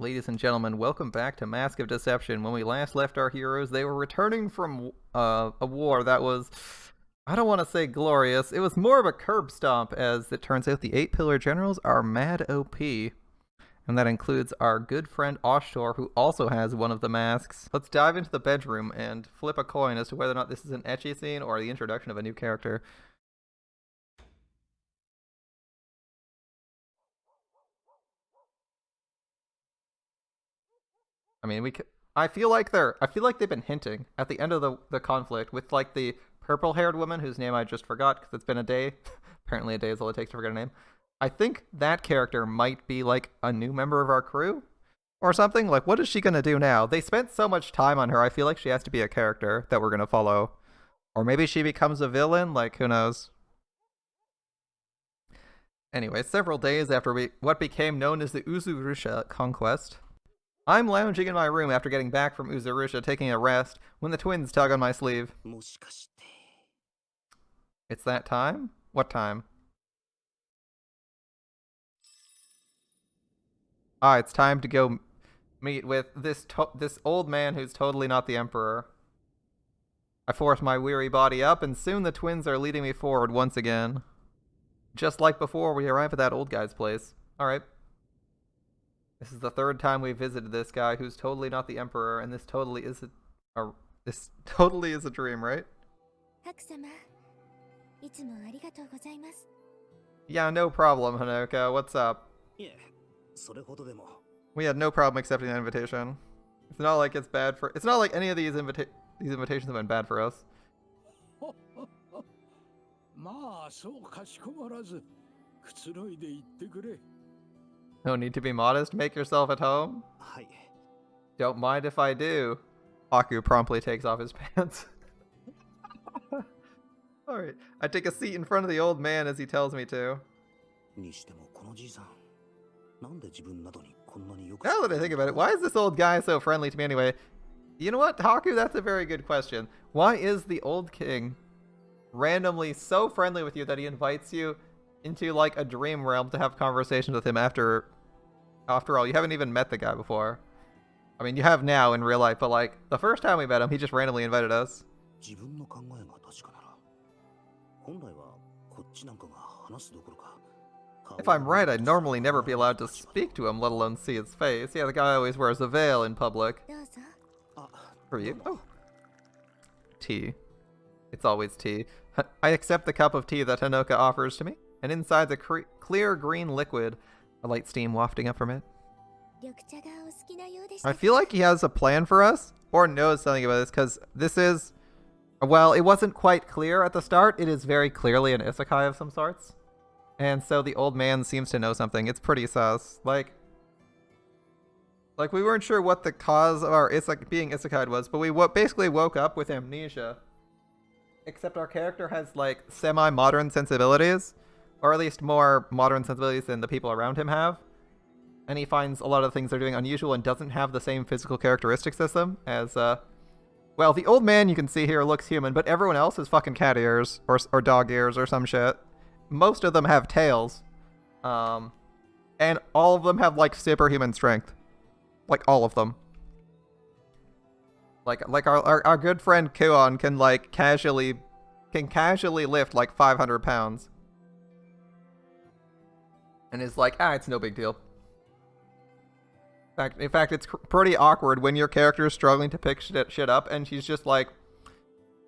Ladies and gentlemen, welcome back to Mask of Deception. When we last left our heroes, they were returning from a war that was, I don't want to say glorious, it was more of a curb stomp, as it turns out the 8-pillar generals are mad OP. And that includes our good friend Oshtor, who also has one of the masks. Let's dive into the bedroom and flip a coin as to whether or not this is an ecchi scene or the introduction of a new character. I mean, I feel like they've been hinting at the end of the conflict with like the purple-haired woman whose name I just forgot because it's been a day. Apparently, a day is all it takes to forget a name. I think that character might be like a new member of our crew or something. Like, what is she gonna do now? They spent so much time on her. I feel like she has to be a character that we're gonna follow, or maybe she becomes a villain. Like, who knows? Anyway, several days after what became known as the Uzurusha conquest, I'm lounging in my room after getting back from Uzurusha taking a rest when the twins tug on my sleeve. It's that time? What time? It's time to go meet with this old man who's totally not the Emperor. I force my weary body up, and soon the twins are leading me forward once again. Just like before, we arrive at that old guy's place. Alright. This is the third time we visited this guy who's totally not the Emperor, and this totally is a dream, right? Yeah, no problem, Hanoka. What's up? We had no problem accepting that invitation. It's not like it's not like any of these invitations have been bad for us. No need to be modest. Make yourself at home. Don't mind if I do. Haku promptly takes off his pants. Alright, I take a seat in front of the old man as he tells me to. Now that I think about it, why is this old guy so friendly to me anyway? You know what, Haku, that's a very good question. Why is the old king randomly so friendly with you that he invites you into like a dream realm to have conversations with him after all, you haven't even met the guy before. I mean, you have now in real life, but like the first time we met him, he just randomly invited us. If I'm right, I'd normally never be allowed to speak to him, let alone see his face. Yeah, the guy always wears a veil in public. For you? Oh. Tea. It's always tea. I accept the cup of tea that Hanoka offers to me, and inside the clear green liquid, a light steam wafting up from it. I feel like he has a plan for us, or knows something about this, because this is... Well, it wasn't quite clear at the start. It is very clearly an isekai of some sorts. And so the old man seems to know something. It's pretty sus. Like we weren't sure what the cause of our being isekai was, but we basically woke up with amnesia. Except our character has like semi-modern sensibilities, or at least more modern sensibilities than the people around him have. And he finds a lot of the things they're doing unusual and doesn't have the same physical characteristics as them. Well, the old man you can see here looks human, but everyone else has fucking cat ears or dog ears or some shit. Most of them have tails. And all of them have like superhuman strength. Like all of them. Like our good friend Kuon can like casually lift like 500 pounds. And is like, it's no big deal. In fact, it's pretty awkward when your character is struggling to pick shit up, and she's just like,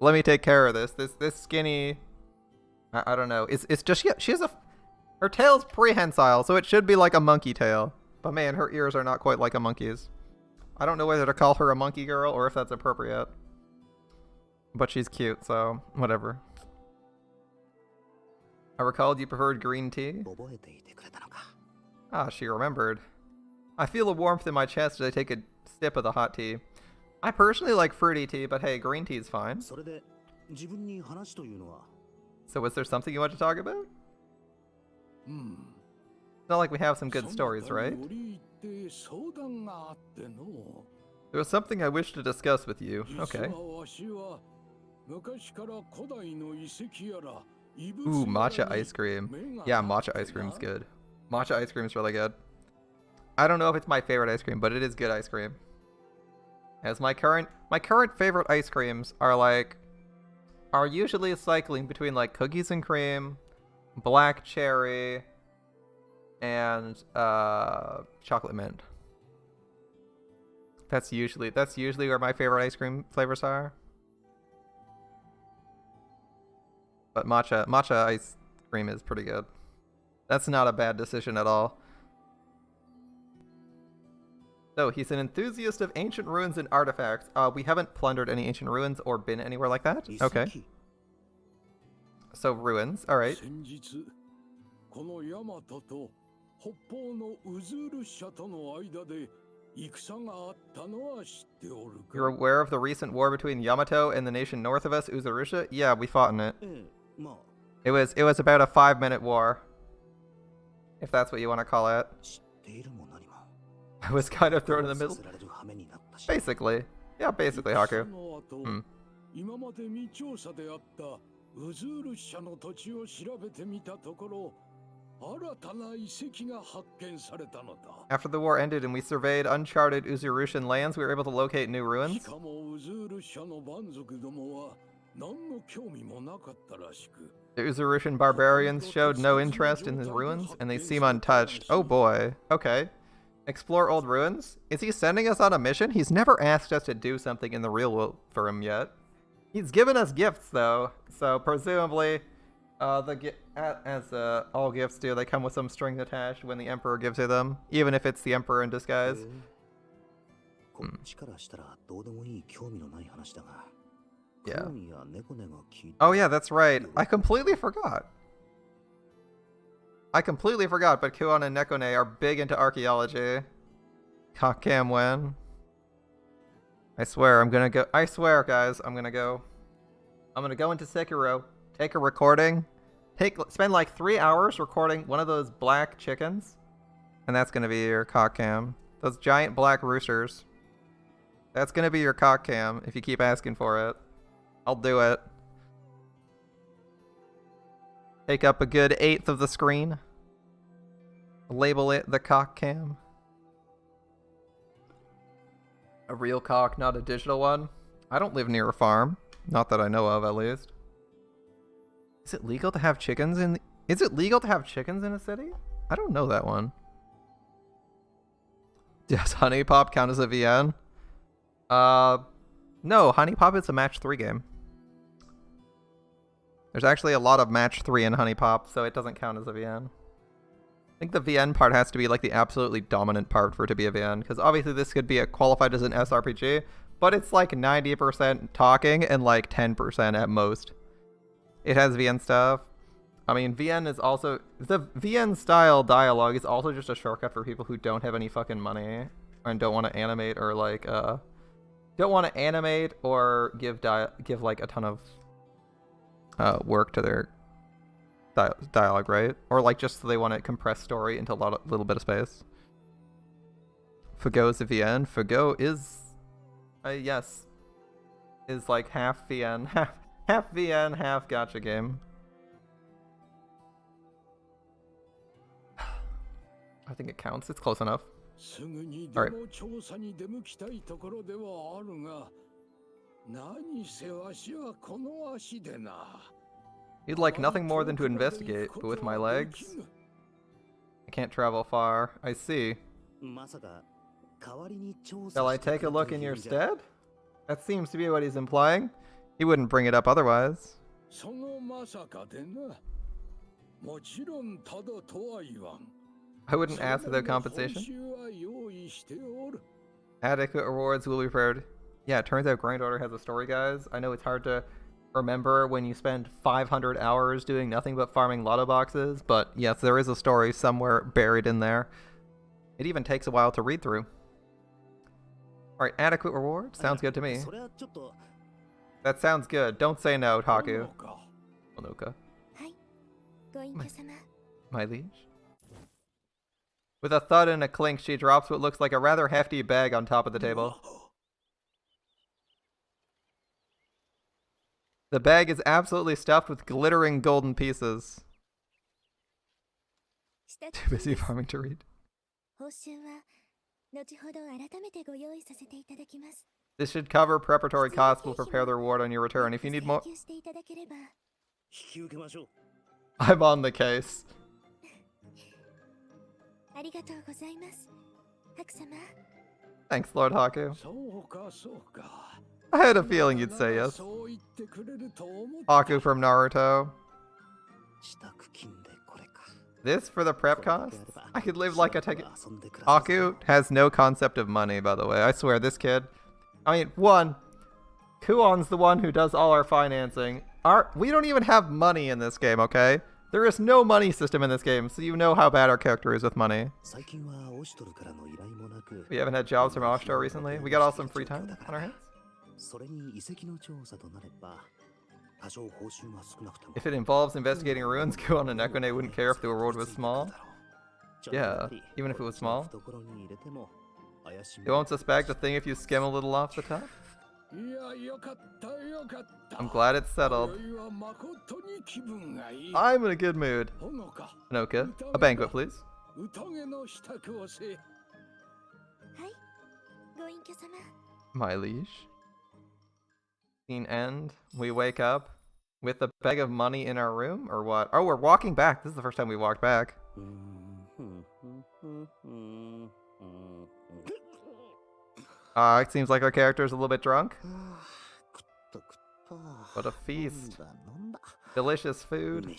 "Let me take care of this." This skinny, I don't know. It's just she has her tail's prehensile, so it should be like a monkey tail. But man, her ears are not quite like a monkey's. I don't know whether to call her a monkey girl or if that's appropriate. But she's cute, so whatever. I recalled you preferred green tea. She remembered. I feel a warmth in my chest as I take a sip of the hot tea. I personally like fruity tea, but hey, green tea is fine. So was there something you want to talk about? It's not like we have some good stories, right? There was something I wish to discuss with you. Okay. Ooh, matcha ice cream. Yeah, matcha ice cream's good. Matcha ice cream's really good. I don't know if it's my favorite ice cream, but it is good ice cream. As my current favorite ice creams are usually cycling between like cookies and cream, black cherry, and chocolate mint. That's usually where my favorite ice cream flavors are. But matcha ice cream is pretty good. That's not a bad decision at all. So he's an enthusiast of ancient ruins and artifacts. We haven't plundered any ancient ruins or been anywhere like that. Okay. So ruins, all right. You're aware of the recent war between Yamato and the nation north of us, Uzurusha? Yeah, we fought in it. It was about a 5-minute war, if that's what you want to call it. I was kind of thrown in the middle. Basically. Yeah, basically, Haku. After the war ended and we surveyed uncharted Uzurushan lands, we were able to locate new ruins. The Uzurushan barbarians showed no interest in the ruins, and they seem untouched. Oh boy. Okay. Explore old ruins? Is he sending us on a mission? He's never asked us to do something in the real world for him yet. He's given us gifts, though, so presumably, as all gifts do, they come with some string attached when the Emperor gives you them, even if it's the Emperor in disguise. Yeah. Oh yeah, that's right. I completely forgot. But Kuon and Nekone are big into archaeology. Cockcam win. I swear, guys, I'm gonna go into Sekiro, take a recording, spend like 3 hours recording one of those black chickens, and that's gonna be your cockcam. Those giant black roosters. That's gonna be your cockcam if you keep asking for it. I'll do it. Take up a good 1/8 of the screen. Label it the cock cam. A real cock, not a digital one. I don't live near a farm. Not that I know of, at least. Is it legal to have chickens in a city? I don't know that one. Does Honey Pop count as a VN? No, Honey Pop is a match 3 game. There's actually a lot of match 3 in Honey Pop, so it doesn't count as a VN. I think the VN part has to be like the absolutely dominant part for it to be a VN, because obviously this could be qualified as an SRPG, but it's like 90% talking and like 10% at most. It has VN stuff. I mean, VN is also... The VN style dialogue is also just a shortcut for people who don't have any fucking money and don't want to animate or like... don't want to animate or give like a ton of work to their dialogue, right? Or like just so they want to compress story into a little bit of space. Fago is a VN. Fago is, yes, is like half VN, half VN, half gacha game. I think it counts. It's close enough. All right. You'd like nothing more than to investigate, but with my legs, I can't travel far. I see. Shall I take a look in your stead? That seems to be what he's implying. He wouldn't bring it up otherwise. I wouldn't ask without compensation. Adequate rewards will be prepared. Yeah, it turns out Grind Order has a story, guys. I know it's hard to remember when you spend 500 hours doing nothing but farming lotto boxes, but yes, there is a story somewhere buried in there. It even takes a while to read through. Alright, adequate reward? Sounds good to me. That sounds good. Don't say no, Haku. Onoka. My liege? With a thud and a clink, she drops what looks like a rather hefty bag on top of the table. The bag is absolutely stuffed with glittering golden pieces. Too busy farming to read. This should cover preparatory costs. We'll prepare the reward on your return. If you need more... I'm on the case. Thanks, Lord Haku. I had a feeling you'd say yes. Haku from Naruto. This for the prep costs? I could live like a Haku has no concept of money, by the way. I swear, this kid... I mean, one, Kuon's the one who does all our financing. We don't even have money in this game, okay? There is no money system in this game, so you know how bad our character is with money. We haven't had jobs from Oshito recently. We got all some free time on our hands. If it involves investigating ruins, Kuon and Nekone wouldn't care if the reward was small. Yeah, even if it was small. You won't suspect a thing if you skim a little off the top? I'm glad it's settled. I'm in a good mood. Hanoka, a banquet, please. My liege. Scene end. We wake up with a bag of money in our room, or what? Oh, we're walking back. This is the first time we walked back. It seems like our character is a little bit drunk. What a feast. Delicious food.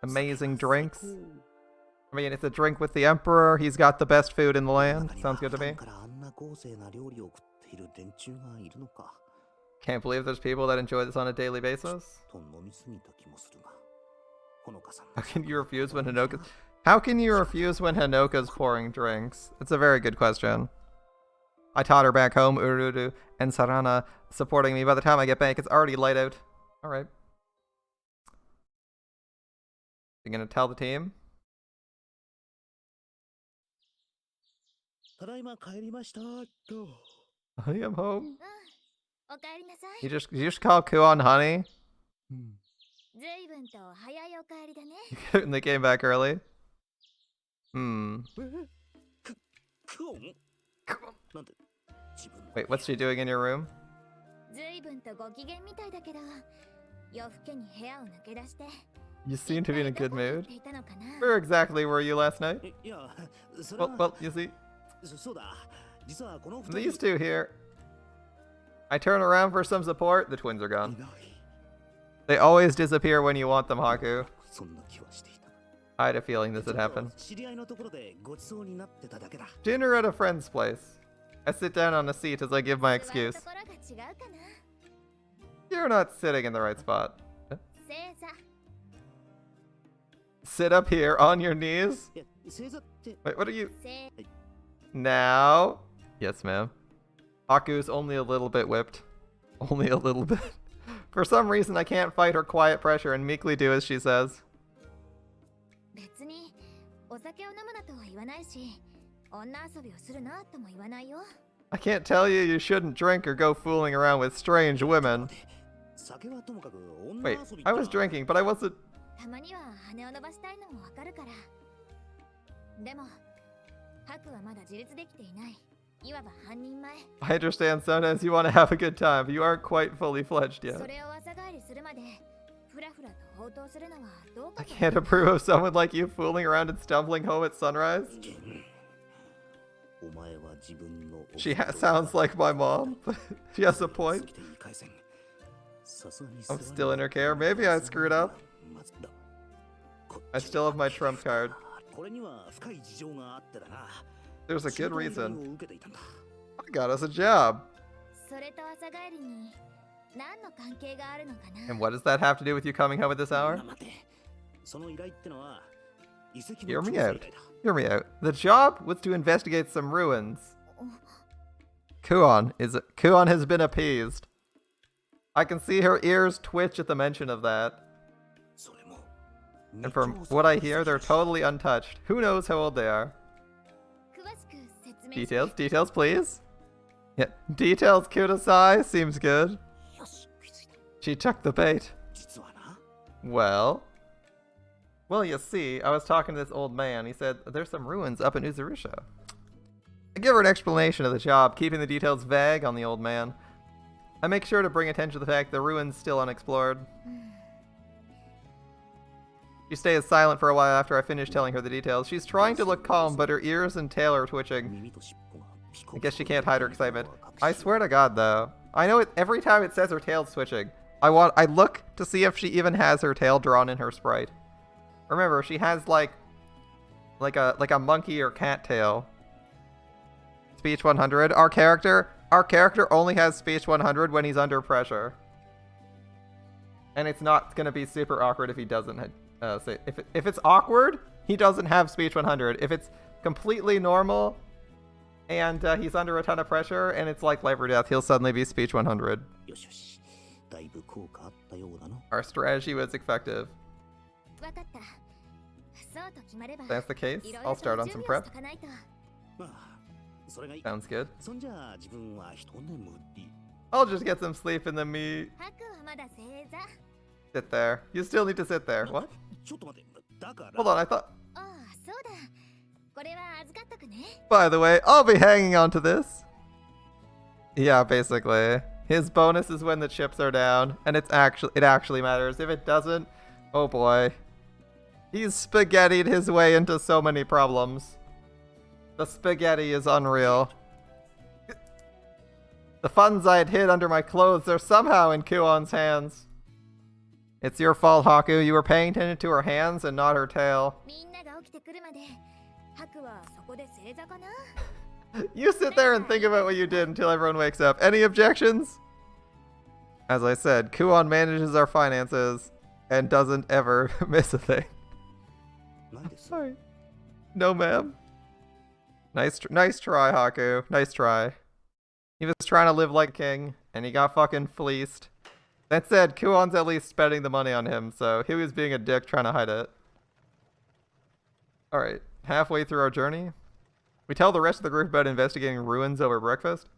Amazing drinks. I mean, it's a drink with the Emperor. He's got the best food in the land. Sounds good to me. Can't believe there's people that enjoy this on a daily basis. How can you refuse when Hanoka's pouring drinks? It's a very good question. I taught her back home, Ururu and Sarana supporting me. By the time I get back, it's already light out. Alright. You gonna tell the team? I am home. You just call Kuon honey? And they came back early? Wait, what's she doing in your room? You seem to be in a good mood. Where exactly were you last night? Well, you see, these two here. I turn around for some support, the twins are gone. They always disappear when you want them, Haku. I had a feeling this would happen. Dinner at a friend's place. I sit down on a seat as I give my excuse. You're not sitting in the right spot. Sit up here on your knees? Wait, what are you? Now? Yes, ma'am. Haku's only a little bit whipped. Only a little bit. For some reason, I can't fight her quiet pressure and meekly do as she says. I can't tell you you shouldn't drink or go fooling around with strange women. Wait, I was drinking, but I wasn't... I understand sometimes you want to have a good time, but you aren't quite fully fledged yet. I can't approve of someone like you fooling around and stumbling home at sunrise. She sounds like my mom, but she has a point. I'm still in her care. Maybe I screwed up. I still have my trump card. There's a good reason. I got us a job. And what does that have to do with you coming home at this hour? Hear me out. Hear me out. The job was to investigate some ruins. Kuon has been appeased. I can see her ears twitch at the mention of that. And from what I hear, they're totally untouched. Who knows how old they are? Details? Details, please? Yeah, details, Kudasai. Seems good. She took the bait. Well... Well, you see, I was talking to this old man. He said, there's some ruins up in Uzurusha. I give her an explanation of the job, keeping the details vague on the old man. I make sure to bring attention to the fact the ruin's still unexplored. She stays silent for a while after I finish telling her the details. She's trying to look calm, but her ears and tail are twitching. I guess she can't hide her excitement. I swear to God, though, I know it every time it says her tail's twitching. I look to see if she even has her tail drawn in her sprite. Remember, she has like a monkey or cat tail. Speech 100. Our character only has speech 100 when he's under pressure. And it's not gonna be super awkward if he doesn't say. If it's awkward, he doesn't have speech 100. If it's completely normal and he's under a ton of pressure and it's like life or death, he'll suddenly be speech 100. Our strategy was effective. If that's the case, I'll start on some prep. Sounds good. I'll just get some sleep in the meat. Sit there. You still need to sit there. What? Hold on, I thought... By the way, I'll be hanging on to this. Yeah, basically. His bonus is when the chips are down, and it actually matters. If it doesn't, oh boy. He's spaghettied his way into so many problems. The spaghetti is unreal. The funds I had hid under my clothes are somehow in Kuon's hands. It's your fault, Haku. You were paying attention to her hands and not her tail. You sit there and think about what you did until everyone wakes up. Any objections? As I said, Kuon manages our finances and doesn't ever miss a thing. Sorry. No, ma'am. Nice try, Haku. Nice try. He was trying to live like a king, and he got fucking fleeced. That said, Kuon's at least spending the money on him, so he was being a dick trying to hide it. Alright, halfway through our journey, we tell the rest of the group about investigating ruins over breakfast.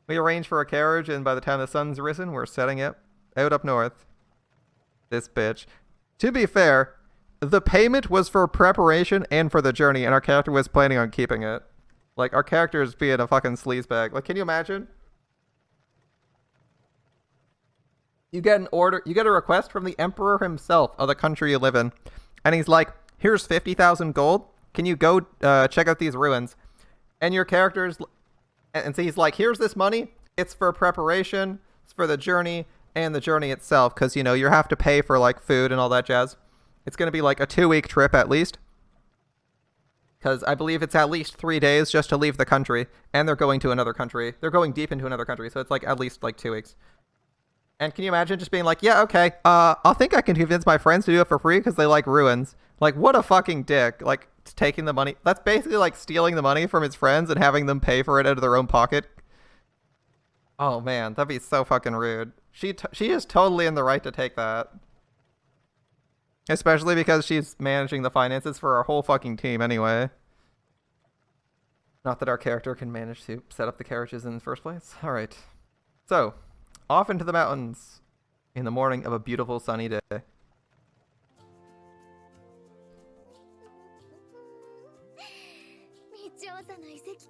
We arrange for a carriage, and by the time the sun's risen, we're setting it out up north. This bitch. To be fair, the payment was for preparation and for the journey, and our character was planning on keeping it. Like, our character is being a fucking sleazebag. Like, can you imagine? You get a request from the emperor himself of the country you live in. And he's like, here's 50,000 gold. Can you go check out these ruins? And your character's... And so he's like, here's this money. It's for preparation. It's for the journey and the journey itself. Because, you know, you have to pay for, like, food and all that jazz. It's going to be, like, a 2-week trip at least. Because I believe it's at least 3 days just to leave the country. And they're going to another country. They're going deep into another country. So it's, like, at least, like, 2 weeks. And can you imagine just being like, yeah, okay, I think I can convince my friends to do it for free because they like ruins. Like, what a fucking dick. Like, taking the money. That's basically like stealing the money from his friends and having them pay for it out of their own pocket. Oh, man, that'd be so fucking rude. She is totally in the right to take that. Especially because she's managing the finances for our whole fucking team anyway. Not that our character can manage to set up the carriages in the first place. All right. So... off into the mountains in the morning of a beautiful sunny day.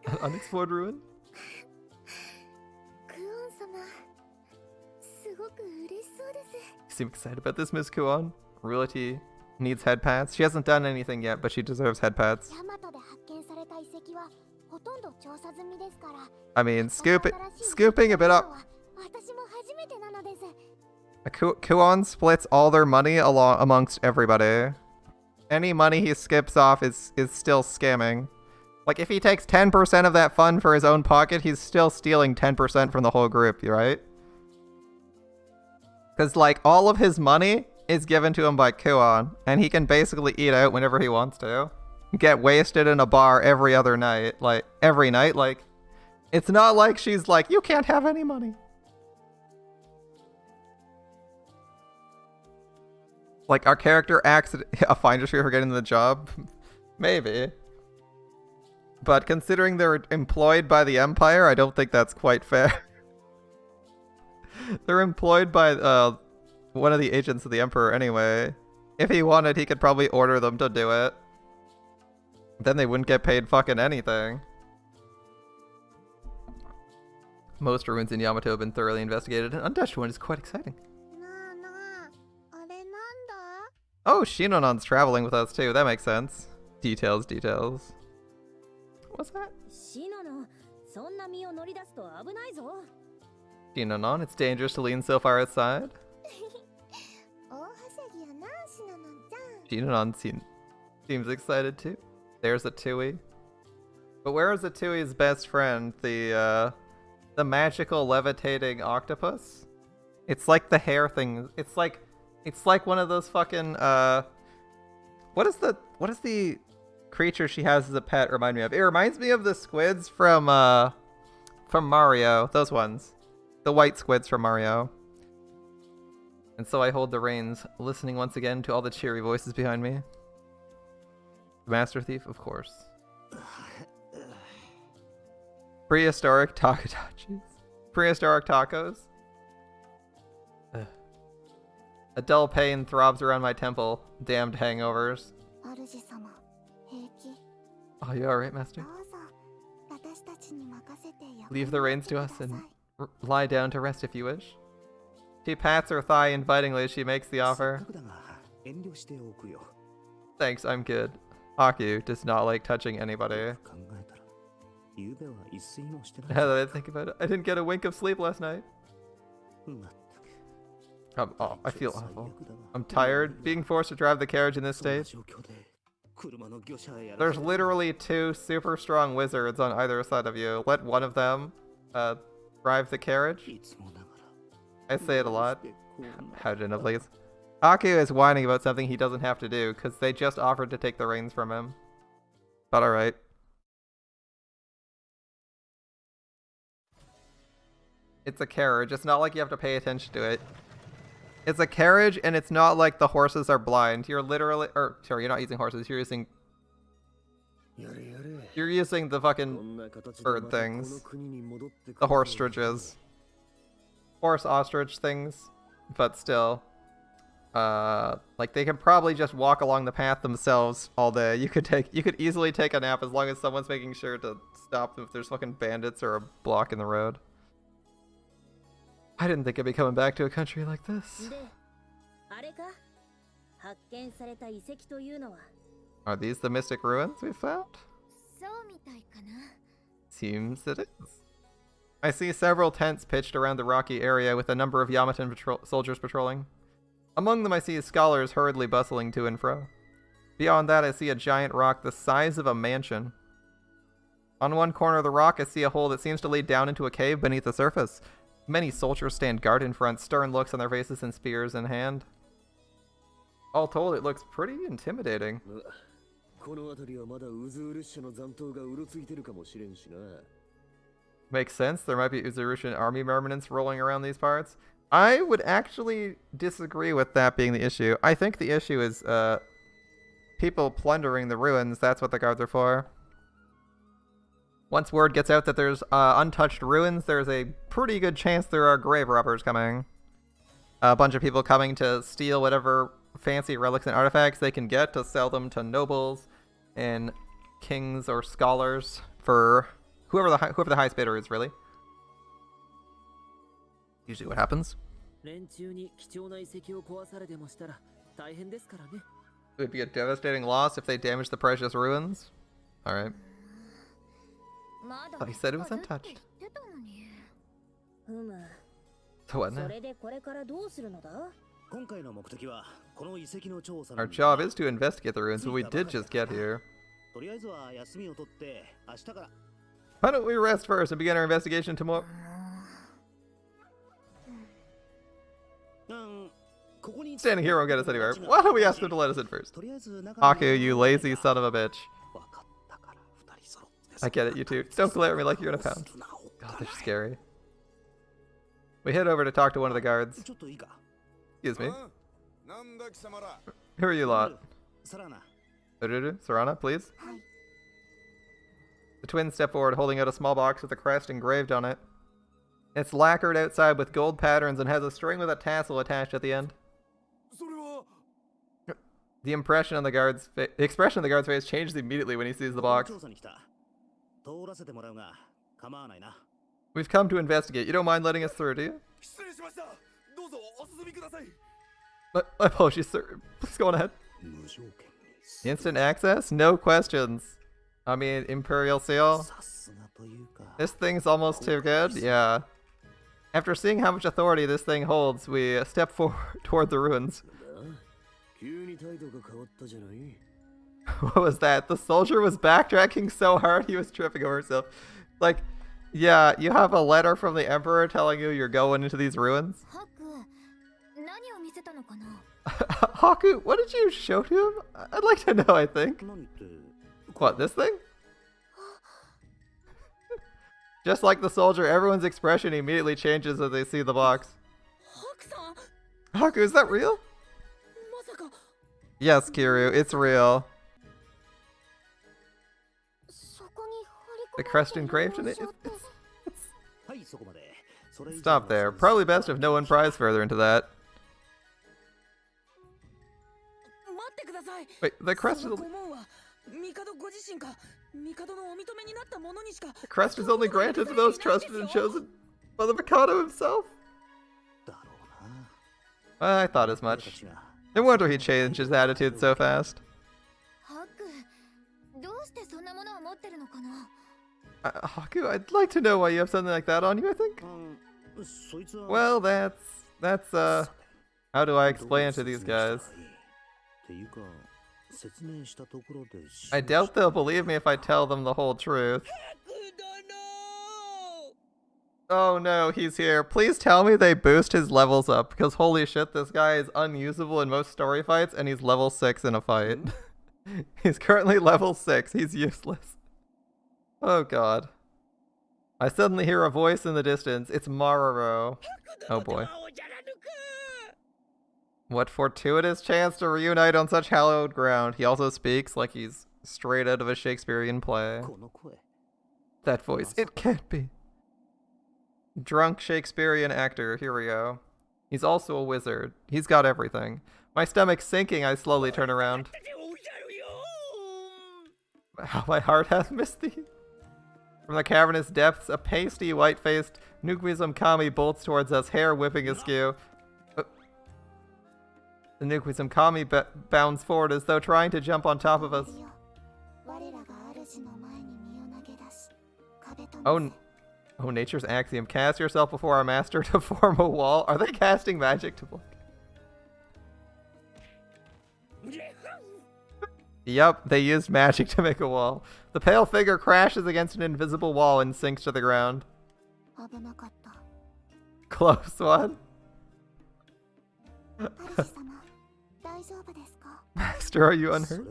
An unexplored ruin? You seem excited about this, Ms. Kuon. Royalty needs head pats. She hasn't done anything yet, but she deserves head pats. I mean, scooping a bit up. Kuon splits all their money amongst everybody. Any money he skips off is still scamming. Like, if he takes 10% of that fund for his own pocket, he's still stealing 10% from the whole group, right? Because, like, all of his money is given to him by Kuon, and he can basically eat out whenever he wants to. Get wasted in a bar every other night. Like, every night. Like, it's not like she's like, you can't have any money. Like, our character acts a finder's fee for getting the job? Maybe. But considering they're employed by the Empire, I don't think that's quite fair. They're employed by one of the agents of the Emperor anyway. If he wanted, he could probably order them to do it. Then they wouldn't get paid fucking anything. Most ruins in Yamato have been thoroughly investigated. An untouched one is quite exciting. Oh, Shinonon's traveling with us too. That makes sense. Details, details. What's that? Shinonon, it's dangerous to lean so far outside. Shinonon seems excited too. There's a Tui. But where is the Tui's best friend? The magical levitating octopus? It's like the hair thing. It's like one of those fucking what is the creature she has as a pet remind me of? It reminds me of the squids from Mario. Those ones. The white squids from Mario. And so I hold the reins, listening once again to all the cheery voices behind me. The Master Thief, of course. Prehistoric takotachis. Prehistoric tacos. Ugh. A dull pain throbs around my temple. Damned hangovers. Oh, you alright, Master? Leave the reins to us and lie down to rest if you wish. She pats her thigh invitingly as she makes the offer. Thanks, I'm good. Haku does not like touching anybody. Now that I think about it, I didn't get a wink of sleep last night. Oh, I feel awful. I'm tired, being forced to drive the carriage in this state. There's literally 2 super strong wizards on either side of you. Let one of them drive the carriage. I say it a lot. How didn't it, please? Haku is whining about something he doesn't have to do, because they just offered to take the reins from him. But alright. It's a carriage. It's not like you have to pay attention to it. It's a carriage, and it's not like the horses are blind. You're literally... sorry, you're not using horses. You're using... You're using the fucking bird things. The horse stridges. Horse ostrich things. But still. Like, they can probably just walk along the path themselves all day. You could easily take a nap as long as someone's making sure to stop them if there's fucking bandits or a block in the road. I didn't think I'd be coming back to a country like this. Are these the mystic ruins we found? Seems it is. I see several tents pitched around the rocky area with a number of Yamatan soldiers patrolling. Among them I see scholars hurriedly bustling to and fro. Beyond that I see a giant rock the size of a mansion. On one corner of the rock I see a hole that seems to lead down into a cave beneath the surface. Many soldiers stand guard in front, stern looks on their faces and spears in hand. All told, it looks pretty intimidating. Makes sense, there might be Uzurushan army remnants rolling around these parts. I would actually disagree with that being the issue. I think the issue is people plundering the ruins. That's what the guards are for. Once word gets out that there's untouched ruins, there's a pretty good chance there are grave robbers coming. A bunch of people coming to steal whatever fancy relics and artifacts they can get to sell them to nobles and kings or scholars for whoever the highest bidder is, really. Usually what happens. It would be a devastating loss if they damage the precious ruins. Alright. Thought he said it was untouched. So what now? Our job is to investigate the ruins, but we did just get here. Why don't we rest first and begin our investigation tomorrow? Standing here won't get us anywhere. Why don't we ask them to let us in first? Haku, you lazy son of a bitch. I get it, you two. Don't glare at me like you're in a pound. God, they're scary. We head over to talk to one of the guards. Excuse me. Who are you lot? Sarana, please. The twins step forward, holding out a small box with a crest engraved on it. It's lacquered outside with gold patterns and has a string with a tassel attached at the end. The expression on the guard's face changes immediately when he sees the box. We've come to investigate. You don't mind letting us through, do you? Apologies, sir. Please go on ahead. Instant access? No questions. I mean, Imperial Seal. This thing's almost too good? Yeah. After seeing how much authority this thing holds, we step forward toward the ruins. What was that? The soldier was backtracking so hard he was tripping over himself. Like, yeah, you have a letter from the Emperor telling you you're going into these ruins? Haku, what did you show to him? I'd like to know, I think. What, this thing? Just like the soldier, everyone's expression immediately changes as they see the box. Haku, is that real? Yes, Kiryu, it's real. The crest engraved in it? Stop there. Probably best if no one pries further into that. Wait, the crest is... The crest is only granted to those trusted and chosen by the Mikado himself? I thought as much. No wonder he changed his attitude so fast. Haku, I'd like to know why you have something like that on you, I think. Well, that's how do I explain it to these guys? I doubt they'll believe me if I tell them the whole truth. Oh no, he's here. Please tell me they boost his levels up, because holy shit, this guy is unusable in most story fights, and he's level 6 in a fight. He's currently level 6. He's useless. Oh god. I suddenly hear a voice in the distance. It's Maroro. Oh boy. What fortuitous chance to reunite on such hallowed ground. He also speaks like he's straight out of a Shakespearean play. That voice. It can't be. Drunk Shakespearean actor. Here we go. He's also a wizard. He's got everything. My stomach's sinking. I slowly turn around. How my heart hath missed thee. From the cavernous depths, a pasty, white-faced Nukwizum Kami bolts towards us, hair whipping askew. The Nukwizum Kami bounds forward as though trying to jump on top of us. Oh, nature's axiom. Cast yourself before our master to form a wall. Are they casting magic to block? Yup, they used magic to make a wall. The pale figure crashes against an invisible wall and sinks to the ground. Close one. Master, are you unhurt?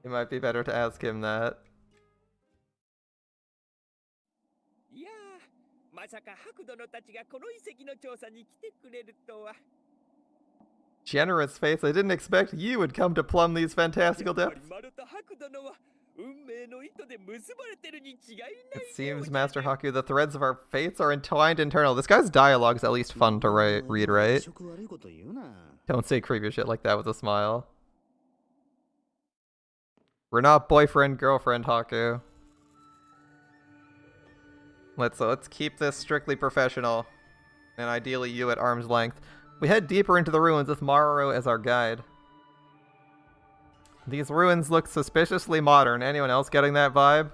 It might be better to ask him that. Generous face, I didn't expect you would come to plumb these fantastical depths. It seems, Master Haku, the threads of our fates are entwined internal. This guy's dialogue is at least fun to read, right? Don't say creepy shit like that with a smile. We're not boyfriend, girlfriend, Haku. Let's keep this strictly professional. And ideally you at arm's length. We head deeper into the ruins with Maroro as our guide. These ruins look suspiciously modern. Anyone else getting that vibe?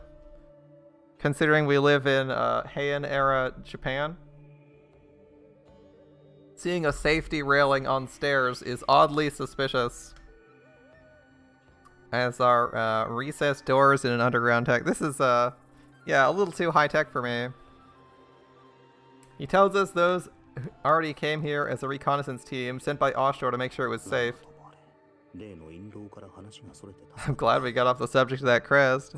Considering we live in Heian-era Japan? Seeing a safety railing on stairs is oddly suspicious. As our recessed doors in an underground tech. This is, yeah, a little too high-tech for me. He tells us those already came here as a reconnaissance team sent by offshore to make sure it was safe. I'm glad we got off the subject of that crest.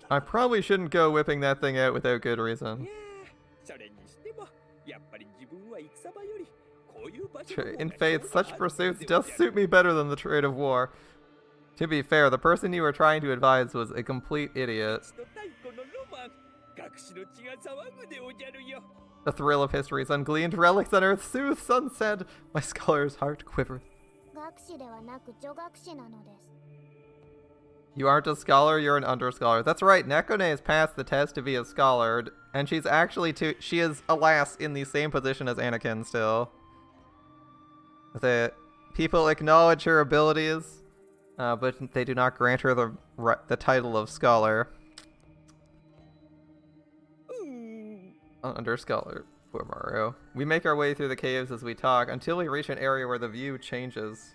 I probably shouldn't go whipping that thing out without good reason. In faith, such pursuits just suit me better than the trade of war. To be fair, the person you were trying to advise was a complete idiot. The thrill of history's ungleaned relics on earth soothe sunset. My scholar's heart quivereth. You aren't a scholar, you're an under-scholar. That's right, Nekone has passed the test to be a scholar, and she's actually she is, alas, in the same position as Anakin still. The people acknowledge her abilities, but they do not grant her the title of scholar. Under-scholar, poor Mario. We make our way through the caves as we talk, until we reach an area where the view changes.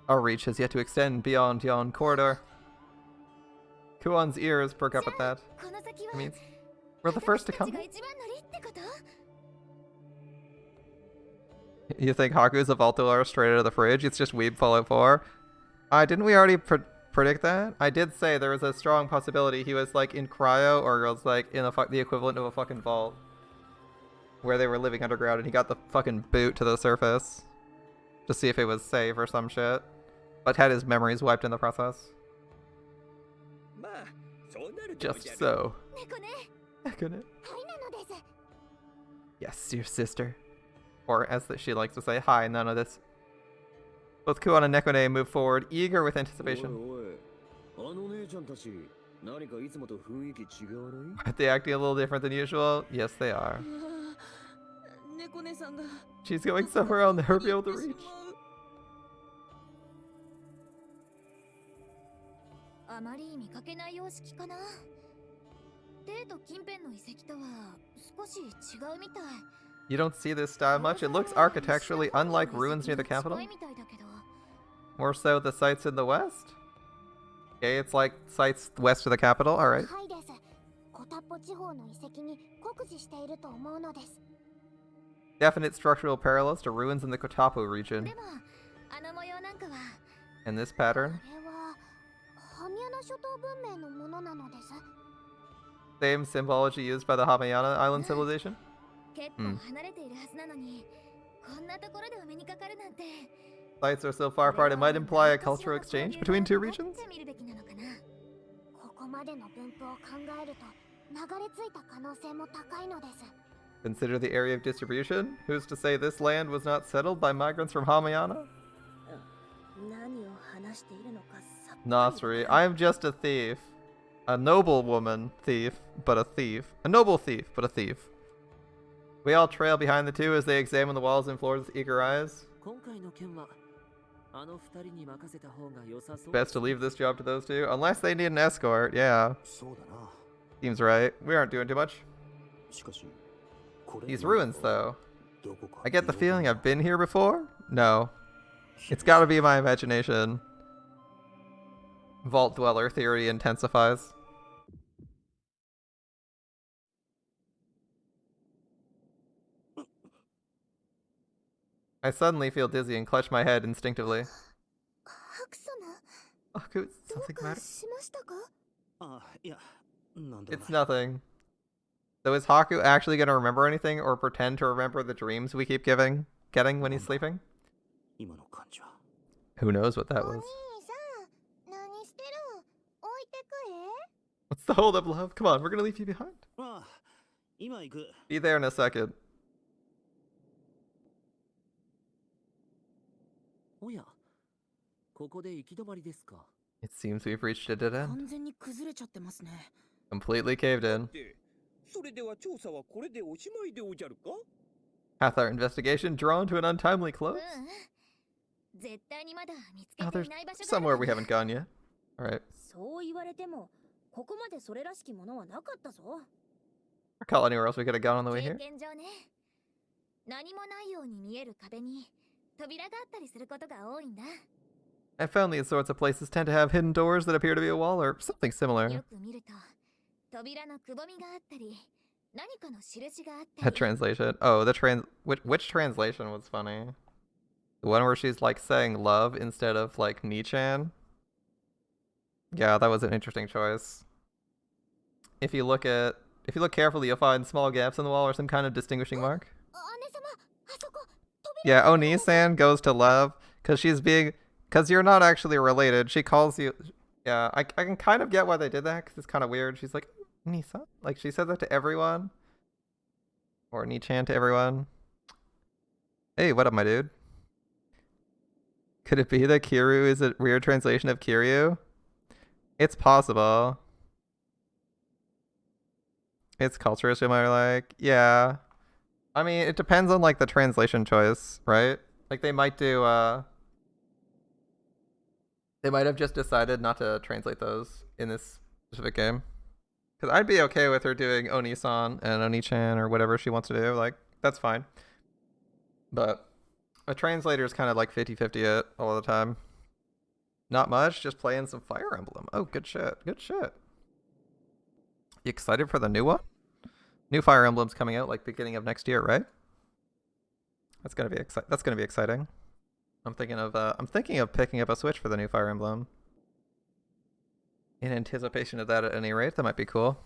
Our reach has yet to extend beyond yon corridor. Kuon's ears perk up at that. It means we're the first to come. You think Haku's a Voltolar straight out of the fridge? It's just Weeb Fallout 4. Didn't we already predict that? I did say there was a strong possibility he was like in cryo or was like in the equivalent of a fucking vault. Where they were living underground and he got the fucking boot to the surface. To see if it was safe or some shit. But had his memories wiped in the process. Just so. Nekone. Yes, your sister. Or as she likes to say, hi, none of this. Both Kuon and Nekone move forward, eager with anticipation. Are they acting a little different than usual? Yes, they are. She's going somewhere I'll never be able to reach. You don't see this style much. It looks architecturally unlike ruins near the capital. More so the sites in the west? Okay, it's like sites west of the capital, alright. Definite structural parallels to ruins in the Kotapo region. And this pattern? Same symbology used by the Hamayana Island civilization? Sites are so far apart it might imply a cultural exchange between two regions? Consider the area of distribution? Who's to say this land was not settled by migrants from Hamayana? Nasri, I am just a thief. A noble woman thief, but a thief. A noble thief, but a thief. We all trail behind the two as they examine the walls and floors with eager eyes. Best to leave this job to those two, unless they need an escort, yeah. Seems right. We aren't doing too much. These ruins, though. I get the feeling I've been here before? No. It's gotta be my imagination. Vault Dweller theory intensifies. I suddenly feel dizzy and clutch my head instinctively. Haku, something matter? It's nothing. So is Haku actually gonna remember anything or pretend to remember the dreams we keep getting when he's sleeping? Who knows what that was? What's the hold up, love? Come on, we're gonna leave you behind. Be there in a second. It seems we've reached a dead end. Completely caved in. Hath our investigation drawn to an untimely close? Oh, there's somewhere we haven't gone yet. Alright. Recall anywhere else we could have gone on the way here? I found these sorts of places tend to have hidden doors that appear to be a wall or something similar. That translation. Oh, which translation was funny? The one where she's like saying love instead of like Nichan? Yeah, that was an interesting choice. If you look carefully, you'll find small gaps in the wall or some kind of distinguishing mark. Yeah, Oni-san goes to love because you're not actually related. She calls you. Yeah, I can kind of get why they did that because it's kind of weird. She's like, Nisa? Like, she says that to everyone? Or Nichan to everyone? Hey, what up, my dude? Could it be that Kiryu is a weird translation of Kiryu? It's possible. It's culture similar, like, yeah. I mean, it depends on, like, the translation choice, right? Like, they might do, they might have just decided not to translate those in this specific game. Because I'd be okay with her doing Oni-san and Oni-chan or whatever she wants to do. Like, that's fine. But a translator is kind of like 50-50 it all the time. Not much, just playing some Fire Emblem. Oh, good shit. Good shit. You excited for the new one? New Fire Emblem's coming out like beginning of next year, right? That's gonna be exciting. I'm thinking of picking up a Switch for the new Fire Emblem. In anticipation of that at any rate, that might be cool.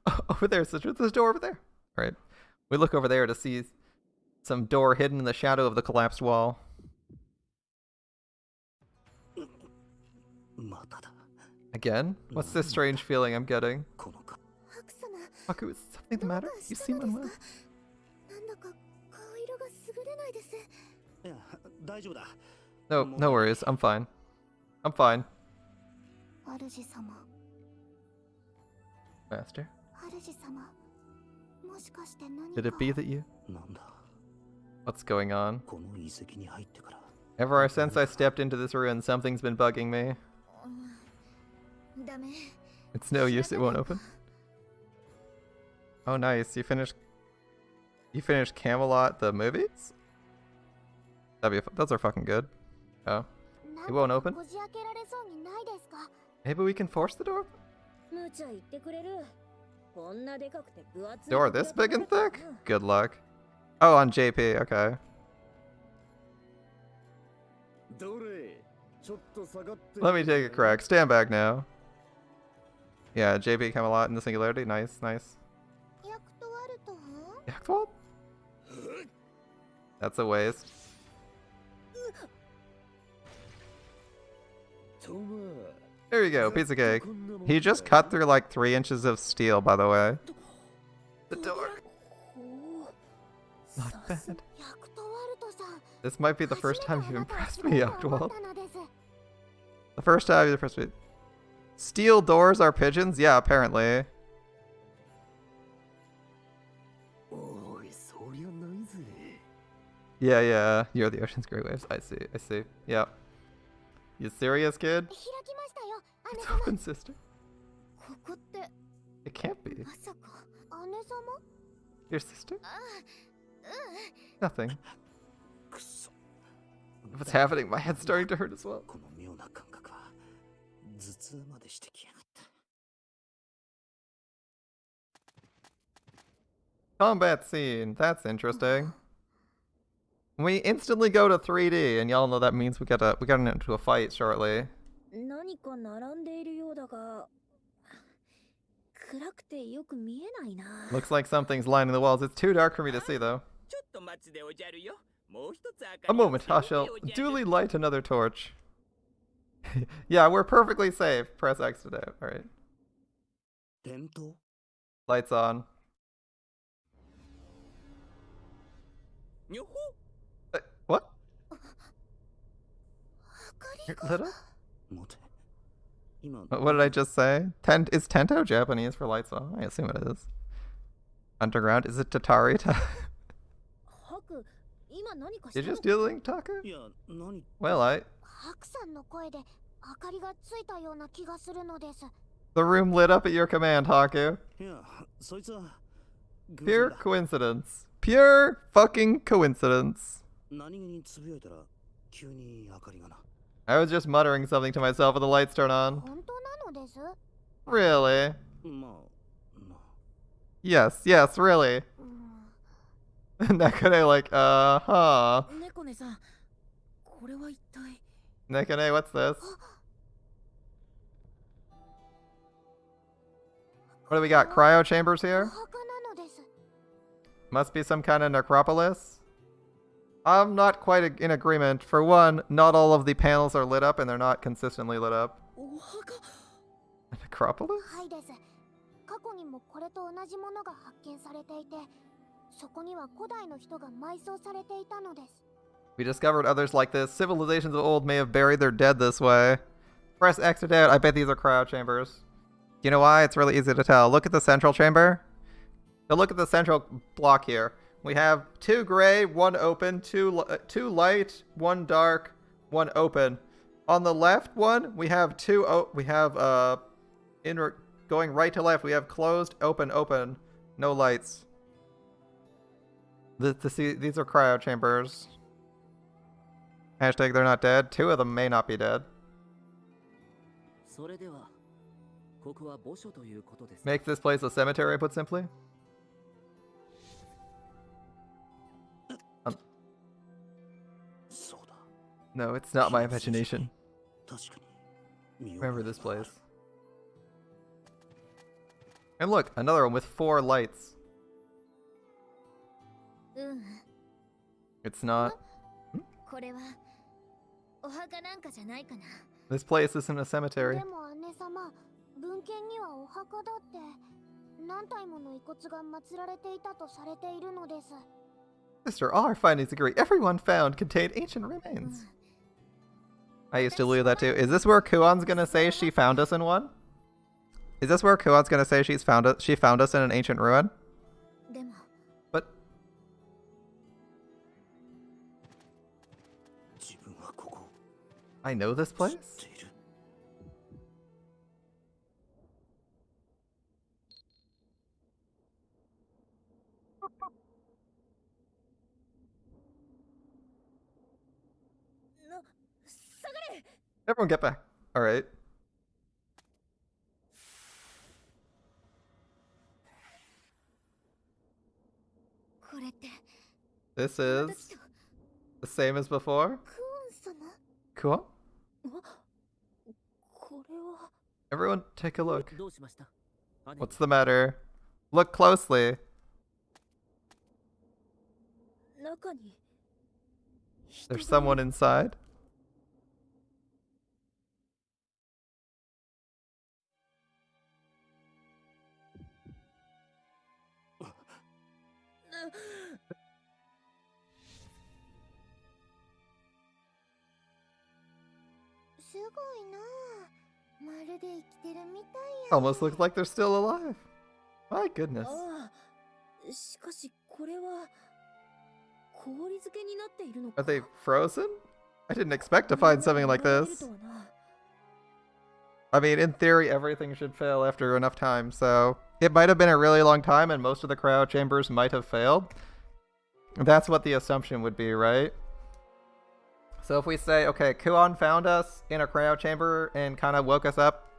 Oh, over there, sister, there's a door over there. All right. We look over there to see some door hidden in the shadow of the collapsed wall. Again? What's this strange feeling I'm getting? Haku, is something the matter? You seem unwell. No worries. I'm fine. I'm fine. Master? Did it be that you? What's going on? Ever since I stepped into this ruin, something's been bugging me. It's no use, it won't open. Oh nice, you finished Camelot the movies? Those are fucking good. Oh. It won't open? Maybe we can force the door open? Door this big and thick? Good luck. Oh, on JP, okay. Let me take a crack. Stand back now. Yeah, JP Camelot in the singularity. Nice, nice. Yachtwald? That's a waste. There you go, piece of cake. He just cut through like 3 inches of steel, by the way. The door. Not bad. This might be the first time you've impressed me, Yachtwald. The first time you've impressed me. Steel doors are pigeons? Yeah, apparently. Yeah. You're the ocean's great waves. I see. Yeah. You serious, kid? It's open, sister. It can't be. Your sister? Nothing. What's happening? My head's starting to hurt as well. Combat scene. That's interesting. We instantly go to 3D, and y'all know that means we got into a fight shortly. Looks like something's lining the walls. It's too dark for me to see, though. A moment, I shall duly light another torch. Yeah, we're perfectly safe. Press X to do. Alright. Lights on. What? You're lit up? What did I just say? Is Tento Japanese for lights on? I assume it is. Underground? Is it Tatari? You're just dealing, Taka? Well, the room lit up at your command, Haku. Pure coincidence. Pure fucking coincidence. I was just muttering something to myself and the lights turn on. Really? Yes, really. Nekone like, huh. Nekone, what's this? What do we got? Cryo chambers here? Must be some kind of necropolis? I'm not quite in agreement. For one, not all of the panels are lit up and they're not consistently lit up. A necropolis? 過去にもこれと同じものが発見されていて、そこには古代の人が埋葬されていたのです。We discovered others like this. Civilizations of old may have buried their dead this way. Press X to doubt. I bet these are cryo chambers. You know why? It's really easy to tell. Look at the central chamber. So look at the central block here. We have 2 gray, 1 open, 2 light, 1 dark, 1 open. On the left one, we have going right to left, we have closed, open, open, no lights. These are cryo chambers. Hashtag they're not dead. 2 of them may not be dead. Make this place a cemetery, put simply. No, it's not my imagination. Remember this place. And look, another one with 4 lights. It's not. This place isn't a cemetery. Sister, all our findings agree. Everyone found contained ancient remains. I used to believe that too. Is this where Kuon's gonna say she found us in one? Is this where Kuon's gonna say she found us in an ancient ruin? But I know this place? Everyone get back. Alright. This is the same as before? Kuon? Everyone take a look. What's the matter? Look closely. There's someone inside? Almost looks like they're still alive. My goodness. Are they frozen? I didn't expect to find something like this. I mean, in theory, everything should fail after enough time, so it might have been a really long time and most of the cryo chambers might have failed. That's what the assumption would be, right? So if we say, okay, Kuon found us in a cryo chamber and kind of woke us up,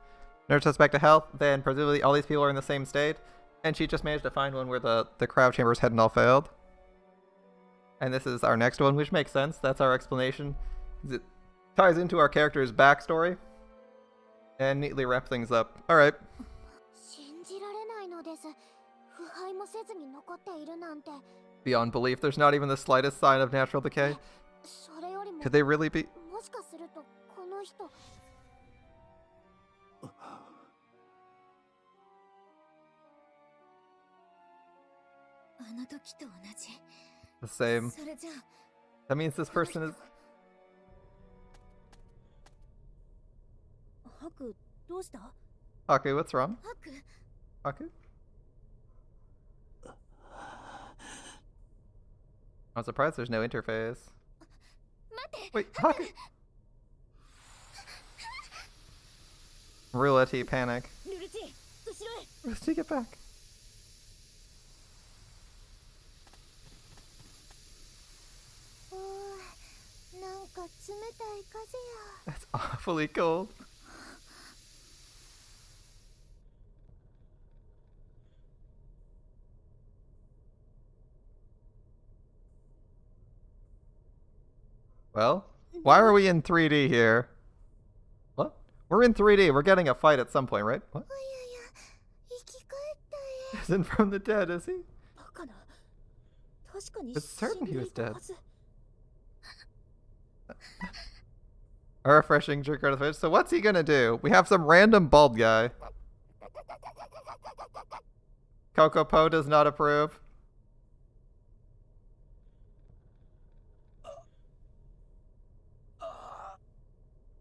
nursed us back to health, then presumably all these people are in the same state, and she just managed to find one where the cryo chambers hadn't all failed. And this is our next one, which makes sense. That's our explanation. It ties into our character's backstory and neatly wrap things up. Alright. Beyond belief, there's not even the slightest sign of natural decay. Could they really be? The same. That means this person is... Haku, what's wrong? Haku? I'm surprised there's no interface. Wait, Haku! Roulette panic. Rusty, get back. That's awfully cold. Well, why are we in 3D here? What? We're in 3D. We're getting a fight at some point, right? What? Isn't from the dead, is he? It's certain he was dead. A refreshing drink out of the fish. So what's he gonna do? We have some random bald guy. Kokopo does not approve.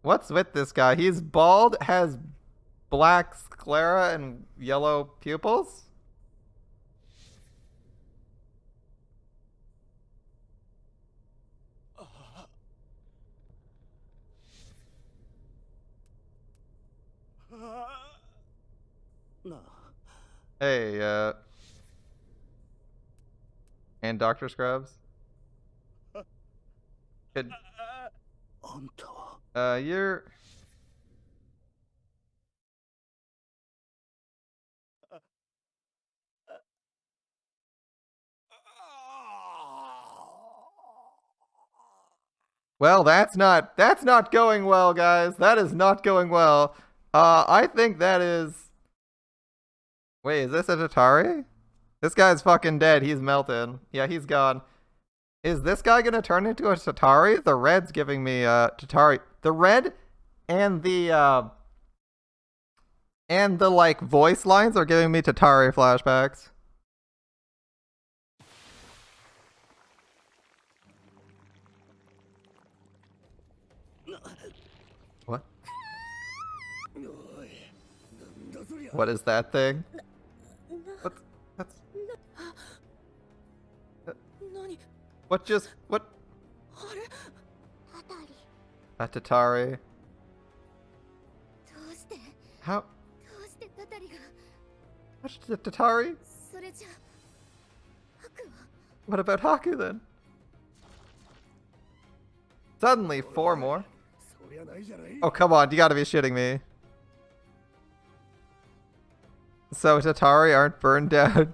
What's with this guy? He's bald, has black sclera and yellow pupils? Hey, and Dr. Scrubs? Could, you're... Well, that's not going well, guys. That is not going well. I think that is... Wait, is this a Tatari? This guy's fucking dead. He's melted. Yeah, he's gone. Is this guy gonna turn into a Tatari? The red's giving me Tatari. The red and the like voice lines are giving me Tatari flashbacks. What? What is that thing? That's what just what? A Tatari. How? What's the Tatari? What about Haku then? Suddenly 4 more. Oh come on, you gotta be shitting me. So Tatari aren't burned down.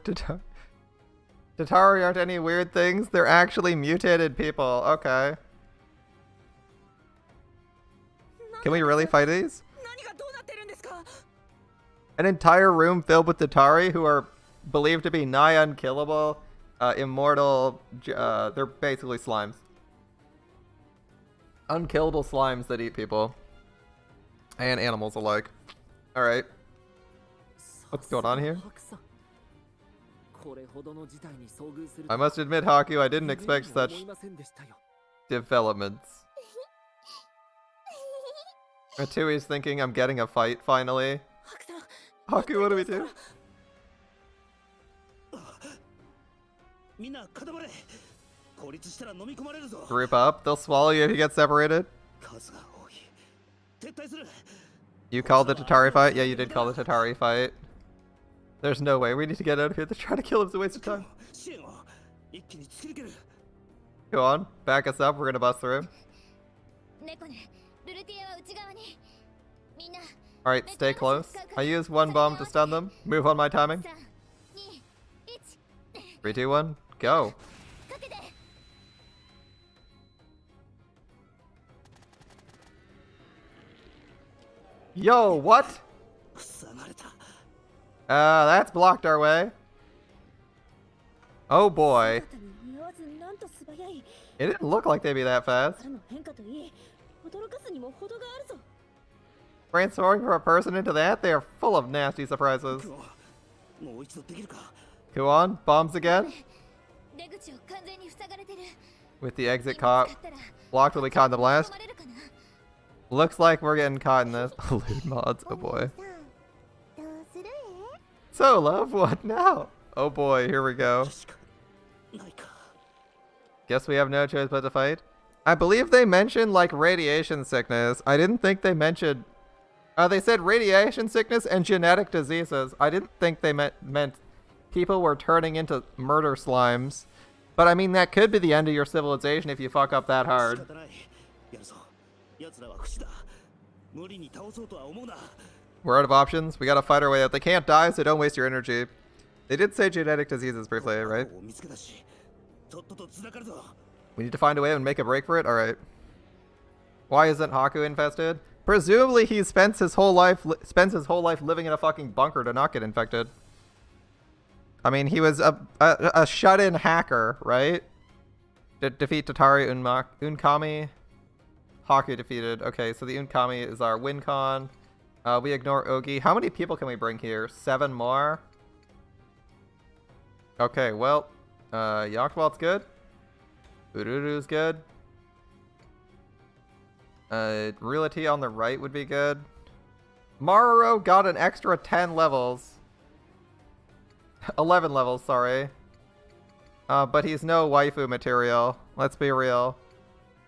Tatari aren't any weird things. They're actually mutated people. Okay. Can we really fight these? An entire room filled with Tatari who are believed to be nigh unkillable, immortal. They're basically slimes. Unkillable slimes that eat people. And animals alike. Alright. What's going on here? I must admit, Haku, I didn't expect such developments. Matui's thinking I'm getting a fight, finally. Haku, what do we do? Group up. They'll swallow you if you get separated. You called the Tatari fight? Yeah, you did call the Tatari fight. There's no way. We need to get out of here. They're trying to kill him. It's a waste of time. Go on. Back us up. We're going to bust through. Alright, stay close. I use 1 bomb to stun them. Move on my timing. 3, 2, 1. Go. Yo, what? That's blocked our way. Oh boy. It didn't look like they'd be that fast. Transforming from a person into that? They are full of nasty surprises. Go on, bombs again. With the exit caught. Blocked will be caught in the blast. Looks like we're getting caught in this. Lewd mods, oh boy. So, love, what now? Oh boy, here we go. Guess we have no choice but to fight. I believe they mentioned, like, radiation sickness. I didn't think they mentioned... they said radiation sickness and genetic diseases. I didn't think they meant people were turning into murder slimes. But I mean, that could be the end of your civilization if you fuck up that hard. We're out of options. We gotta fight our way out. They can't die, so don't waste your energy. They did say genetic diseases briefly, right? We need to find a way and make a break for it? Alright. Why isn't Haku infested? Presumably he spends his whole life living in a fucking bunker to not get infected. I mean, he was a shut-in hacker, right? Defeat Tatari Unkami. Haku defeated. Okay, so the Unkami is our win con. We ignore Ogi. How many people can we bring here? 7 more? Okay, well, Yachtwalt's good. Ururu's good. Realty on the right would be good. Maruro got an extra 10 levels. 11 levels, sorry. But he's no waifu material. Let's be real.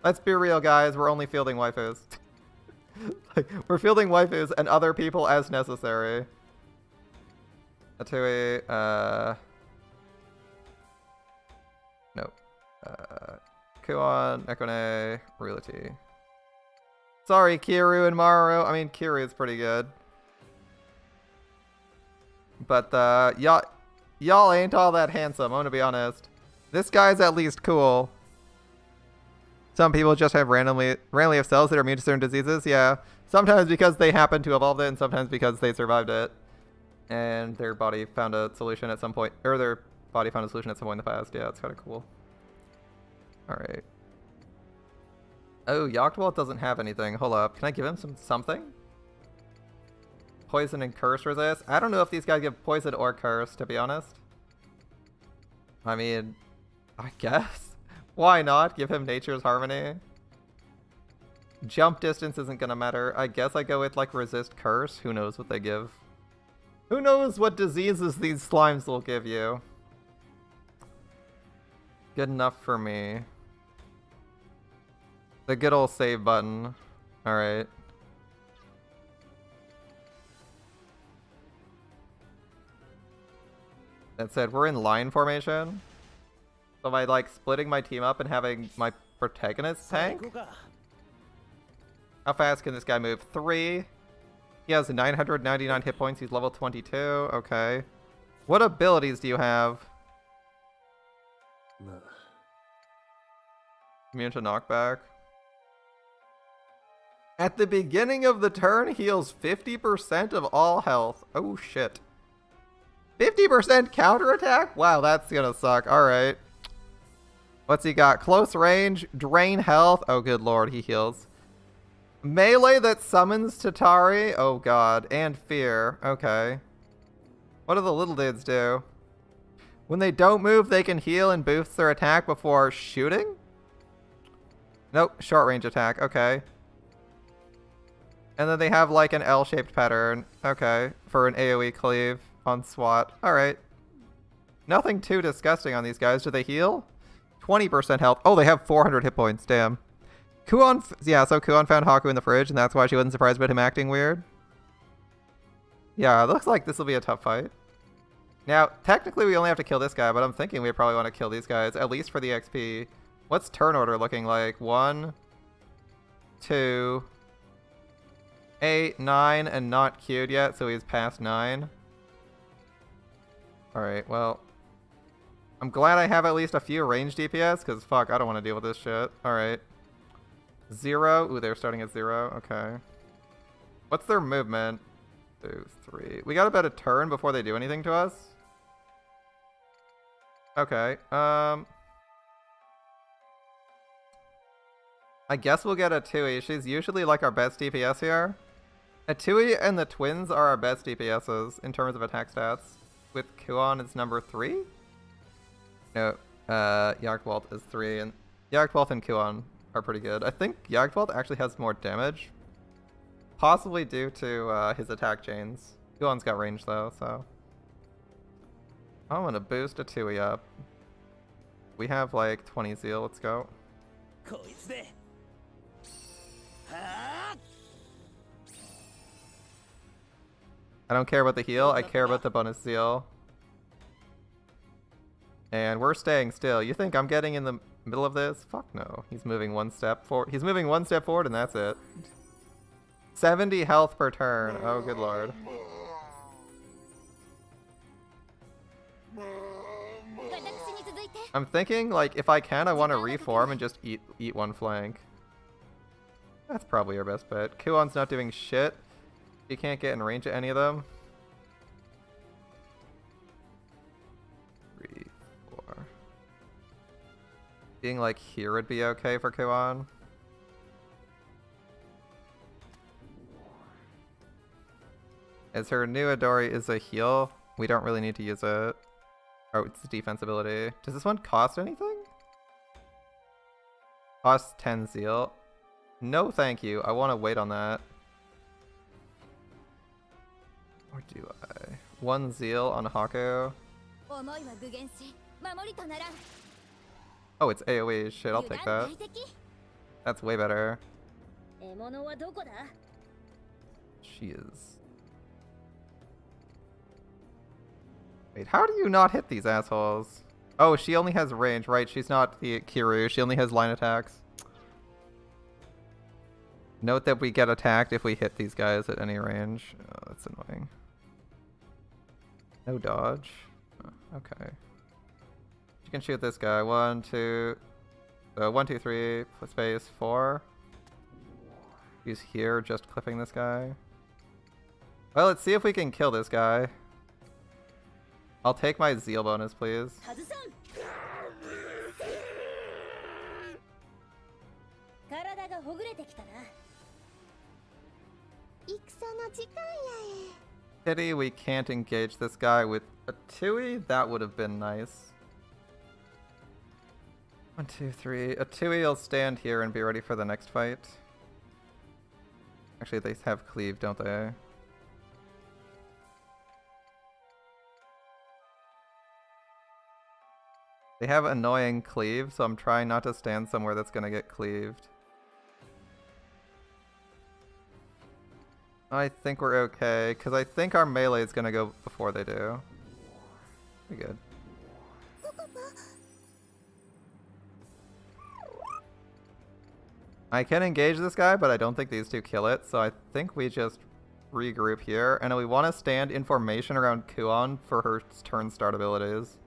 Let's be real, guys. We're only fielding waifus. Like, we're fielding waifus and other people as necessary. Atui, nope. Kuon, Ekone, Realty. Sorry, Kiru and Maru. I mean, Kiru is pretty good. But, y'all ain't all that handsome, I'm gonna be honest. This guy's at least cool. Some people just have randomly have cells that are immune to certain diseases, yeah. Sometimes because they happen to evolve it, and sometimes because they survived it. And their body found a solution at some point, or their body found a solution at some point in the past. Yeah, it's kind of cool. Alright. Oh, Yachtwalt doesn't have anything. Hold up. Can I give him something? Poison and curse resist? I don't know if these guys give poison or curse, to be honest. I mean, I guess. Why not? Give him Nature's Harmony. Jump distance isn't gonna matter. I guess I go with, like, resist curse. Who knows what they give? Who knows what diseases these slimes will give you? Good enough for me. The good old save button. Alright. That said, we're in line formation. So am I, like, splitting my team up and having my protagonist tank? How fast can this guy move? 3. He has 999 hit points. He's level 22. Okay. What abilities do you have? Immune to knockback. At the beginning of the turn, heals 50% of all health. Oh, shit. 50% counterattack? Wow, that's gonna suck. Alright. What's he got? Close range, drain health. Oh, good lord, he heals. Melee that summons Tatari. Oh, god. And fear. Okay. What do the little dudes do? When they don't move, they can heal and boost their attack before shooting? Nope, short range attack. Okay. And then they have like an L-shaped pattern. Okay. For an AoE cleave on SWAT. Alright. Nothing too disgusting on these guys. Do they heal? 20% health. Oh, they have 400 hit points. Damn. Kuon, yeah, so Kuon found Haku in the fridge, and that's why she wasn't surprised about him acting weird. Yeah, it looks like this will be a tough fight. Now, technically we only have to kill this guy, but I'm thinking we probably want to kill these guys, at least for the XP. What's turn order looking like? 1, 2, 8, 9, and not queued yet, so he's past 9. Alright, well, I'm glad I have at least a few range DPS, because fuck, I don't want to deal with this shit. Alright. 0. Ooh, they're starting at 0. Okay. What's their movement? 2, 3. We got about a turn before they do anything to us. Okay. I guess we'll get a Tui. She's usually like our best DPS here. A Tui and the twins are our best DPSs in terms of attack stats. With Kuon, it's number 3? No. Yachtwalt is 3, and Yachtwalt and Kuon are pretty good. I think Yachtwalt actually has more damage. Possibly due to his attack chains. Kuon's got range though, so. I'm gonna boost a Tui up. We have like 20 zeal, let's go. I don't care about the heal, I care about the bonus zeal. And we're staying still. You think I'm getting in the middle of this? Fuck no. He's moving one step forward. He's moving one step forward and that's it. 70 health per turn. Oh, good lord. I'm thinking, like, if I can, I want to reform and just eat one flank. That's probably our best bet. Kuon's not doing shit. You can't get in range of any of them. 3, 4. Being like here would be okay for Kuon. As her new Adori is a heal, we don't really need to use it. Oh, it's the defense ability. Does this one cost anything? Costs 10 zeal. No thank you. I want to wait on that. Or do I? 1 zeal on Haku. Oh, it's AoE. Shit, I'll take that. That's way better. She is. Wait, how do you not hit these assholes? Oh, she only has range, right? She's not the Kiryu. She only has line attacks. Note that we get attacked if we hit these guys at any range. Oh, that's annoying. No dodge. Oh, okay. You can shoot this guy. 1, 2... 1, 2, 3, space, 4. He's here just clipping this guy. Well, let's see if we can kill this guy. I'll take my zeal bonus, please. Pity we can't engage this guy with a Tui. That would have been nice. 1, 2, 3. A Tui will stand here and be ready for the next fight. Actually, they have cleave, don't they? They have annoying cleave, so I'm trying not to stand somewhere that's gonna get cleaved. I think we're okay, because I think our melee is gonna go before they do. Pretty good. I can engage this guy, but I don't think these two kill it, so I think we just regroup here. And we want to stand in formation around Kuon for her turn start abilities.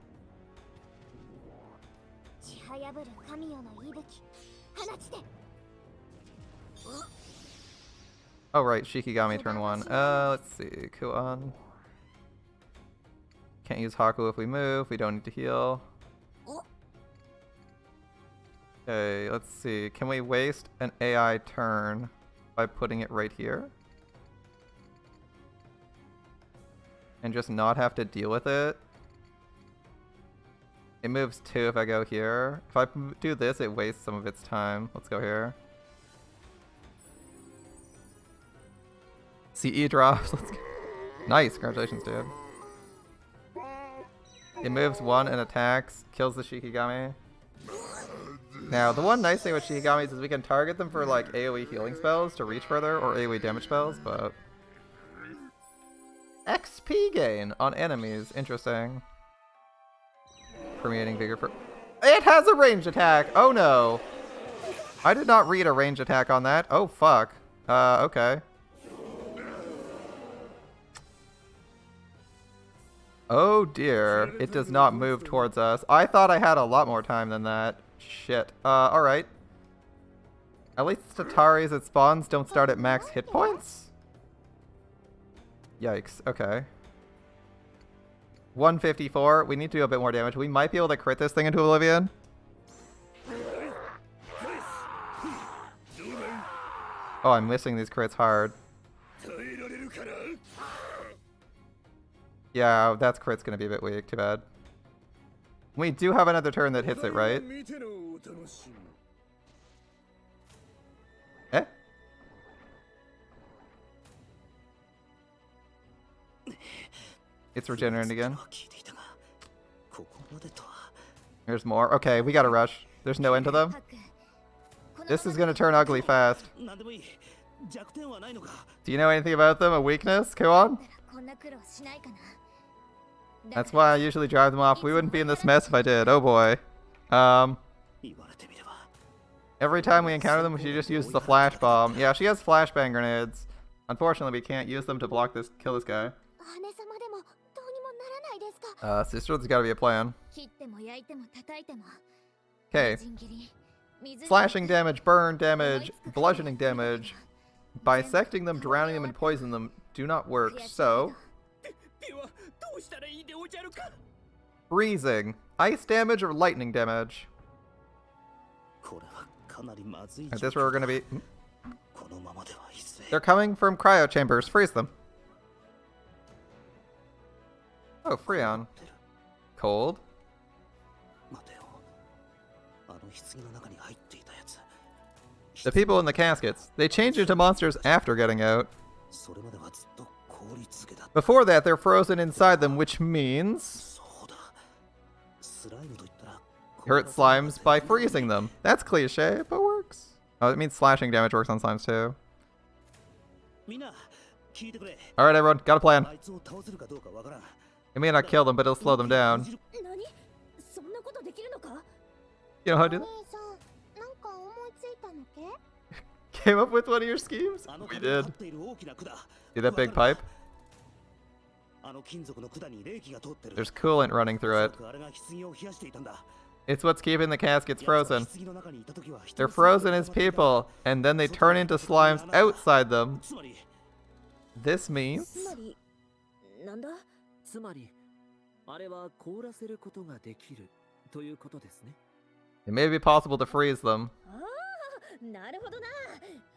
Oh right, Shikigami turn 1. Let's see, Kuon. Can't use Haku if we move, we don't need to heal. Okay, let's see. Can we waste an AI turn by putting it right here? And just not have to deal with it? It moves 2 if I go here. If I do this, it wastes some of its time. Let's go here. CE drops. Let's go. Nice, congratulations, dude. It moves 1 and attacks, kills the Shikigami. Now, the one nice thing with Shikigamis is we can target them for like AoE healing spells to reach further, or AoE damage spells, but... XP gain on enemies, interesting. Permeating vigor for... It has a ranged attack! Oh no! I did not read a ranged attack on that. Oh fuck. Okay. Oh dear, it does not move towards us. I thought I had a lot more time than that. Shit. Alright. At least Tatari's at spawns don't start at max hit points? Yikes, okay. 154. We need to do a bit more damage. We might be able to crit this thing into oblivion. Oh, I'm missing these crits hard. Yeah, that's crit's gonna be a bit weak. Too bad. We do have another turn that hits it, right? Eh? It's regenerating again. There's more. Okay, we gotta rush. There's no end to them. This is gonna turn ugly fast. Do you know anything about them? A weakness? Go on. That's why I usually drive them off. We wouldn't be in this mess if I did. Oh boy. Every time we encounter them, she just uses the flash bomb. Yeah, she has flashbang grenades. Unfortunately, we can't use them to block this, kill this guy. Sister, there's gotta be a plan. Okay. Slashing damage, burn damage, bludgeoning damage. Bisecting them, drowning them, and poisoning them do not work, so... Freezing. Ice damage or lightning damage? Is this where we're gonna be? They're coming from cryo chambers. Freeze them. Oh, Freon. Cold? 待てよ。あの棺の中に入っていたやつ。 The people in the caskets. They change into monsters after getting out. それまではずっと凍り続けた。 Before that, they're frozen inside them, which means そうだ。スライムと言ったら hurt slimes by freezing them. That's cliche, but works. Oh, it means slashing damage works on slimes too. みんな聞いてくれ。 Alright, everyone, got a plan. あいつを倒せるかどうかわからん。 It may not kill them, but it'll slow them down. 何そんなことできるのか You know how to do お that? 兄さんなんか思いついたのけ Came up with one of your schemes? あの We 壁に張 did. っている大きな管。 See that big pipe? あの金属の管に冷気が通ってる。 There's coolant running through it. あれが棺を冷やしていたんだ。 It's what's keeping the caskets frozen. 棺の中にいた時は人 They're の frozen as people, and then they turn into slimes outside them. つまり This means つまりなんだつまりあれは凍らせることができるということですね。 it may be possible to freeze them. ああなるほどな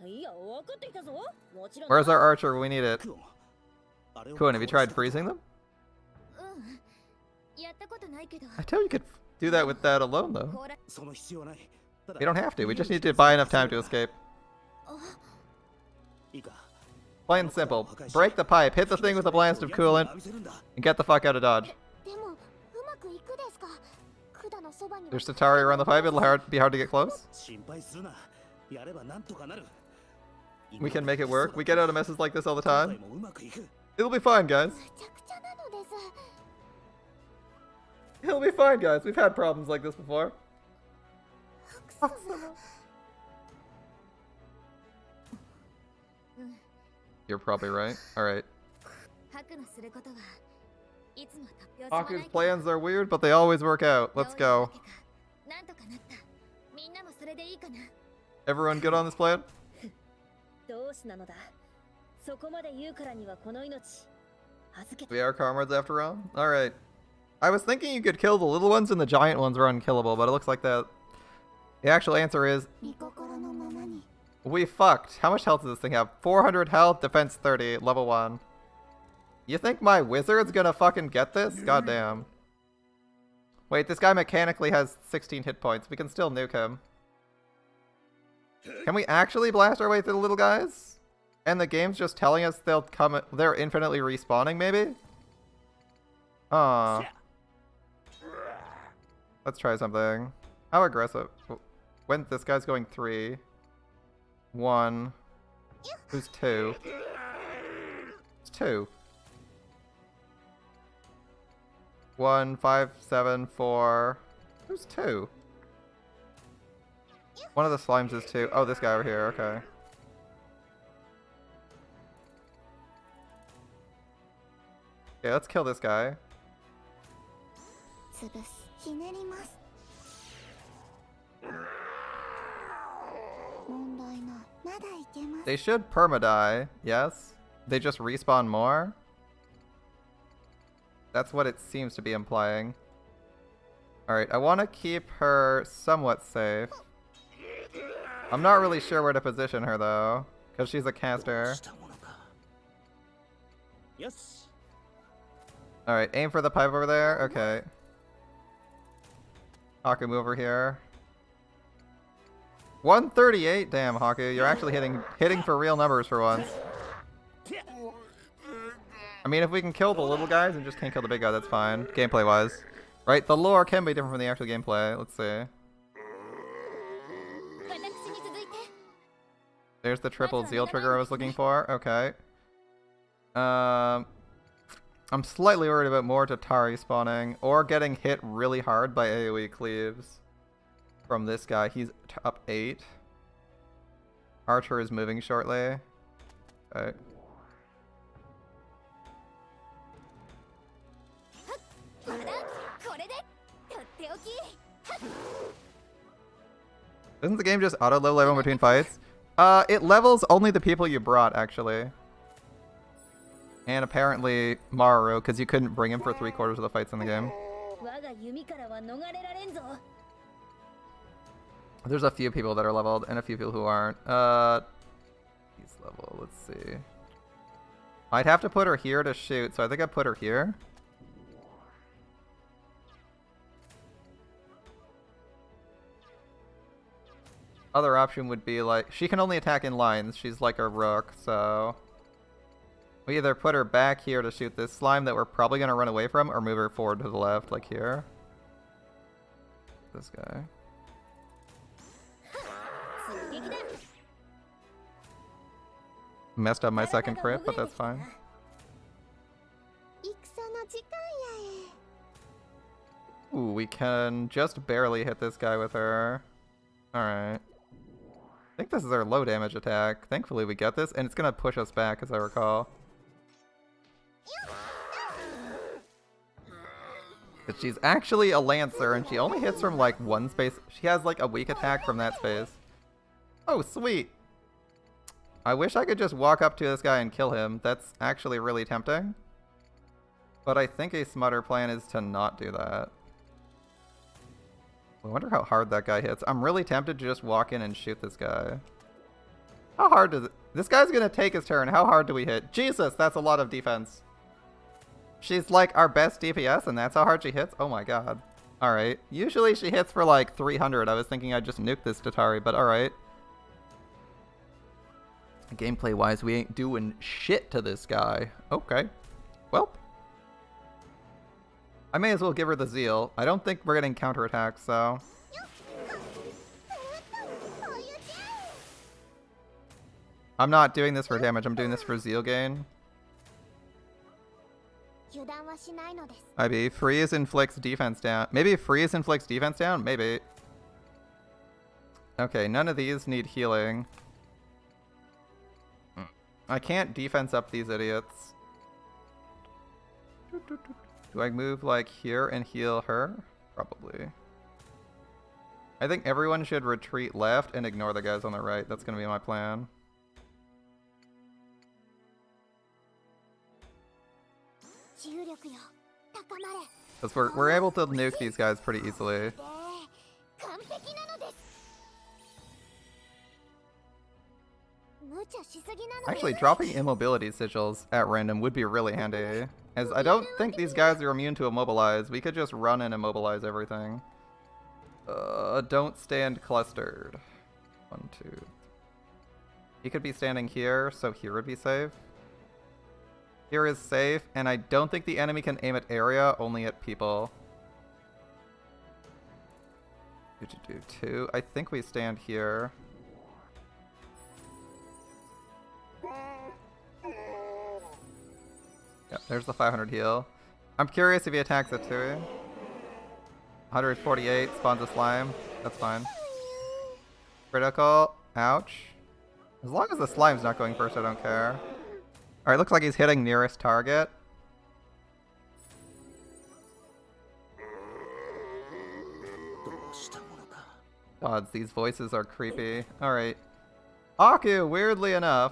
いや分かっていたぞもちろん Where's our archer when we need it? クオン。あれを Kuan, have you tried freezing them? うんやったことないけど I tell you could do that with that alone, though. こらその必要はない。ただ We don't have to. We just need to buy enough time to escape. いいか。 Plain and simple. Break the pipe, hit the thing with a blast of coolant, and get the fuck out of Dodge. でもうまくいくですか管のそばには There's Tatari around the pipe. It'll be hard to get close. 心配するな。やればなんとかなる。 We can make it work. We get out of messes like this all the 今 time. 回もうまくいく。 It'll be fine, guys. むちゃくちゃなのです It'll be fine, guys. We've had problems like this before. ハク様 You're probably right. Alright. ハクのすることはいつも突拍子もない Haku's けど plans are weird, but they always work out. Let's どういうわ go. けかなんとかなったみんなもそれでいいかな Everyone good on this plan? どうしなのだそこまで言うからにはこの命預けて We are comrades after all? Alright. I was thinking you could kill the little ones and the giant ones were unkillable, but it looks like that. The actual answer is 御心のままに we fucked. How much health does this thing have? 400 health, defense 30, level 1. You think my wizard's gonna fucking get this? Goddamn. Wait, this guy mechanically has 16 hit points. We can still nuke him. Can we actually blast our way through the little guys? And the game's just telling us they're infinitely respawning, maybe? Aw. Let's try something. How aggressive? When this guy's going 3. 1. Who's 2? It's 2. 1, 5, 7, 4. Who's 2? One of the slimes is 2. Oh, this guy over here. Okay. Okay, let's kill this guy. 潰すひねります問題ないまだいけます They should perma-die, yes? They just respawn more? That's what it seems to be implying. Alright, I want to keep her somewhat safe. I'm not really sure where to position her, though. Because she's a caster. したものか。よし。 Alright, aim for the pipe over there. Okay. Haku, move over here. 138? Damn, Haku. You're actually hitting for real numbers for once. I mean, if we can kill the little guys and just can't kill the big guy, that's fine. Gameplay-wise. Right? The lore can be different from the actual gameplay. Let's see. 私に続いて There's the triple zeal trigger I was looking for. Okay. I'm slightly worried about more Tatari spawning or getting hit really hard by AoE cleaves from this guy. He's up 8. Archer is moving shortly. Okay. Doesn't the game just auto-level everyone between fights? It levels only the people you brought, actually. And apparently Maru, because you couldn't bring him for 3/4 of the fights in the game. 我が弓からは逃れられんぞ There's a few people that are leveled and a few people who aren't. He's level, let's see. I'd have to put her here to shoot, so I think I put her here. Other option would be like, she can only attack in lines. She's like a rook, so we either put her back here to shoot this slime that we're probably going to run away from, or move her forward to the left, like here. This guy. Messed up my second crit, but that's fine. Ooh, we can just barely hit this guy with her. Alright. I think this is our low damage attack. Thankfully we get this, and it's gonna push us back, as I recall. But she's actually a Lancer, and she only hits from like one space. She has like a weak attack from that space. Oh, sweet! I wish I could just walk up to this guy and kill him. That's actually really tempting. But I think a smarter plan is to not do that. I wonder how hard that guy hits. I'm really tempted to just walk in and shoot this guy. How hard does it... This guy's gonna take his turn. How hard do we hit? Jesus, that's a lot of defense. She's like our best DPS, and that's how hard she hits? Oh my god. Alright. Usually she hits for like 300. I was thinking I'd just nuke this Tatari, but alright. Gameplay-wise, we ain't doing shit to this guy. Okay. Well. I may as well give her the Zeal. I don't think we're getting counterattacks, so... I'm not doing this for damage, I'm doing this for Zeal gain. Maybe freeze inflicts defense down. Maybe freeze inflicts defense down? Maybe. Okay, none of these need healing. I can't defense up these idiots. Do I move like here and heal her? Probably. I think everyone should retreat left and ignore the guys on the right. That's gonna be my plan. Because we're able to nuke these guys pretty easily. Actually, dropping immobility sigils at random would be really handy. As I don't think these guys are immune to immobilize. We could just run and immobilize everything. Don't stand clustered. 1, 2. He could be standing here, so here would be safe. Here is safe, and I don't think the enemy can aim at area, only at people. 2. I think we stand here. Yep, there's the 500 heal. I'm curious if he attacks at 2. 148, spawns a slime. That's fine. Critical. Ouch. As long as the slime's not going first, I don't care. Alright, looks like he's hitting nearest target. Gods, these voices are creepy. Alright. Aku, weirdly enough,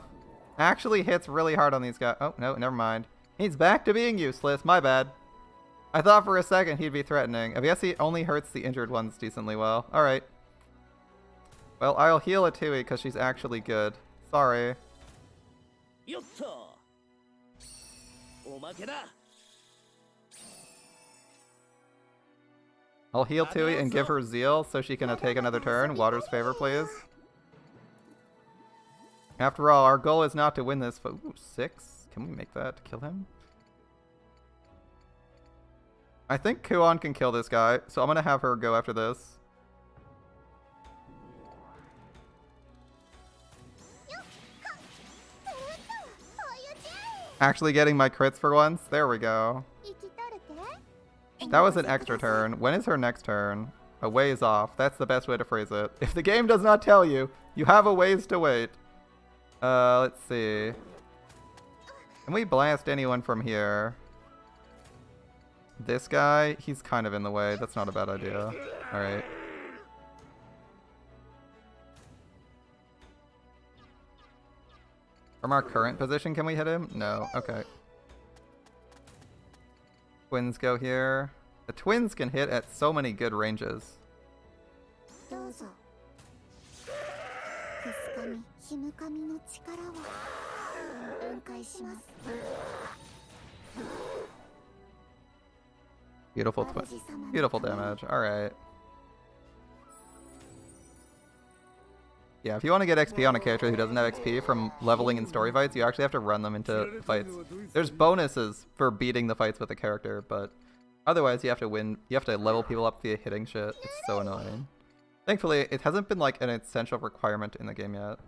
actually hits really hard on these guys. Oh, no, never mind. He's back to being useless. My bad. I thought for a second he'd be threatening. I guess he only hurts the injured ones decently well. Alright. Well, I'll heal a Tui because she's actually good. Sorry. I'll heal Tui and give her Zeal so she can take another turn. Water's favor, please. After all, our goal is not to win this. Ooh, 6? Can we make that to kill him? I think Kuon can kill this guy, so I'm gonna have her go after this. Actually getting my crits for once. There we go. That was an extra turn. When is her next turn? A ways off. That's the best way to phrase it. If the game does not tell you, you have a ways to wait. Let's see. Can we blast anyone from here? This guy, he's kind of in the way. That's not a bad idea. Alright. From our current position, can we hit him? No. Okay. Twins go here. The twins can hit at so many good ranges. Beautiful Beautiful damage. Alright. Yeah, if you want to get XP on a character who doesn't have XP from leveling in story fights, you actually have to run them into fights. There's bonuses for beating the fights with a character, but otherwise you have to win. You have to level people up via hitting shit. It's so annoying. Thankfully, it hasn't been like an essential requirement in the game yet.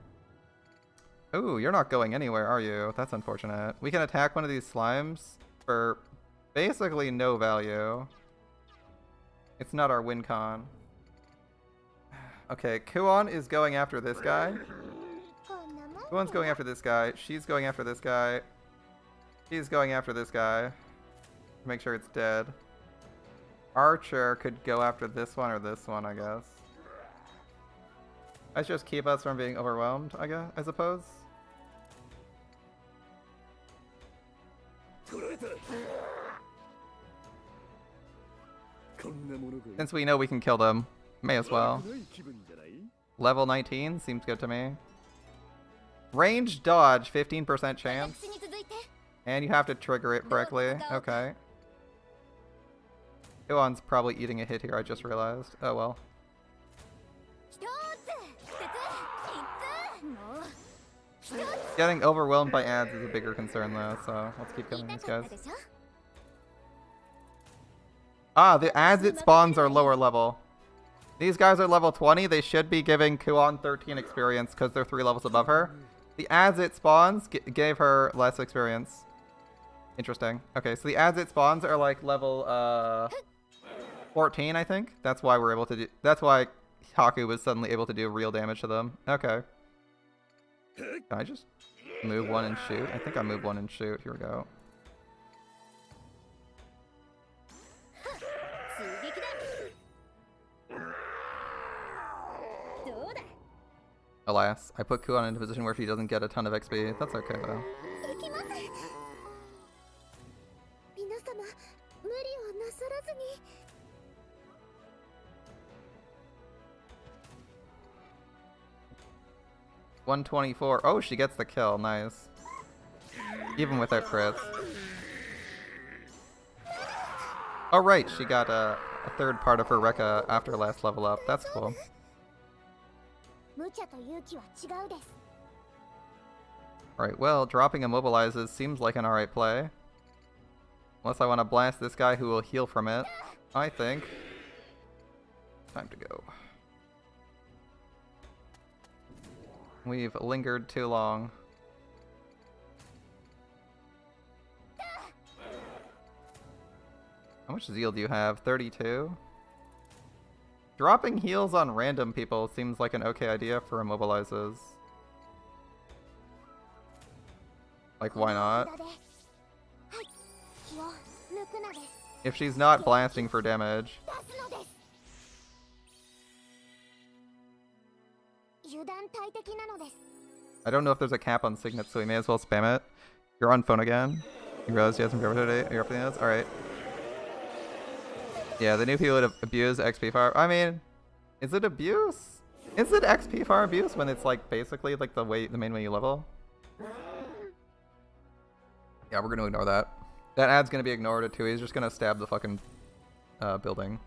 Ooh, you're not going anywhere, are you? That's unfortunate. We can attack one of these slimes for basically no value. It's not our win con. Okay, Kuon is going after this guy. Kuon's going after this guy. She's going after this guy. He's going after this guy. Make sure it's dead. Archer could go after this one or this one, I guess. Let's just keep us from being overwhelmed, I suppose. Since we know we can kill them, may as well. Level 19 seems good to me. Range dodge, 15% chance. And you have to trigger it correctly. Okay. Kuon's probably eating a hit here, I just realized. Oh well. Getting overwhelmed by ads is a bigger concern though, so let's keep killing these guys. Ah, the ads it spawns are lower level. These guys are level 20. They should be giving Kuon 13 experience because they're 3 levels above her. The ads it spawns gave her less experience. Interesting. Okay, so the ads it spawns are like level 14, I think. That's why we're able to do. That's why Haku was suddenly able to do real damage to them. Okay. Can I just move one and shoot? I think I move one and shoot. Here we go. Alas, I put Kuon in a position where she doesn't get a ton of XP. That's okay though. 124. Oh, she gets the kill. Nice. Even without crits. Oh, right. She got a third part of her Rekka after last level up. That's cool. Alright, well, dropping immobilizes seems like an alright play. Unless I want to blast this guy who will heal from it. I think. Time to go. We've lingered too long. How much zeal do you have? 32? Dropping heals on random people seems like an okay idea for immobilizes. Like, why not? If she's not blasting for damage. I don't know if there's a cap on Signet, so we may as well spam it. You're on phone again. You realize you have some cover today? Are you upping this? Alright. Yeah, the new people would abuse XP fire. I mean, is it abuse? Is it XP fire abuse when it's like basically like the main way you level? Yeah, we're gonna ignore that. That ad's gonna be ignored too. He's just gonna stab the fucking building.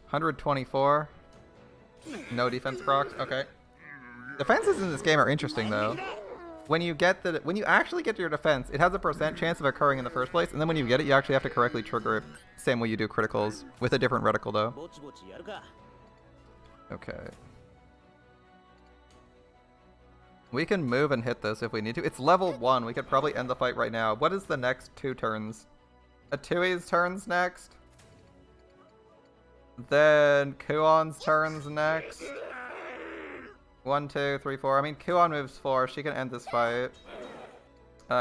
124. No defense procs. Okay. Defenses in this game are interesting though. When you actually get to your defense, it has a % chance of occurring in the first place, and then when you get it, you actually have to correctly trigger it. Same way you do criticals, with a different reticle though. Okay. We can move and hit this if we need to. It's level 1. We could probably end the fight right now. What is the next 2 turns? Atui's turns next. Then Kuon's turns next. 1, 2, 3, 4. I mean, Kuon moves 4. She can end this fight.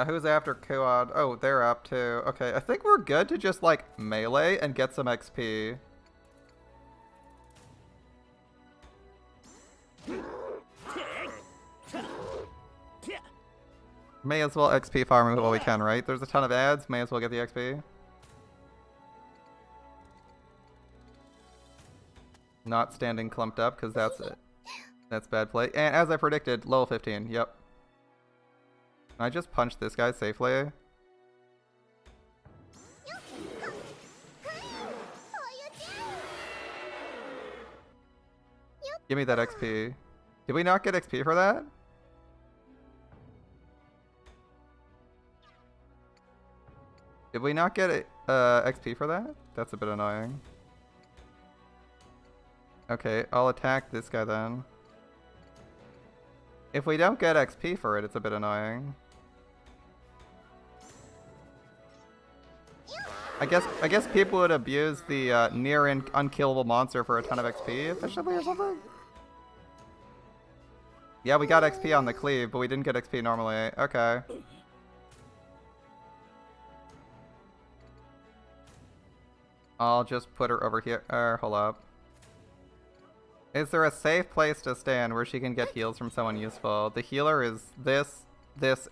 Who's after Kuon? Oh, they're up too. Okay, I think we're good to just, like, melee and get some XP. May as well XP farm while we can, right? There's a ton of ads. May as well get the XP. Not standing clumped up, because that's it. That's bad play. And as I predicted, level 15. Yep. Can I just punch this guy safely? Give me that XP. Did we not get XP for that? Did we not get XP for that? That's a bit annoying. Okay, I'll attack this guy then. If we don't get XP for it, it's a bit annoying. I guess people would abuse the near and unkillable monster for a ton of XP efficiently or something. Yeah, we got XP on the cleave, but we didn't get XP normally. Okay. I'll just put her over here. Hold up. Is there a safe place to stand where she can get heals from someone useful? The healer is this,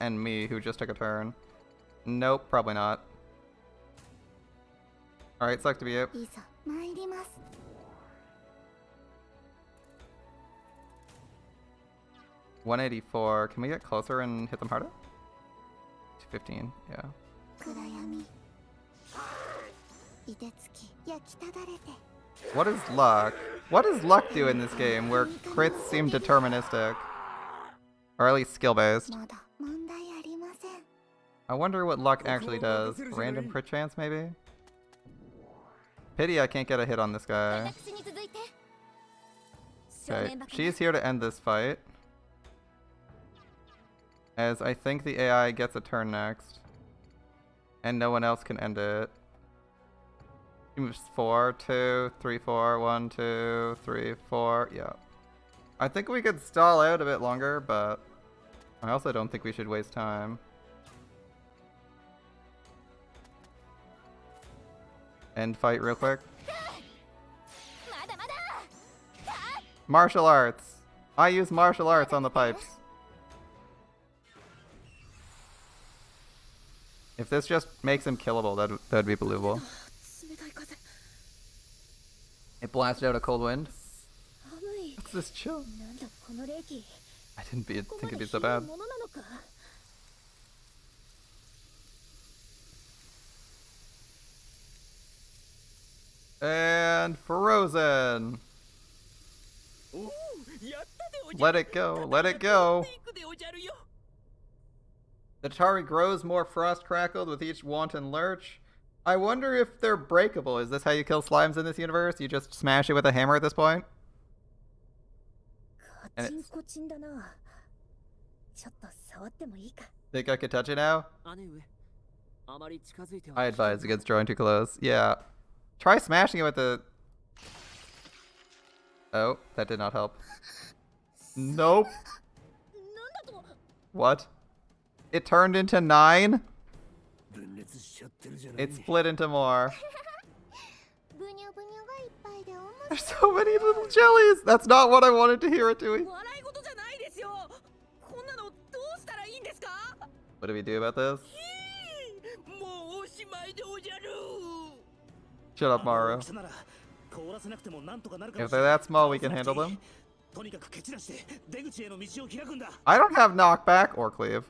and me, who just took a turn. Nope, probably not. Alright, sucks to be you. いざ参ります。 184. Can we get closer and hit them harder? 215, yeah. 暗闇。凍てつき焼きただれて。 What is luck? What does luck do in this game where crits seem deterministic? Or at least skill-based. まだ問題ありません。 I wonder what luck actually does. Random crit chance, maybe? Pity I can't get a hit on this guy. 私に続いて。 Okay, she's here to end this fight. As I think the AI gets a turn next. And no one else can end it. She moves 4, 2, 3, 4, 1, 2, 3, 4. Yeah. I think we could stall out a bit longer, but I also don't think we should waste time. End fight real quick. Martial arts. I use martial arts on the pipes. If this just makes him killable, that'd be believable. It blasted out a cold wind. What's this chill? I didn't think it'd be so bad. And frozen. Let it go. Let it go. The Atari grows more frost crackled with each wanton lurch. I wonder if they're breakable. Is this how you kill slimes in this universe? You just smash it with a hammer at this point? And it's... Think I could touch it now? I advise against drawing too close. Yeah. Try smashing it with the... Oh, that did not help. Nope. What? It turned into 9? It split into more. There's so many little jellies! That's not what I wanted to hear it doing. What do we do about this? Shut up, Maru. If they're that small, we can handle them. I don't have knockback or cleave.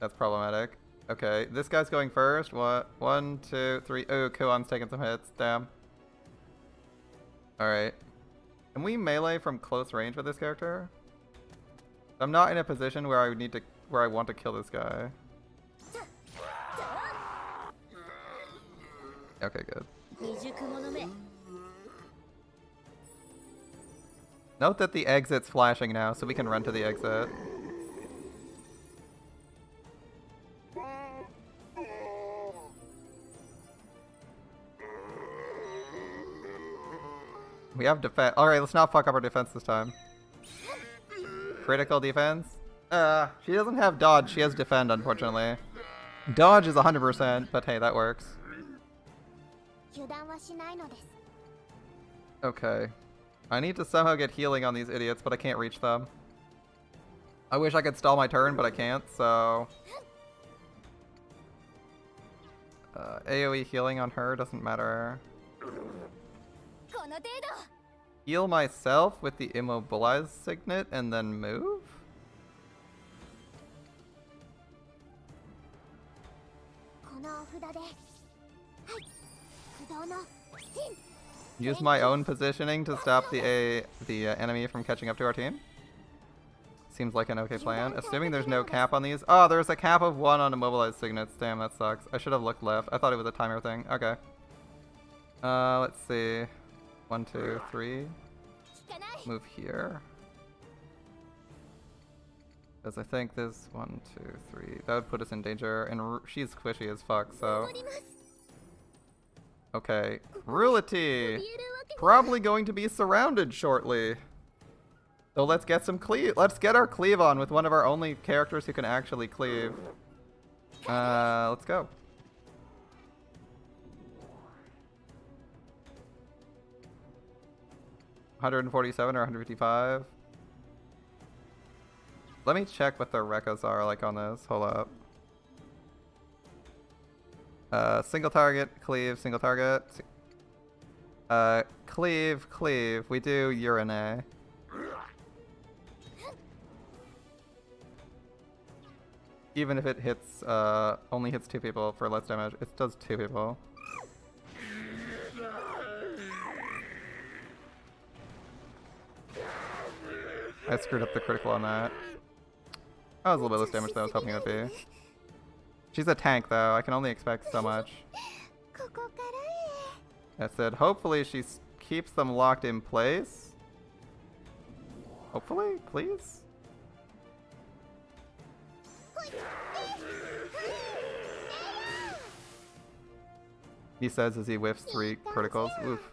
That's problematic. Okay, this guy's going first. What? 1, 2, 3. Oh, Kuon's taking some hits. Damn. Alright. Can we melee from close range with this character? I'm not in a position where I want to kill this guy. Okay, good. Note that the exit's flashing now, so we can run to the exit. We have defense. Alright, let's not fuck up our defense this time. Critical defense? She doesn't have dodge, she has defend, unfortunately. Dodge is 100%, but hey, that works. Okay. I need to somehow get healing on these idiots, but I can't reach them. I wish I could stall my turn, but I can't, so... AoE healing on her doesn't matter. Heal myself with the immobilize signet and then move? Use my own positioning to stop the enemy from catching up to our team. Seems like an okay plan. Assuming there's no cap on these. Oh, there's a cap of 1 on immobilized signets. Damn, that sucks. I should have looked left. I thought it was a timer thing. Okay. Let's see. 1, 2, 3. Move here. Because I think this 1, 2, 3. That would put us in danger. And she's squishy as fuck, so. Okay. Rulity! Probably going to be surrounded shortly. So let's get some cleave. Let's get our cleave on with one of our only characters who can actually cleave. Let's go. $147 or 155. Let me check what the recos are like on this. Hold up. Single target, cleave, single target. Cleave, cleave. We do urine. Even if it hits, only hits 2 people for less damage, it does 2 people. I screwed up the critical on that. That was a little bit less damage than I was hoping it would be. She's a tank though, I can only expect so much. I said, hopefully she keeps them locked in place. Hopefully, please? He says as he whiffs 3 criticals. Oof.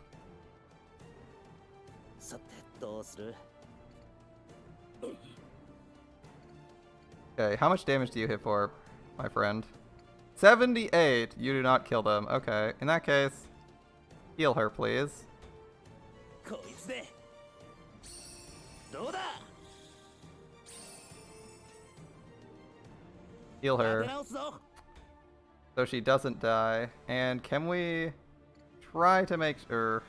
さてどうする Okay, how much damage do you hit for, my friend? 78! You do not kill them. Okay, in that case, heal her, please. こいつでどうだ Heal 立て her 直すぞ so she doesn't die. And can we try to make sure...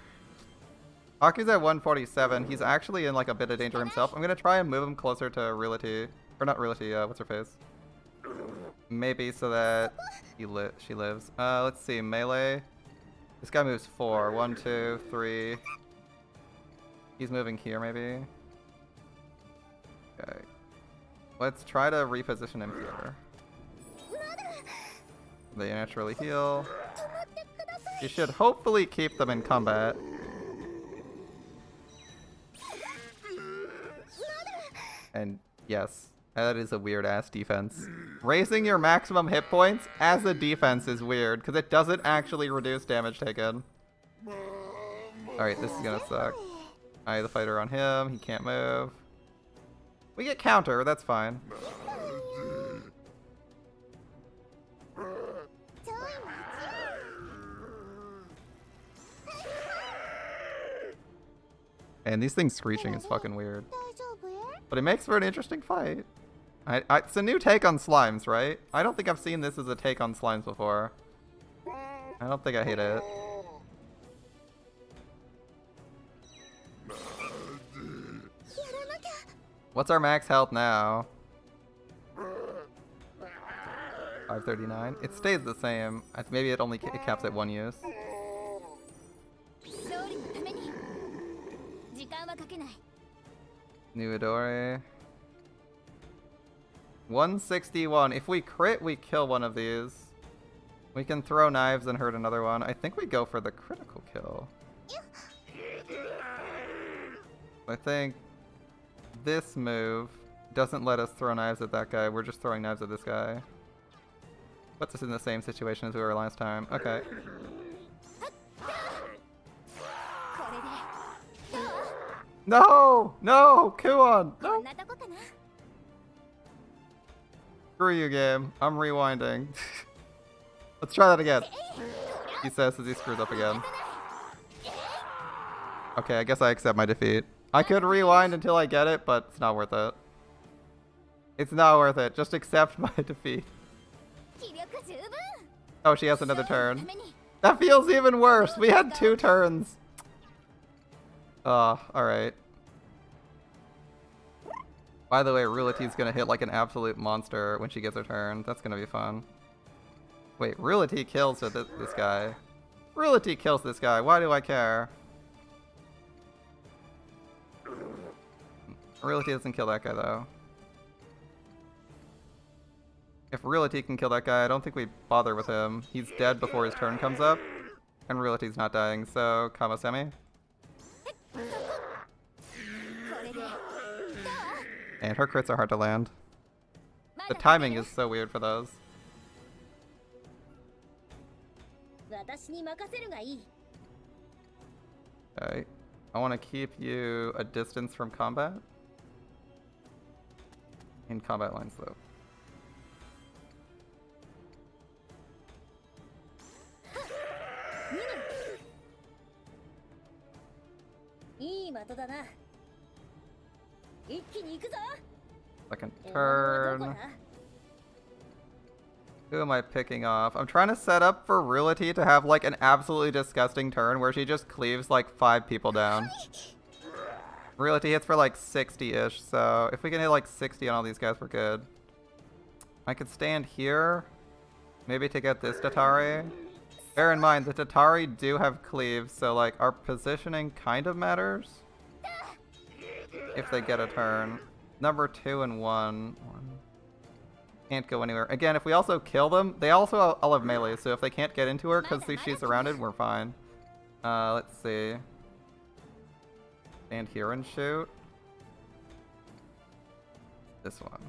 Aki's at 147. He's actually in like a bit of danger himself. I'm gonna try and move him closer to Reality. Or not Reality, what's her face? Maybe so that she lives. Let's see, melee. This guy moves 4. 1, 2, 3. He's moving here, maybe. Okay. Let's try to reposition him here. They naturally heal. You should hopefully keep them in combat. And yes, that is a weird ass defense. Raising your maximum hit points as a defense is weird because it doesn't actually reduce damage taken. Alright, this is gonna suck. I have the fighter on him, he can't move. We get counter, that's fine. And these things screeching is fucking weird. But it makes for an interesting fight. It's a new take on slimes, right? I don't think I've seen this as a take on slimes before. I don't think I hate it. What's our max health now? 539. It stays the same. Maybe it only caps at 1 use. New Adore. 161. If we crit, we kill one of these. We can throw knives and hurt another one. I think we go for the critical kill. I think this move doesn't let us throw knives at that guy. We're just throwing knives at this guy. Puts us in the same situation as we were last time. Okay. No! No! Kuon! No! Screw you, game. I'm rewinding. Let's try that again. He says as he screws up again. Okay, I guess I accept my defeat. I could rewind until I get it, but it's not worth it. It's not worth it. Just accept my defeat. Oh, she has another turn. That feels even worse. We had 2 turns. Alright. By the way, Rulati's gonna hit like an absolute monster when she gets her turn. That's gonna be fun. Wait, Rulati kills this guy. Rulati kills this guy. Why do I care? Realty doesn't kill that guy though. If Realty can kill that guy, I don't think we bother with him. He's dead before his turn comes up. And Reality's not dying, so Kamasemi. And her crits are hard to land. The timing is so weird for those. Okay. I want to keep you a distance from combat. In combat lines though. Second turn. Who am I picking off? I'm trying to set up for Realty to have like an absolutely disgusting turn where she just cleaves like 5 people down. Realty hits for like 60-ish, so if we can hit like 60 on all these guys, we're good. I could stand here. Maybe take out this Tatari. Bear in mind, the Tatari do have cleaves, so like our positioning kind of matters. If they get a turn. Number 2 and 1. Can't go anywhere. Again, if we also kill them, they also all have melee, so if they can't get into her because she's surrounded, we're fine. Let's see. Stand here and shoot. This one.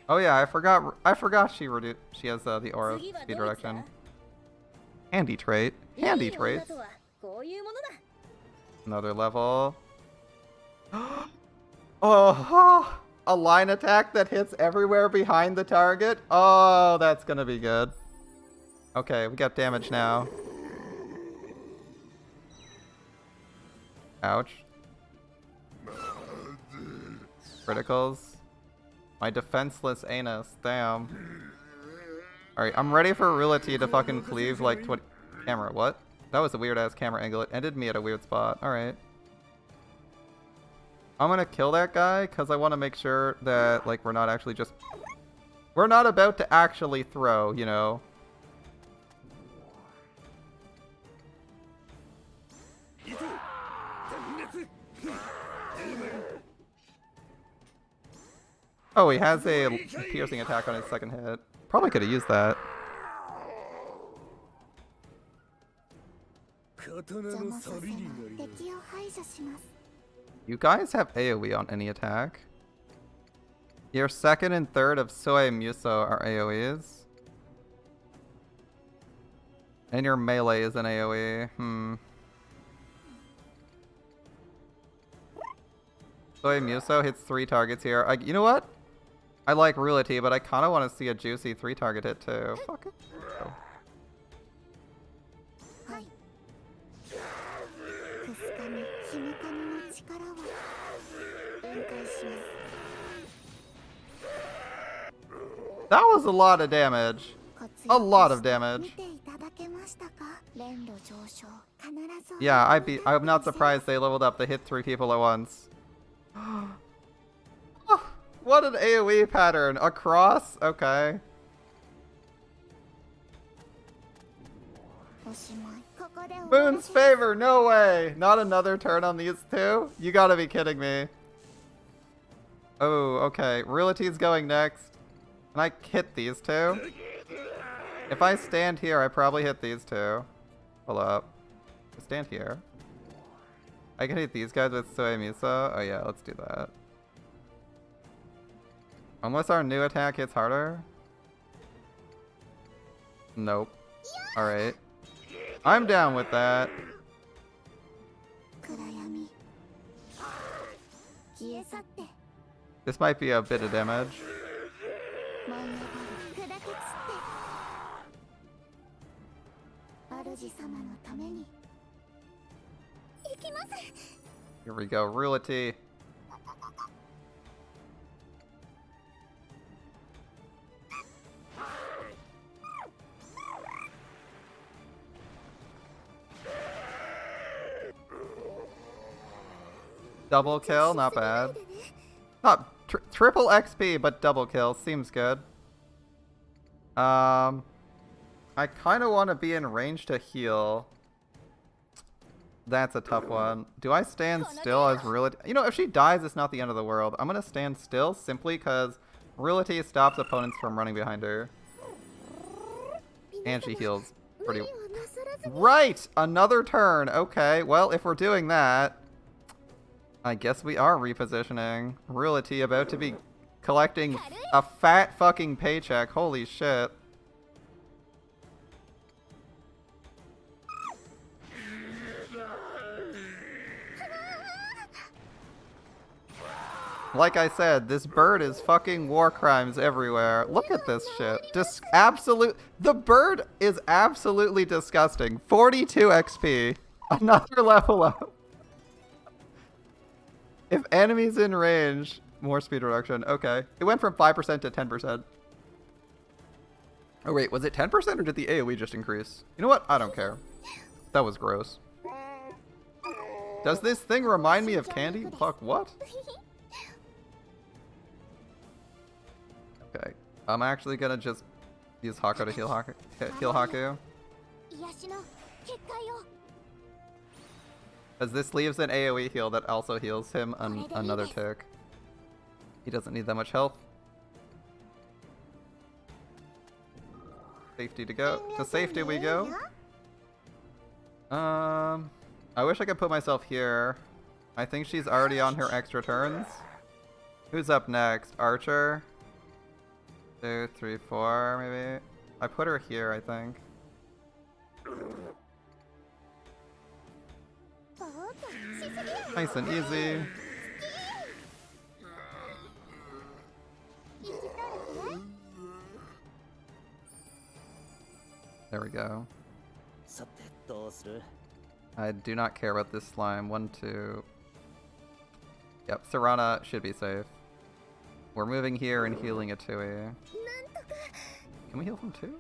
Oh yeah, I forgot she has the aura speed reduction. Handy trait. Handy traits. Another level. Oh, a line attack that hits everywhere behind the target. Oh, that's gonna be good. Okay, we got damage now. Ouch. Criticals. My defenseless anus. Damn. Alright, I'm ready for Realty to fucking cleave like 20... Camera, what? That was a weird ass camera angle. It ended me at a weird spot. Alright. I'm gonna kill that guy because I want to make sure that like we're not actually just... We're not about to actually throw, you know. Oh, he has a piercing attack on his second hit. Probably could have used that. You guys have AoE on any attack. Your second and third of Soe Muso are AoEs. And your melee is an AoE. Soe Muso hits 3 targets here. You know what? I like Realty, but I kind of want to see a juicy 3-target hit too. Fuck it. Oh. That was a lot of damage. A lot of damage. Yeah, I'm not surprised they leveled up. They hit 3 people at once. What an AoE pattern. Across? Okay. Moon's favor, no way. Not another turn on these 2? You gotta be kidding me. Oh, okay. Realty's going next. Can I hit these 2? If I stand here, I probably hit these 2. Hold up. Stand here. I can hit these guys with Soe Muso. Oh yeah, let's do that. Unless our new attack hits harder? Nope. Alright. I'm down with that. This might be a bit of damage. Here we go, Realty. Double kill, not bad. Not triple XP, but double kill seems good. I kind of want to be in range to heal. That's a tough one. Do I stand still as Reality? You know, if she dies, it's not the end of the world. I'm gonna stand still simply because Reality stops opponents from running behind her. And she heals pretty... Right! Another turn! Okay, well, if we're doing that, I guess we are repositioning. Reality about to be collecting a fat fucking paycheck. Holy shit. Like I said, this bird is fucking war crimes everywhere. Look at this shit. Just the bird is absolutely disgusting. 42 XP. Another level up. If enemies in range, more speed reduction. Okay. It went from 5% to 10%. Oh wait, was it 10% or did the AoE just increase? You know what? I don't care. That was gross. Does this thing remind me of candy? Fuck, what? Okay. I'm actually gonna just use Haku to heal Haku. As this leaves an AoE heal that also heals him another tick. He doesn't need that much health. Safety to go. To safety we go. I wish I could put myself here. I think she's already on her extra turns. Who's up next? Archer? 2, 3, 4, maybe? I put her here, I think. Nice and easy. There we go. I do not care about this slime. 1, 2. Yep, Serana should be safe. We're moving here and healing a 2e. Can we heal from 2?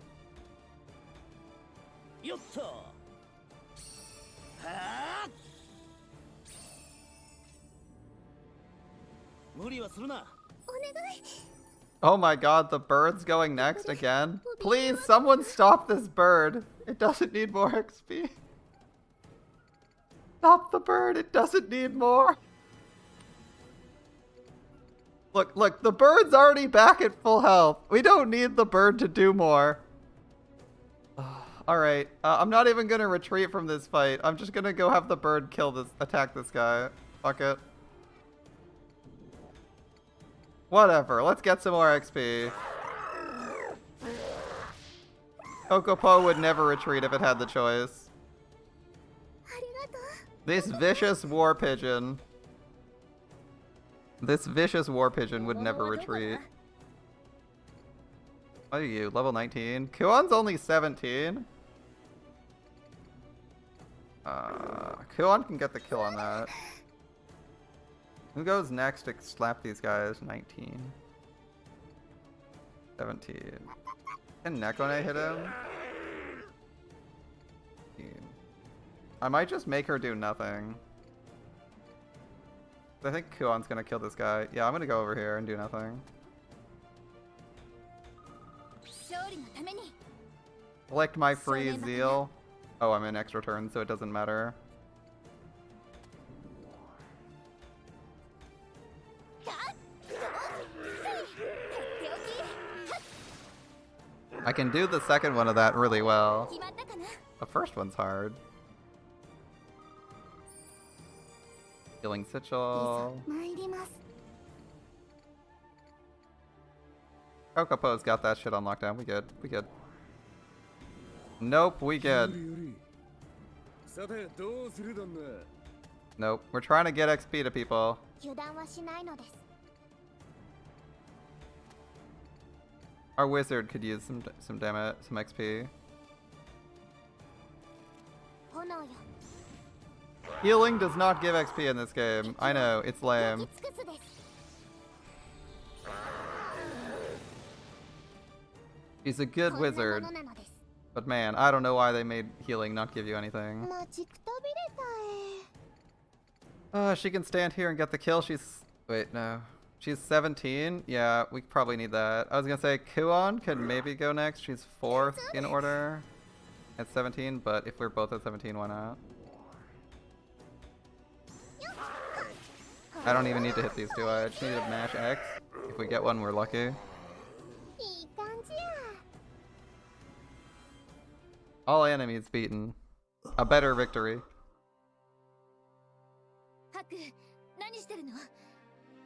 Oh my god, the bird's going next again? Please, someone stop this bird. It doesn't need more XP. Stop the bird, it doesn't need more. Look, the bird's already back at full health. We don't need the bird to do more. Alright, I'm not even gonna retreat from this fight. I'm just gonna go have the bird attack this guy. Fuck it. Whatever, let's get some more XP. Kokopo would never retreat if it had the choice. This vicious war pigeon. This vicious war pigeon would never retreat. What are you, level 19? Kuon's only 17? Kuon can get the kill on that. Who goes next to slap these guys? 19. 17. Can Nekone hit him? 18. I might just make her do nothing. I think Kuon's gonna kill this guy. Yeah, I'm gonna go over here and do nothing. Collect my free zeal. Oh, I'm in extra turn, so it doesn't matter. I can do the second one of that really well. The first one's hard. Killing Sigil. Kokopo's got that shit on lockdown. We good. We good. Nope, we good. Nope. We're trying to get XP to people. Our wizard could use some damage, some XP. Healing does not give XP in this game. I know, it's lame. He's a good wizard. But man, I don't know why they made healing not give you anything. She can stand here and get the kill. Wait, no. She's 17? Yeah, we probably need that. I was gonna say Kuon could maybe go next. She's 4th in order at 17, but if we're both at 17, why not? I don't even need to hit these two. I just need to mash X. If we get one, we're lucky. いい感じや。 All enemies beaten. A better victory. ハク、何してるの？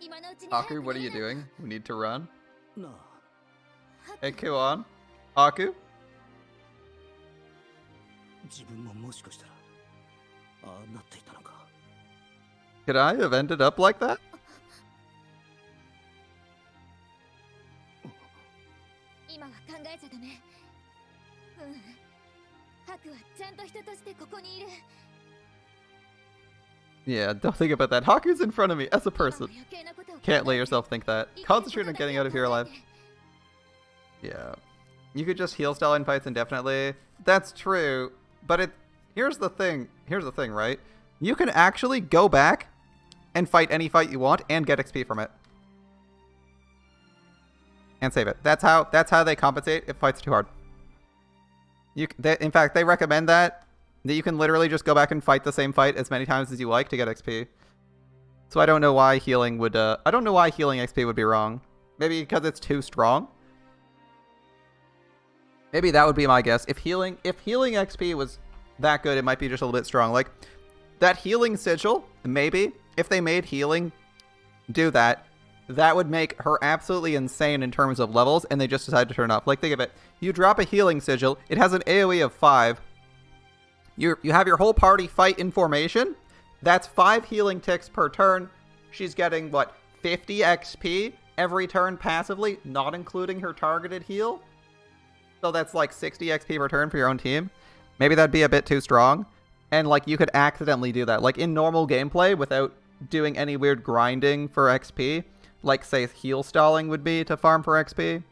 今のうちに早く Aku, what are you 逃げない doing? We need to run. なあ、と。 Hey, Kuon. Aku? 自分ももしかしたらああなっていたのか。 Could I have ended up like that? 今は考えちゃダメ。うん。ハクはちゃんと人としてここにいる。 Yeah, don't think about that. Haku's in front of me as a 今は person. 余計なことを考え Can't て let yourself think that. 生きてる Concentrate こ on とだ getting け out of here 考え alive. て。 Yeah. You could just heal style in fights indefinitely. That's true, but here's the thing. Here's the thing, right? You can actually go back and fight any fight you want and get XP from it. And save it. That's how they compensate if fights are too hard. In fact, they recommend that you can literally just go back and fight the same fight as many times as you like to get XP. So I don't know why healing would I don't know why healing XP would be wrong. Maybe because it's too strong. Maybe that would be my guess. If healing XP was that good, it might be just a little bit strong. Like that healing sigil, maybe if they made healing do that, that would make her absolutely insane in terms of levels, and they just decided to turn it off. Like think of it. You drop a healing sigil, it has an AoE of 5. You have your whole party fight in formation. That's 5 healing ticks per turn. She's getting what, 50 XP every turn passively, not including her targeted heal. So that's like 60 XP per turn for your own team. Maybe that'd be a bit too strong. And like you could accidentally do that. Like in normal gameplay without doing any weird grinding for XP. Like say heal stalling would be to farm for XP.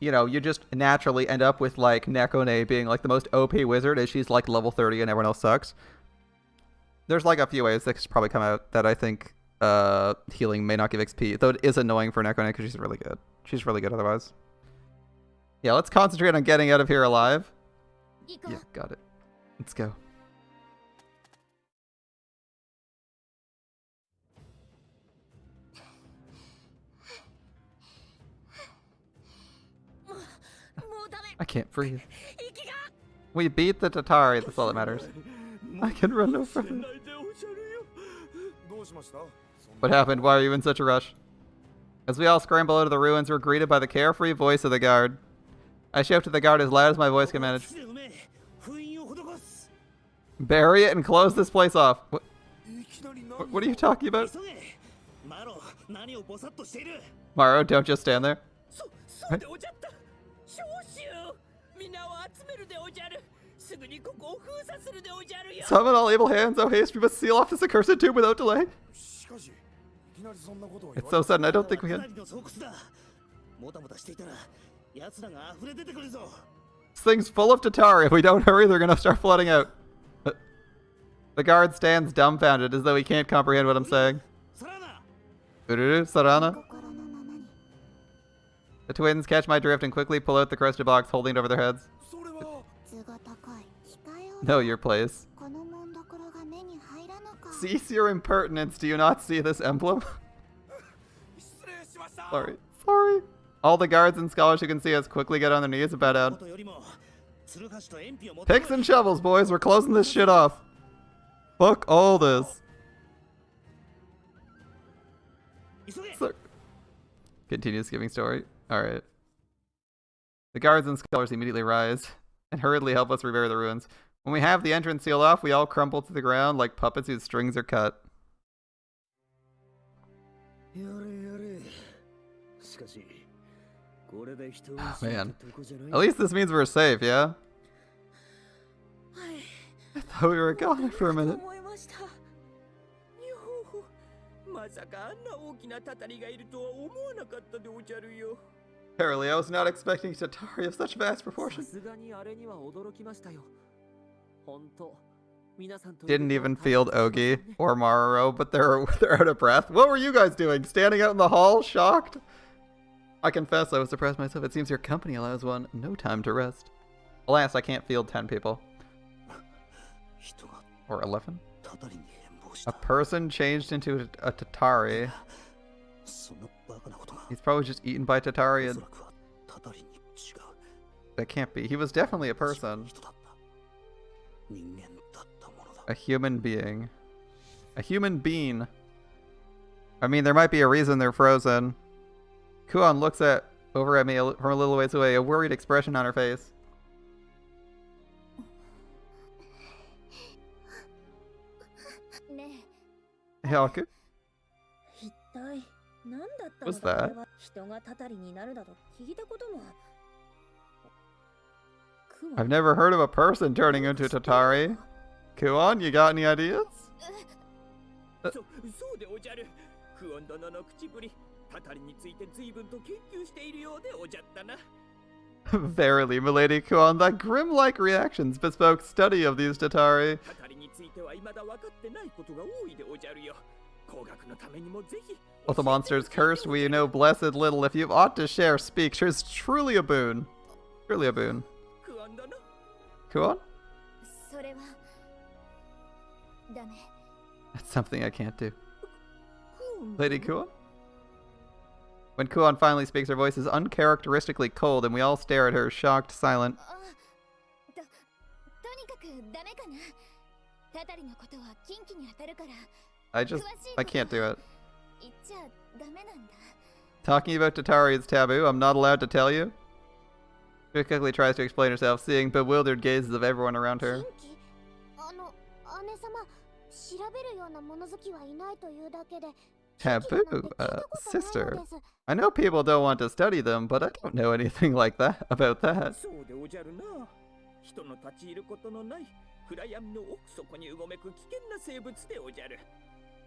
You know, you just naturally end up with like Nekone being like the most OP wizard as she's like level 30 and everyone else sucks. There's like a few ways that could probably come out that I think healing may not give XP. Though it is annoying for Nekone because she's really good. She's really good otherwise. Yeah, let's concentrate on getting out of here alive. Yeah, got it. Let's go. I can't breathe. We beat the Tatari, that's all that matters. I can run no further. What happened? Why are you in such a rush? As we all scramble out of the ruins, we're greeted by the carefree voice of the guard. I shout to the guard as loud as my voice can manage. Bury it and close this place off. What are you talking about? Maro, don't just stand there. What? Summon all able hands, oh haste, we must seal off this accursed tomb without delay. It's so sudden, I don't think we can. This thing's full of Tatari. If we don't hurry, they're gonna start flooding out. The guard stands dumbfounded as though he can't comprehend what I'm saying. Sarana? The twins catch my drift and quickly pull out the crusted box, holding it over their heads. Know your place. Cease your impertinence. Do you not see this emblem? Sorry. All the guards and scholars who can see us quickly get on their knees and bow down. Picks and shovels, boys. We're closing this shit off. Fuck all this. Continuous giving story. Alright. The guards and scholars immediately rise and hurriedly help us rebury the ruins. When we have the entrance sealed off, we all crumple to the ground like puppets whose strings are cut. Oh, man. At least this means we're safe, yeah? I thought we were gone for a minute. Apparently, I was not expecting Tatari of such vast proportion. Didn't even field Ogi or Maroro, but they're out of breath. What were you guys doing? Standing out in the hall, shocked? I confess I was surprised myself. It seems your company allows one no time to rest. Alas, I can't field 10 people. Or 11? し A た。 person changed into a Tatari. そんなバカなことが He's probably just eaten by お Tatari そ and らくはたたりに違う that can't be. He was definitely a person. 人だった。人間だったものだ。 A human being. A human being. I mean, there might be a reason they're frozen. Kuon looks over at me from a little ways away, a worried expression on her face. ね Hyaku? 一体何だったの What's だ that? これは人がたたりになるなど聞いたことも。クモ I've never heard of a person turning into a Tatari. Kuon, you got any ideas? そうでおじゃる。クオン殿の口ぶり、たたりについて随分と研究しているようでおじゃったな。 Verily, milady Kuon, thy grim-like reactions bespoke study of these Tatari. たたりについては未だ分かってないことが多いでおじゃるよ。工学のためにもぜひ。 With the monsters cursed, we know blessed little. If you've aught to share, speak. 'Tis truly a boon. Truly a boon. クオン殿。 Kuon? それはダメ That's something I can't do. クオン Lady Kuon? When Kuon finally speaks, her voice is uncharacteristically cold, and we all stare at her, shocked, silent. あとにかくダメかなたたりのことは近畿に当たるから I can't do it. 言っちゃダメなんだ Talking about Tatari is taboo. I'm not allowed to tell you. She quickly tries to explain herself, seeing bewildered gazes of everyone around 近 her. 畿姉様調べるような物好きはいないというだけで Taboo? Sister. I know people don't want to study them, but I don't know anything like that about that. そうでおじゃるな。人の立ち入ることのない暗闇の奥底にうごめく危険な生物でおじゃる。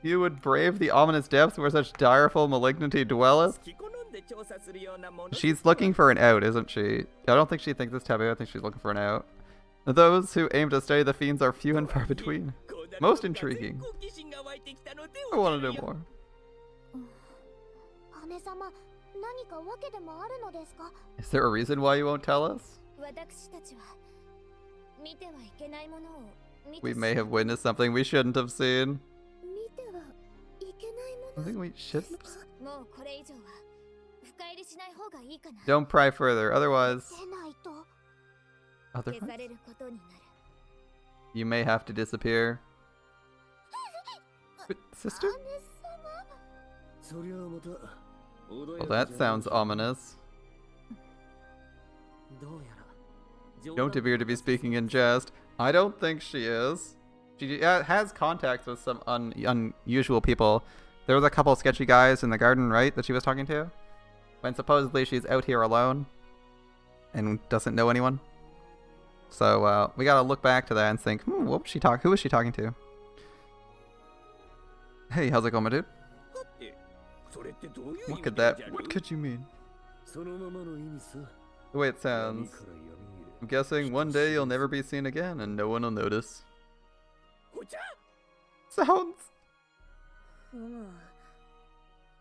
You would brave the ominous depths where such direful malignity dwelleth? 好き好んで調査するようなもの。 She's looking for an out, isn't she? I don't think she thinks it's taboo. I think she's looking for an out. Those who aim to study the fiends are few and far between. Most intriguing. I want to know more. 姉様何か訳でもあるのですか Is there a reason why you won't tell us? 私たちは見てはいけないものを見て We may have witnessed something we shouldn't have seen. 見てはいけないもの Something we shouldn't have seen? もうこれ以上は深入りしない方がいいかな Don't pry further, otherwise... 出ないと Otherwise? 消されることになる You may have to disappear. But, sister? 姉様そりゃあまた Well, that sounds ominous. どうやら Don't appear to be speaking in jest. I don't think she is. She has contacts with some unusual people. There was a couple sketchy guys in the garden, right, that she was talking to? When supposedly she's out here alone and doesn't know anyone. So we gotta look back to that and think, who was she talking to? Hey, how's it going, my dude? What could you mean? そのままの意味さ The way it sounds. 闇から闇へ I'm guessing one day you'll never be seen again and no one will notice. Sounds.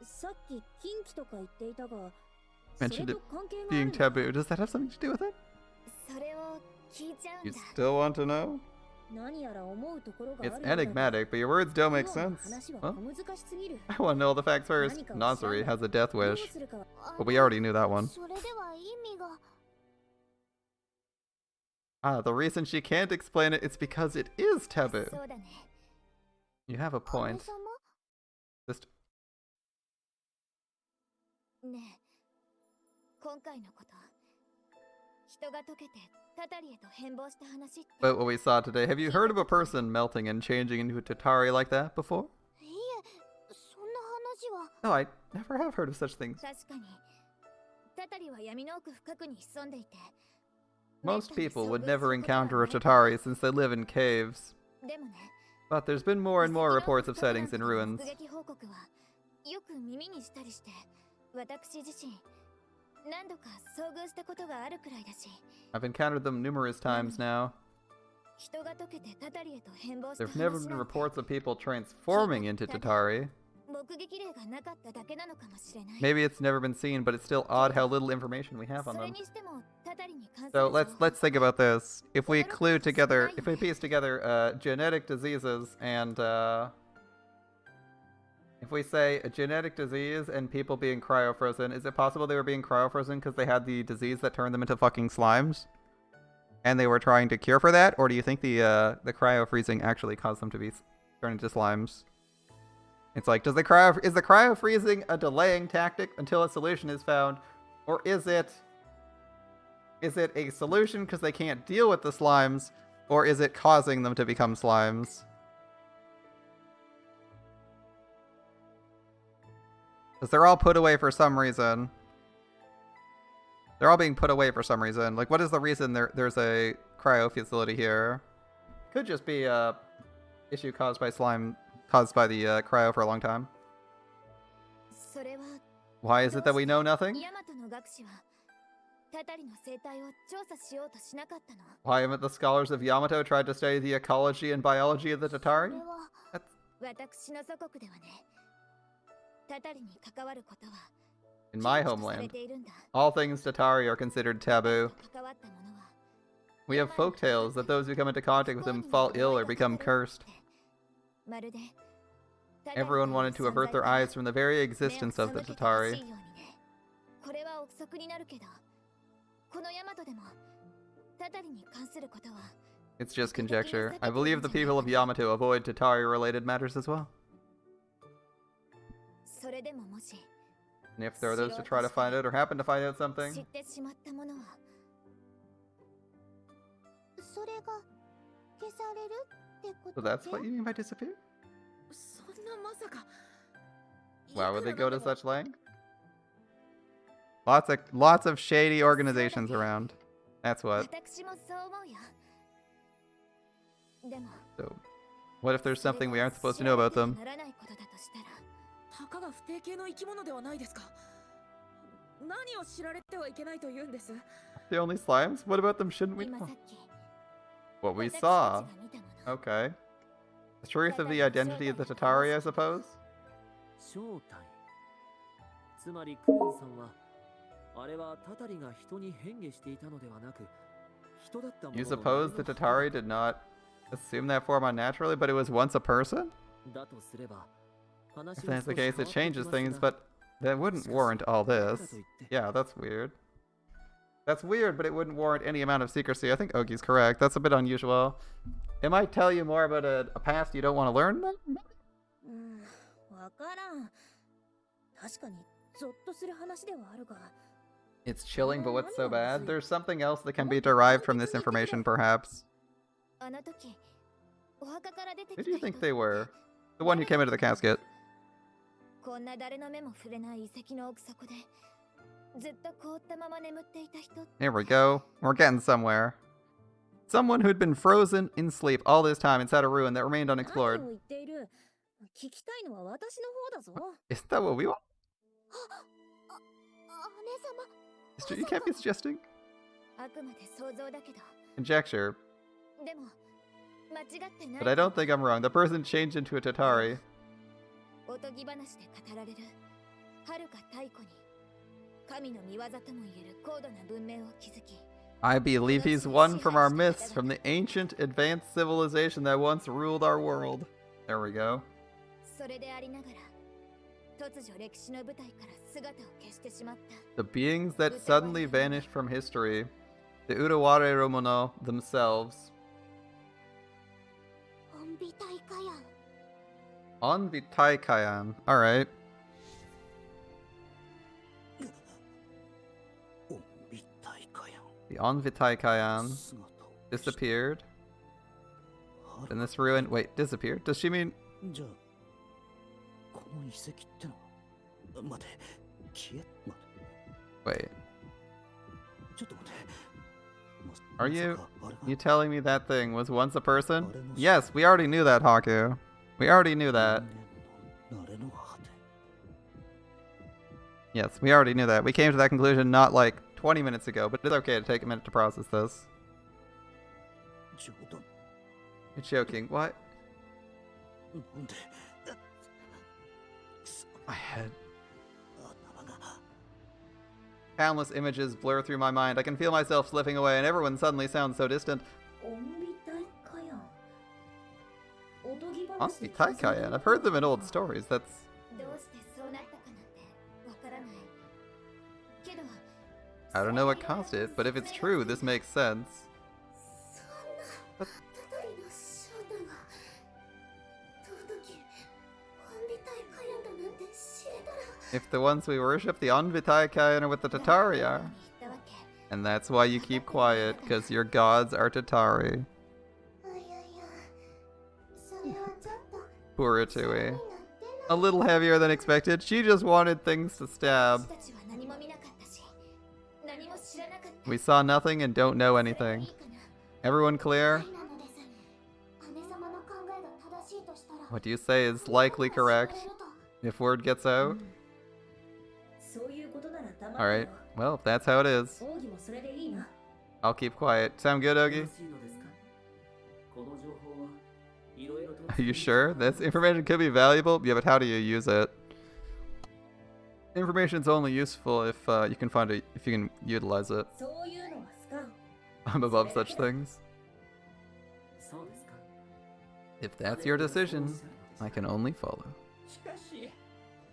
さっき近畿とか言っていたが、 Mentioned それ it と関係があ being るのか taboo. Does that have something to do with it? それを聞いちゃう You んだ still want to know? 何やら思うところがあ It's るようだが enigmatic, but your words don't make クオンの sense. 話は Huh? 小難しすぎる。 I want to know all the facts first. 何かを Nazari 調べ has a death どう wish, するかは but we already knew that one. それでは意味が Ah, the reason she can't explain it is because it is taboo. そうだね You have a 姉 point. 様 Just ねえ今回のこと人が溶けてタタリへと変貌した話って about what we saw today. Have you heard of a person melting and changing into a Tatari like that before? いえそんな話は No, I never have heard of such things. 確かにタタリは闇の奥深くに潜んでいて Most people would never encounter a Tatari since they live in caves. でもね But there's been more and more reports of sightings in ruins. 目撃報告はよく耳にしたりして私自身何度か遭遇したことがあるくらいだし I've encountered them numerous times now. 人が溶けてタタリへと変貌した There've never 話 been なんて reports of people transforming into Tatari. 目撃例がなかっただけなのかもしれない Maybe it's never been seen, but it's still odd how little information we have そ on れ them. にしてもタタリに関する So 情報 let's think about this. If we piece together, genetic diseases and If we say a genetic disease and people being cryo-frozen, is it possible they were being cryo-frozen because they had the disease that turned them into fucking slimes? And they were trying to cure for that? Or do you think the cryo-freezing actually caused them to be turned into slimes? It's like, is the cryo-freezing a delaying tactic until a solution is found? Or is it a solution because they can't deal with the slimes? Or is it causing them to become slimes? Because they're all put away for some reason. They're all being put away for some reason. Like, what is the reason there's a cryo facility here? Could just be a issue caused by the cryo for a long time. Why is it that we know nothing? Why haven't the scholars of Yamato tried to study the ecology and biology of the Tatari? In my homeland, all things Tatari are considered taboo. We have folk tales that those who come into contact with them fall ill or become cursed. Everyone wanted to avert their eyes from the very existence of the Tatari. It's just conjecture. I believe the people of Yamato avoid Tatari-related matters as well. And if there are those to try to find out or happen to find out something, so that's what you mean by disappear? Why would they go to such length? Lots of shady organizations around. That's what. So, what if there's something we aren't supposed to know about them? The only slimes? What about them shouldn't we know? What we saw. Okay. The truth of the identity of the Tatari, I suppose? You suppose the Tatari did not assume that form unnaturally, but it was once a person? If that's the case, it changes things, but that wouldn't warrant all this. Yeah, that's weird. That's weird, but it wouldn't warrant any amount of secrecy. I think Ogi's correct. That's a bit unusual. It might tell you more about a past you don't want to learn. It's chilling, but what's so bad? There's something else that can be derived from this information, perhaps. Who do you think they were? The one who came into the casket. Here we go. We're getting somewhere. Someone who'd been frozen in sleep all this time inside a ruin that remained unexplored. Isn't that what we want? You can't be suggesting. Conjecture. But I don't think I'm wrong. The person changed into a Tatari. I believe he's one from our myths, from the ancient advanced civilization that once ruled our world. There we go. The beings that suddenly vanished from history. The Uraware Romono themselves. On the Taikayan. Alright. The Onvitaikayan disappeared. And this ruin. Wait, disappeared? Does she mean. Wait. Are you telling me that thing was once a person? Yes, we already knew that, Haku. We already knew that. Yes, we already knew that. We came to that conclusion not like 20 minutes ago, but it's okay to take a minute to process this. You're joking. What? My head. Countless images blur through my mind. I can feel myself slipping away, and everyone suddenly sounds so distant. Onvitaikayan? I've heard them in old stories. That's I don't know what caused it, but if it's true, this makes sense. そんなたたりの正体が尊き本美大カヤンだなんて知れたら If the ones we worship, the Anvitaikayan are what the Tatari are. 言ったわけ And that's why you keep quiet, because your gods are Tatari. いやいやそれはちょっと Poor Itui. A little heavier than expected. She just wanted things to 私 stab. たちは何も見なかったし何も知らなかった We saw nothing and don't know それはいい anything. かな Everyone clear? なのです姉様の考えが正しいとしたら What you say is likely correct. If word gets out. そういうことなら黙って Alright. Well, if that's how it is. 奥義もそれでいいな I'll keep quiet. Sound good, Ogi? Are you sure? This information could be valuable? Yeah, but how do you use it? Information's only useful if you can find it, if you can utilize it. そういうのはスカウ I'm above such things. If that's your decision, I can only follow. しかし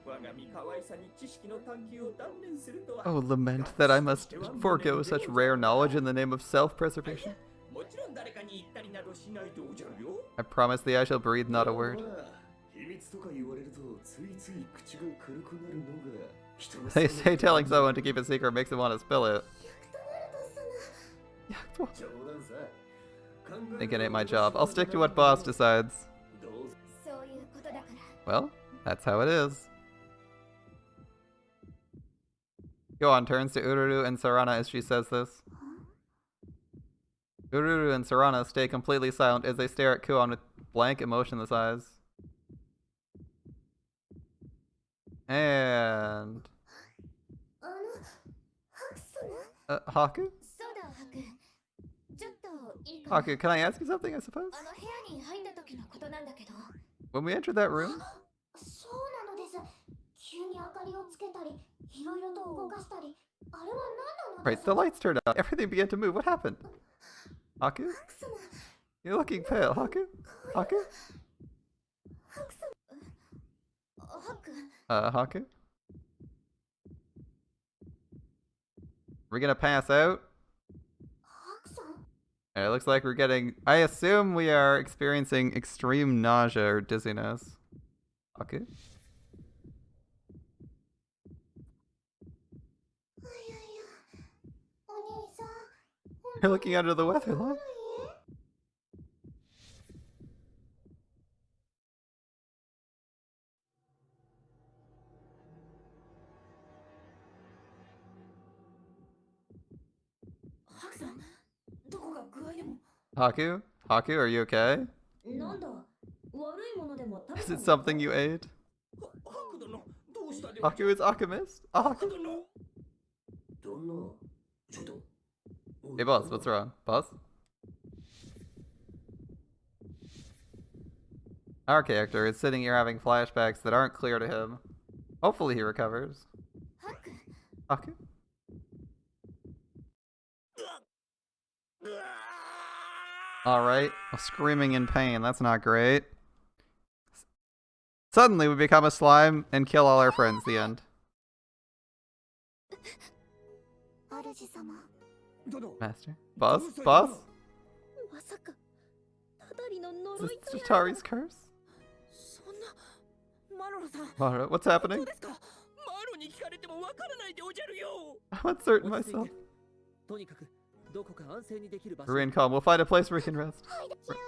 我が身可愛さに知識の探求を断念するとは Oh, lament that I must forego such rare knowledge in the name of self-preservation. もちろん誰かに言ったりなどしないでおじゃるよ I promise thee I shall breathe not a word. 秘密とか言われるとついつい口が軽くなるのが人の They say telling someone to keep a secret makes them want to spill it. 冗談さ I think it ain't my job. I'll stick to what boss decides. どうぞそういうことだから Well, that's how it is. Gohan turns to Ururu and Sarana as she says this. Ururu and Sarana stay completely silent as they stare at Kuon with blank, emotionless eyes. And... あのハク様 Haku? そうだハクちょっといいかな Haku, can I ask you something, I suppose? あの部屋に入った時のことなんだけど When we entered that room, そうなのです急に明かりをつけたりいろいろと動かしたりあれは何なので right, す the lights turned on. Everything began to move. What happened? Haku? ハク様 You're looking pale. Haku? Haku? ハク様ハク Haku? We're gonna pass out? ハクさん It looks like we're getting... I assume we are experiencing extreme nausea or dizziness. Haku? いやいやお兄さん You're looking under the weather, love. ハクさんどこが具合でも Haku? Haku, are you okay? なんだ悪いものでも食べ Is た it の something you ate? ハク殿どうしたでおじゃ Haku is alchemist? Ah, ハク Haku? 殿どんなちょっと Hey, boss, what's wrong? Boss? Our character is sitting here having flashbacks that aren't clear to him. Hopefully he recovers. ハク Haku? Alright. Well, screaming in pain. That's not great. Suddenly we become a slime and kill all our friends. The end. 主様 殿 Master? Boss? Boss? まさかただりの Is 呪い this とやら Tatari's curse? そんなマロロさん Mara, what's ど happening? うですかマロに聞かれてもわからないでおじゃるよ I'm uncertain myself. とにかくどこか安静にできる場所 Marie and calm. We'll find a place where we can rest. はいでキヨや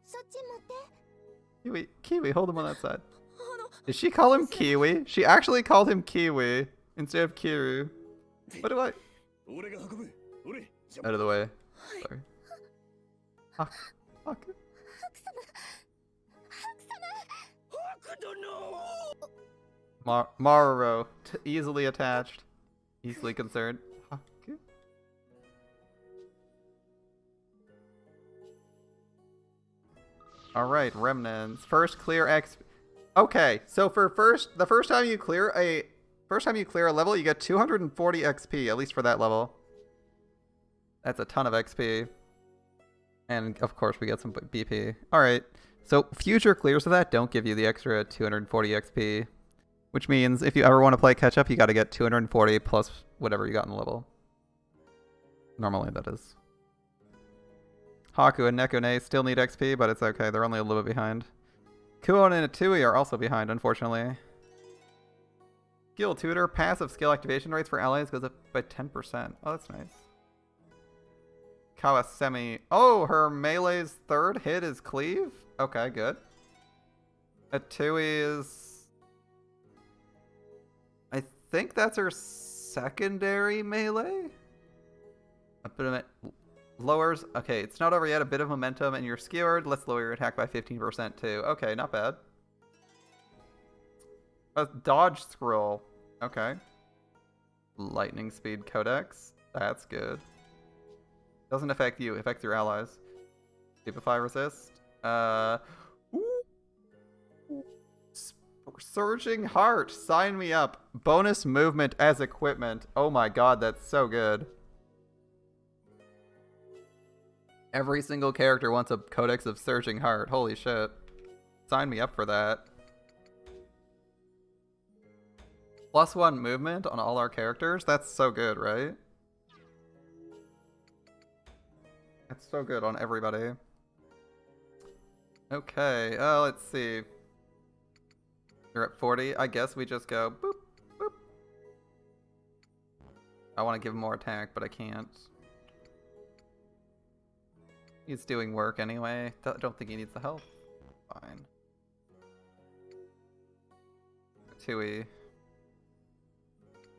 そっち持って Kiwi, Kiwi, hold him on that side. あの Did she call him Kiwi? She actually called him Kiwi instead of Kiru. What do I... 俺が運ぶ俺 Out of the way. Sorry. Haku. ハク殿 Maruro. Easily attached. Easily concerned. Haku? Alright, remnants. First clear X. Okay, so for the first time you clear a level, you get 240 XP, at least for that level. That's a ton of XP. And of course we get some BP. Alright. So future clears of that don't give you the extra 240 XP. Which means if you ever want to play catch up, you gotta get 240 plus whatever you got in the level. Normally, that is. Haku and Nekone still need XP, but it's okay. They're only a little bit behind. Kuon and Atui are also behind, unfortunately. Skill Tutor, passive skill activation rates for allies goes up by 10%. Oh, that's nice. Kawasemi. Oh, her melee's third hit is cleave? Okay, good. Atui is... I think that's her secondary melee? A bit of it lowers... Okay, it's not over yet. A bit of momentum and you're skewered. Let's lower your attack by 15% too. Okay, not bad. A dodge scroll. Okay. Lightning speed codex. That's good. Doesn't affect you. Affects your allies. Stupefy resist. Surging Heart. Sign me up. Bonus movement as equipment. Oh my god, that's so good. Every single character wants a codex of Surging Heart. Holy shit. Sign me up for that. +1 movement on all our characters? That's so good, right? That's so good on everybody. Okay, let's see. You're at 40. I guess we just go boop, boop. I want to give him more attack, but I can't. He's doing work anyway. Don't think he needs the help. Fine. Atui.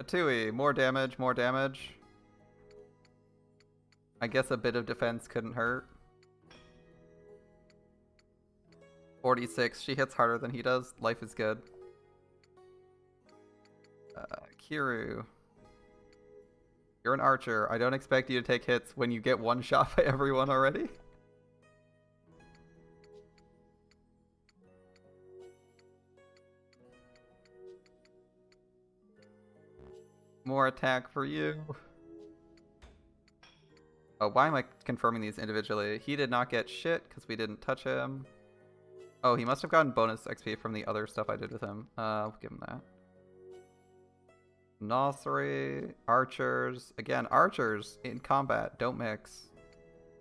Atui, more damage, more damage. I guess a bit of defense couldn't hurt. 46, she hits harder than he does. Life is good. Kiru. You're an archer. I don't expect you to take hits when you get one shot by everyone already. More attack for you. Oh, why am I confirming these individually? He did not get shit because we didn't touch him. Oh, he must have gotten bonus XP from the other stuff I did with him. I'll give him that. Nosri, archers. Again, archers in combat don't mix.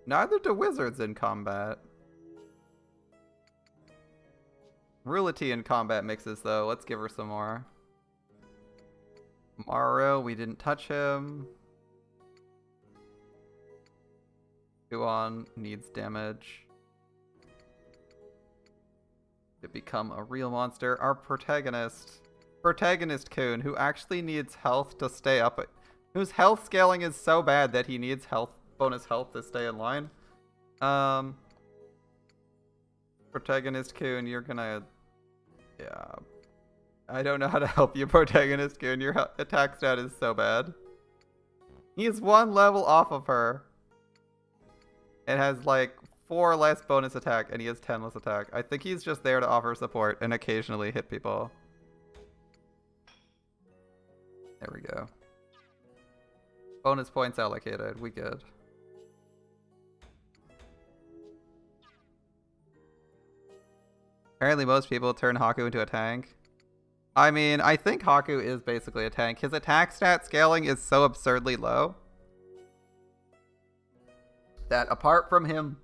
Neither do wizards in combat. Rulity in combat mixes though. Let's give her some more. Maru, we didn't touch him. Kuon needs damage to become a real monster. Our protagonist Kun, who actually needs health to stay up, whose health scaling is so bad that he needs bonus health to stay in line. Protagonist Kun, you're gonna... Yeah. I don't know how to help you, Protagonist Kun. Your attack stat is so bad. He's 1 level off of her. It has like 4 less bonus attack, and he has 10 less attack. I think he's just there to offer support and occasionally hit people. There we go. Bonus points allocated. We good. Apparently most people turn Haku into a tank. I mean, I think Haku is basically a tank. His attack stat scaling is so absurdly low that apart from him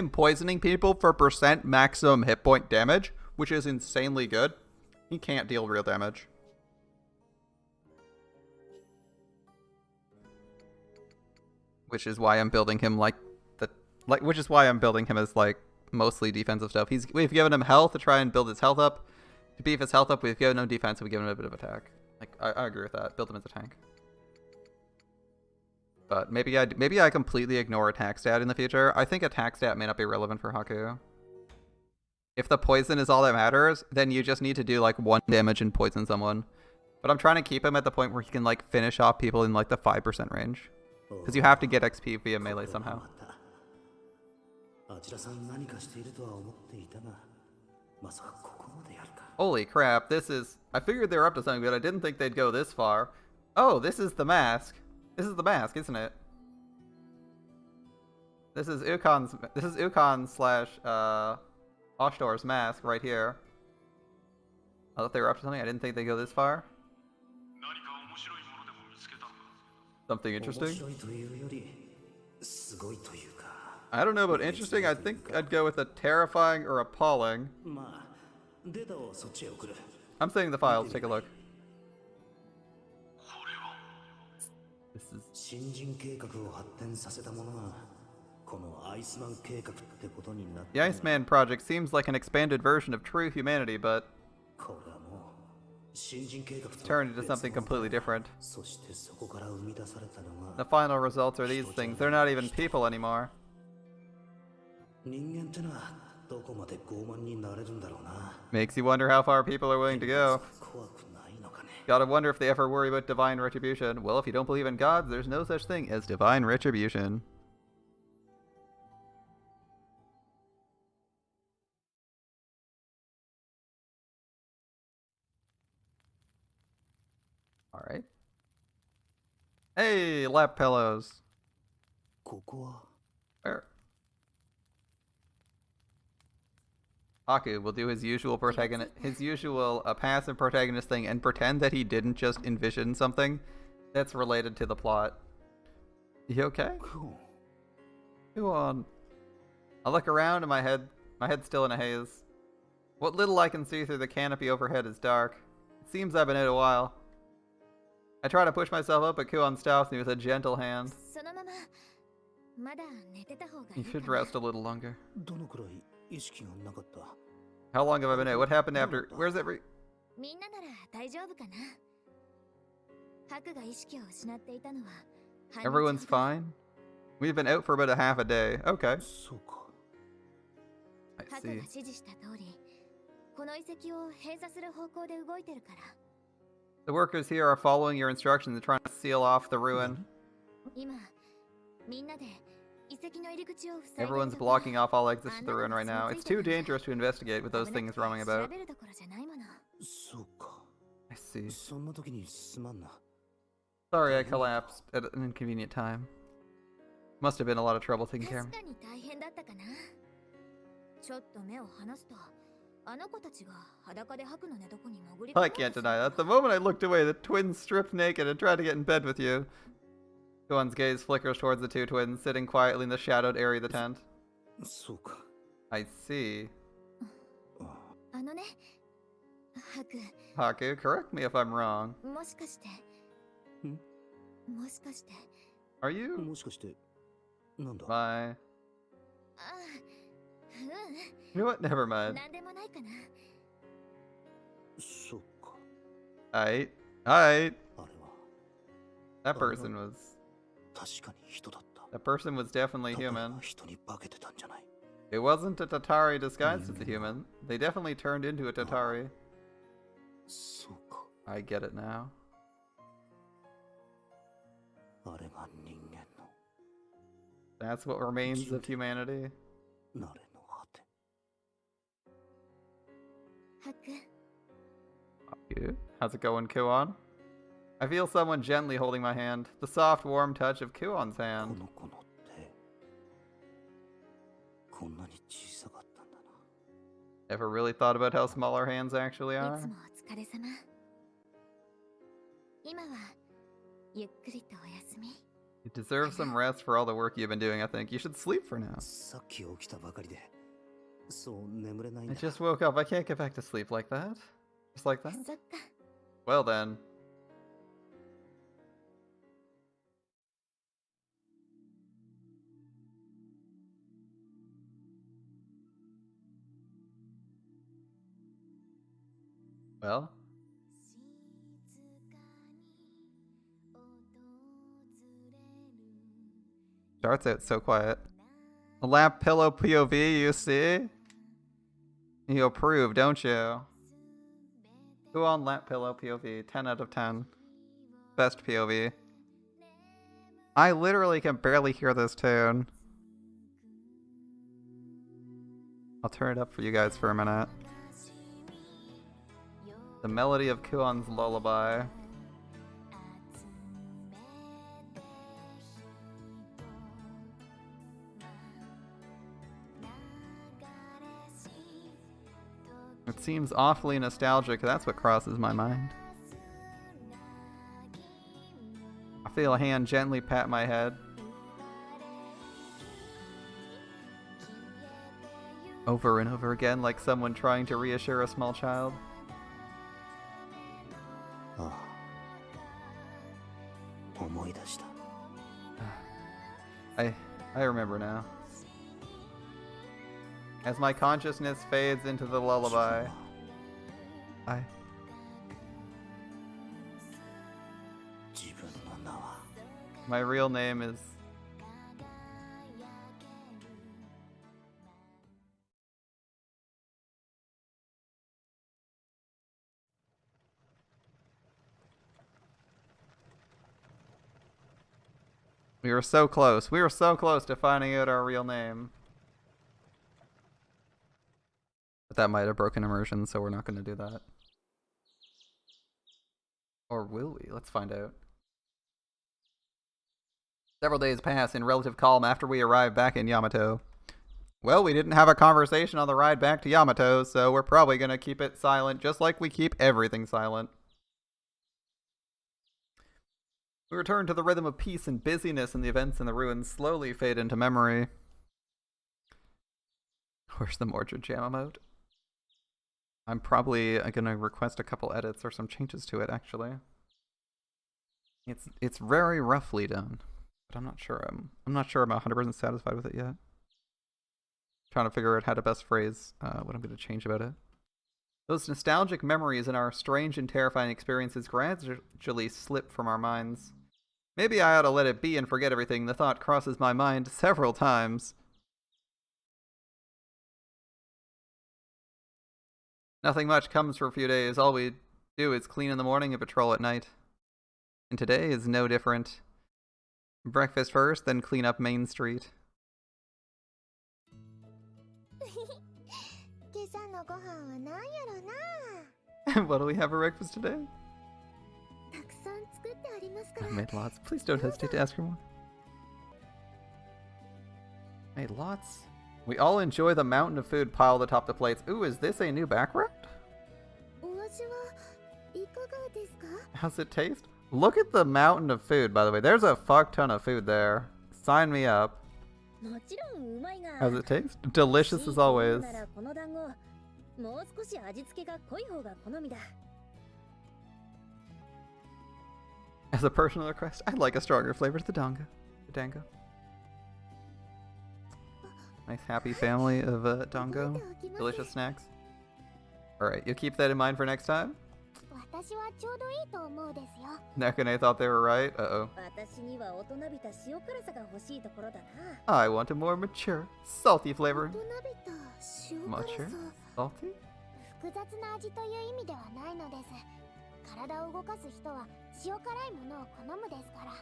poisoning people for % maximum hit point damage, which is insanely good, he can't deal real damage. Which is why I'm building him which is why I'm building him as like mostly defensive stuff. We've given him health to try and build his health up. To beef his health up, we've given him defense, and we've given him a bit of attack. Like I agree with that. Build him as a tank. But maybe I completely ignore attack stat in the future. I think attack stat may not be relevant for Haku. If the poison is all that matters, then you just need to do like 1 damage and poison someone. But I'm trying to keep him at the point where he can like finish off people in like the 5% range. Because you have to get XP via melee somehow. Holy crap, this is... I figured they were up to something, but I didn't think they'd go this far. Oh, this is the mask. This is the mask, isn't it? This is Ukon slash Oshtor's mask right here. I thought they were up to something. I didn't think they'd go this far. Something 面 interesting? 白いというよりすごいというか I don't know about interesting. I think I'd go with a terrifying or appalling. まあデータをそっちへ送る I'm saying the files. Take a look. This is 新人計画を発展させたものがこのアイスマン計画ってことになっ the た Iceman project seems like an expanded version of true humanity, but これはもう新人計画と turned into something completely different. そしてそこから生み出されたの The が final results are these things. They're not even people anymore. 人間ってのはどこまで傲慢になれるんだろうな Makes you wonder how far people are willing to go. 怖くないのかね Gotta wonder if they ever worry about divine retribution. Well, if you don't believe in gods, there's no such thing as divine retribution. Alright. Hey, lap pillows. ここは Where? Haku will do his usual protagonist, passive protagonist thing and pretend that he didn't just envision something that's related to the plot. You okay? クオン Go on. I look around and my head's still in a haze. What little I can see through the canopy overhead is dark. It seems I've been out a while. I try to push myself up, but Kuon stops me with a gentle hand. そのまままだ寝てた方がい You いか should な rest a little longer. どのくらい意識がなかった How long have I been out? What happened after? Where's every... みんななら大丈夫かな。ハクが意識を失っていたのは半日 Everyone's ほど fine? We've been out for about a half a day. Okay. そうか I ハクが see. 指示した通りこの遺跡を閉鎖する方向で動いてるから。 The workers here are following your instructions and trying to seal off the ruin. 今みんなで遺跡の入り口を塞いでる Everyone's ところ。 blocking off all exits to the ruin right now. It's too dangerous to investigate with those 危なく things て roaming 調 about. べるところじゃないもの。そうか I see. そんな時にすまんな Sorry I collapsed at an inconvenient time. Must have been a lot of trouble taking care of 確 me. かに大変だったかな。ちょっと目を離すとあの子たちが裸でハクの寝床に潜り込もう I と can't する deny that. The moment I looked away, the twins stripped naked and tried to get in bed with you. Kuon's gaze flickers towards the two twins, sitting quietly in the shadowed area of the tent. そうか I see. あのねハク Haku, correct me if I'm wrong. もしかしてんもしかして Are you もしかしてなんだ my... あ You know what? Never うん mind. なんでもないかな。そうか Aight. あ Aight. れは That person was... 確かに人だった That person was definitely だから human. 人に化けてたんじゃない It wasn't a Tatari disguised as a human. They definitely turned into a Tatari. そうか I get it now. あれが人間の That's what remains of humanity. 慣れの果てハク You? How's it going, Kuon? I feel someone gently holding my hand. The soft, warm touch of Kuon's こ hand. の子の手こんなに小さかったんだな Ever really thought about how small our hands actually い are? つもお疲れ様。今はゆっくりとお休み。 You deserve some rest for all the work you've been doing, I think. You should sleep for now. さっき起きたばかりでそう眠れないん I だ just woke up. I can't get back to sleep like that. Just like that? そっか。 Well then. Well, 静かに訪れる starts out so quiet. A lap pillow POV, you see? You approve, don't you? Who on lap pillow POV? 10 out of 10. Best POV. I literally can barely hear this tune. I'll turn it up for you guys for a minute. The melody of Kuon's lullaby. It seems awfully nostalgic, that's what crosses my mind. A Feel a hand gently pat my head. Over and over again, like someone trying to reassure a small child. ああ、思い出した。 I remember now. As my consciousness fades into the lullaby, I... 自分の名は My real name is... We were so close. We were so close to finding out our real name. But that might have broken immersion, so we're not going to do that. Or will we? Let's find out. Several days pass in relative calm after we arrive back in Yamato. Well, we didn't have a conversation on the ride back to Yamato, so we're probably going to keep it silent, just like we keep everything silent. We return to the rhythm of peace and busyness, and the events in the ruins slowly fade into memory. Where's the Mordred Jam emote? I'm probably going to request a couple edits or some changes to it, actually. It's very roughly done, but I'm not sure I'm not sure I'm 100% satisfied with it yet. Trying to figure out how to best phrase what I'm going to change about it. Those nostalgic memories and our strange and terrifying experiences gradually slip from our minds. Maybe I ought to let it be and forget everything. The thought crosses my mind several times. Nothing much comes for a few days. All we do is clean in the morning and patrol at night. And today is no different. Breakfast first, then clean up Main Street. 今朝のご飯は何やろな。 What do we have for breakfast today? たくさん作ってありますか I ら。 made lots. Please don't hesitate to ask for more. Made lots. We all enjoy the mountain of food piled atop the plates. Ooh, is this a new background? お味はいかがですか？ How's it taste? Look at the mountain of food, by the way. There's a fuck ton of food there. Sign me up. もちろんうまいが How's it taste? Delicious as always. ならこの団子もう少し味付けが濃い方が好みだ As a personal request, I'd like a stronger flavor to the dango. Nice happy family of dango. Delicious snacks. Alright, you'll keep that in mind for next time? 私はちょうどいいと思うですよ。 Nekane thought they were right. Uh-oh. 私には大人びた塩辛さが欲しいところだな I want a more mature, salty 大 flavor. 人びた塩辛 Mature? さ。 Salty? 複雑な味という意味ではないのです。体を動かす人は塩辛いものを好むですから。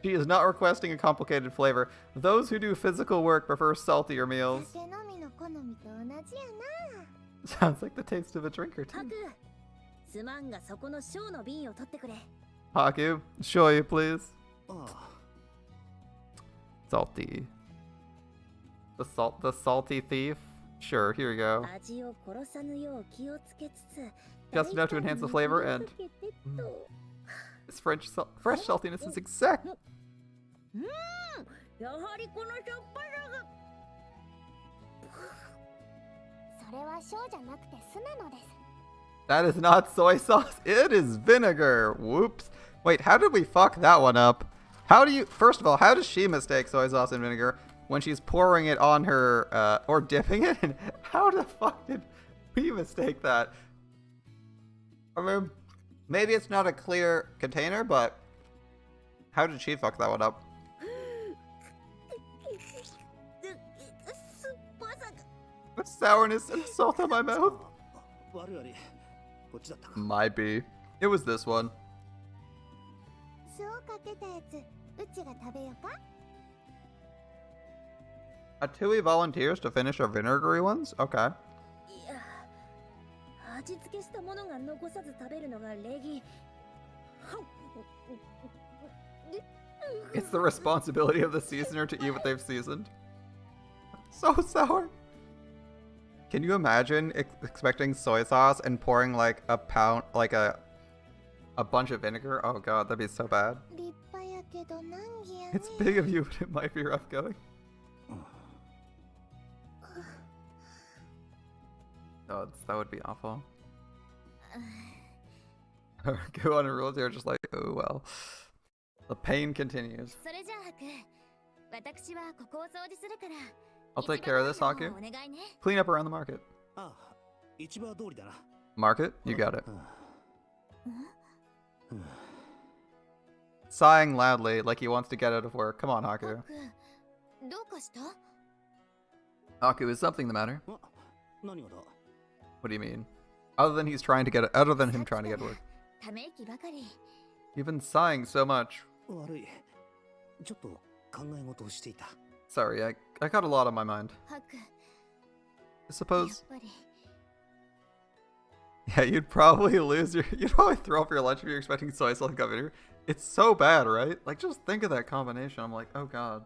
She is not requesting a complicated flavor. Those who do physical work prefer saltier meals. 酒飲みの好みと同じやな。 Sounds like the taste of a drink or ハ two. クすまんがそこのショーの瓶を取ってくれ Haku, show you, please. ああ、 Salty. The salty thief? Sure, here you go. 味を殺さぬよう気をつけつつ Just enough to enhance the flavor and- 大胆に振りかけてと This fresh saltiness is exact. やはりこのしょっぱさがそれは塩じゃなくて酢なのです。 That is not soy sauce. It is vinegar. Whoops. Wait, how did we fuck that one up? First of all, how does she mistake soy sauce and vinegar when she's pouring it on her, or dipping it? And how the fuck did we mistake that? I mean, maybe it's not a clear container, but how did she fuck that one up? 酸っぱさが The sourness and salt on my mouth? 悪い悪い。こっちだったか。 Might be. It was this one. 酢をかけたやつ、うちが食べようか？ Atui volunteers to finish our vinegary ones? Okay. いや味付けしたものが残さず食べるのが礼儀 It's the responsibility of the seasoner to eat what they've seasoned. So sour. Can you imagine expecting soy sauce and pouring like a pound, like a bunch of vinegar? Oh god, that'd be so bad. 立派やけど難儀やね。 It's big of you, but it might be rough going. Oh, that would be awful. Go on and rules here, just like, oh well. The pain continues. それじゃあハク、私はここを掃除するから。 I'll take care of this, Haku. お願いね。 Clean up around the market. ああ、市場通りだな。 Market? You got it. うん Sighing loudly, like he wants to get out of work. Come on, ハ Haku. ク、どうかした？ Haku, is something the matter? あ、何がだ？ What do you mean? Other than him trying to get to work. ため息ばかり。 You've been sighing so much. 悪い。ちょっと考え事をしていた。 Sorry, I got a lot on my mind. ハク、 I やっ suppose, ぱり。 yeah, you'd probably you'd probably throw up your lunch if you're expecting soy sauce to come in here. It's so bad, right? Like, just think of that combination. I'm like, oh god.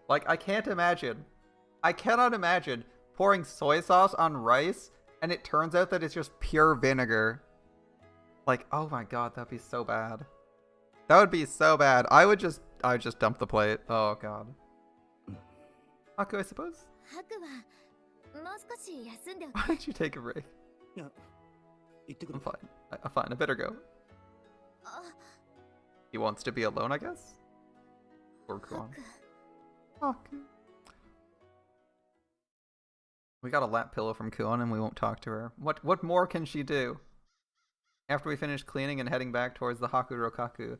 Like, I cannot imagine pouring soy sauce on rice and it turns out that it's just pure vinegar. Like, oh my god, that'd be so bad. That would be so bad. I would just dump the plate. Oh god. Haku, I suppose? ハクはもう少し休んでお Why け。 don't you take a break? いや、行ってく I'm る。 fine. I'm fine. I better go. あ、 He wants to be alone, I guess? Or ハ Kuan. ク。 Haku. We got a lap pillow from Kuon and we won't talk to her. What more can she do? After we finish cleaning and heading back towards the Haku Rokaku,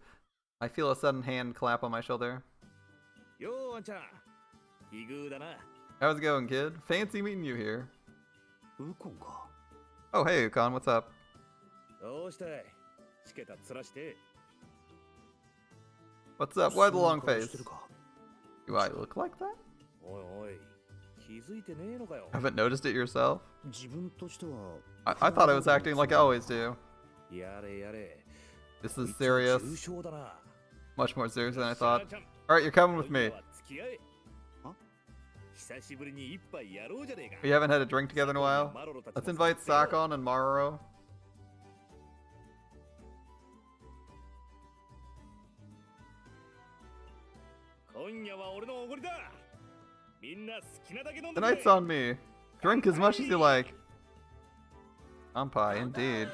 I feel a sudden hand clap on my shoulder. よーあんちゃん、奇遇だな。 How's it going, kid? Fancy meeting you here. ウコンか。 Oh, hey, Ukon, what's up? どうしたい？しけた面して。 What's up? Why the long そんな顔 face? してるか。 Do I look like that? おいおい、気づいてねえのかよ。 Haven't noticed it yourself? 自分としては。I thought I was acting like I always do. やれやれ。 This こい is つは serious. 重症だな。 Much more serious than I さあ thought. ちゃん、 Alright, you're coming with me. 今夜は付き合え。あ？久しぶりに一杯やろうじゃねえか。 We haven't had a drink together in a while. マロロたち Let's も invite 誘ってよ。 Sakon and Maroro. 今夜は俺のおごりだ。みんな好きなだけ飲んで The くれ。 night's on me. Drink as much as you like. Ampai, indeed.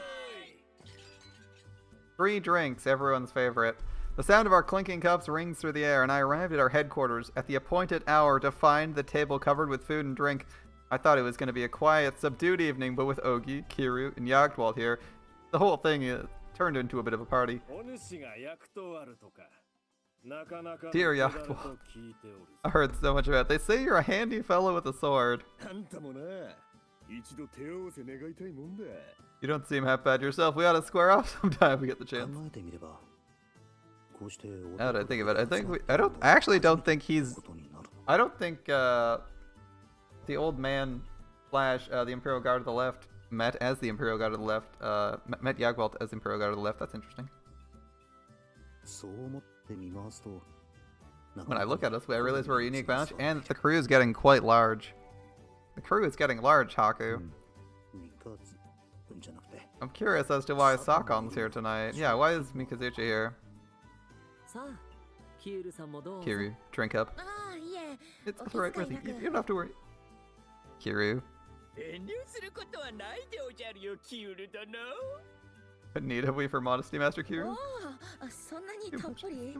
3 drinks, everyone's favorite. The sound of our clinking cups rings through the air, and I arrived at our headquarters at the appointed hour to find the table covered with food and drink. I thought it was going to be a quiet, subdued evening, but with Ogi, Kiru, and Yagdwald here, the whole thing turned into a bit of a party. お主が役とあるとか、なかなかの Dear 手軽 Yachtwald. と聞いておる。 I heard so much about it. They say you're a handy fellow with a sword. あんたもな、一度手を合わせ願いたいもんだ。 You don't seem half bad yourself. We ought to square off sometime if we get the 考 chance. えてみれば。こうして。 Now that I think of it, I actually don't think he's, ことになる。 I don't think the old man slash the Imperial Guard to the left met as the Imperial Guard to the left, met Yagwalt as the Imperial Guard to the left. That's interesting. そう思ってみますと。 When I look at us, I realize we're a unique bunch, and the crew is getting quite large. The crew is getting large, Haku. 三日月じゃなくて。 I'm curious as to why Sakon's here tonight. Yeah, why is Mikazuchi here? さあキールさんもどうぞ。 Kiryu, drink up. ああ、いえ。 It's お気 alright, 遣い Ruthie. なく。 You don't have to worry. Kiryu, 遠慮することはないでおじゃるよ、キュール殿。 need have we for modesty, Master お Kiryu? お、そんなにたっぷり。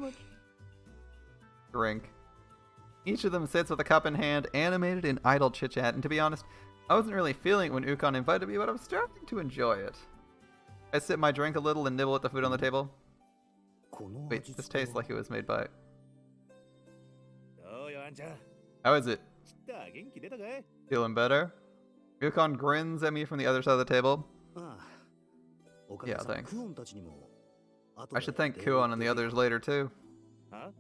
Drink. Each of them sits with a cup in hand, animated in idle chit-chat, and to be honest, I wasn't really feeling it when Ukon invited me, but I was starting to enjoy it. I sip my drink a little and nibble at the food on the table. この Wait, 味 this 付け tastes like it was made by... どうよ、あんちゃん。 How is it? 来た、元気出たかい？ Feeling better? Ukon grins at me from the other side of the table. ああ。おかげ Yeah, さま thanks. クオンたちにも。後 I で should thank 電話 Kuon and the できる others later, too. は？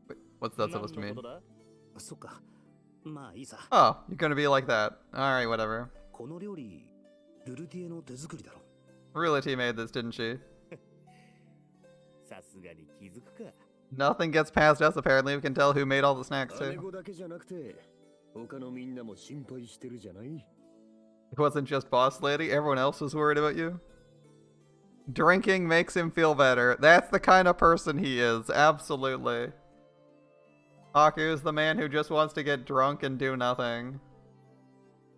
Wait, what's that supposed to 何 mean? のことだ？そっか。まあいいさ。 Oh, you're gonna be like that. Alright, whatever. この料理、ルルティエの手作りだろ。 Realty made this, didn't she? さすがに気づくか。 Nothing gets past us, apparently. We can tell who made all the snacks, 姉 too. 子だけじゃなくて、他のみんなも心配してるじゃない。 It wasn't just Boss Lady, everyone else was worried about you. Drinking makes him feel better. That's the kind of person he is. Absolutely. Haku's the man who just wants to get drunk and do nothing.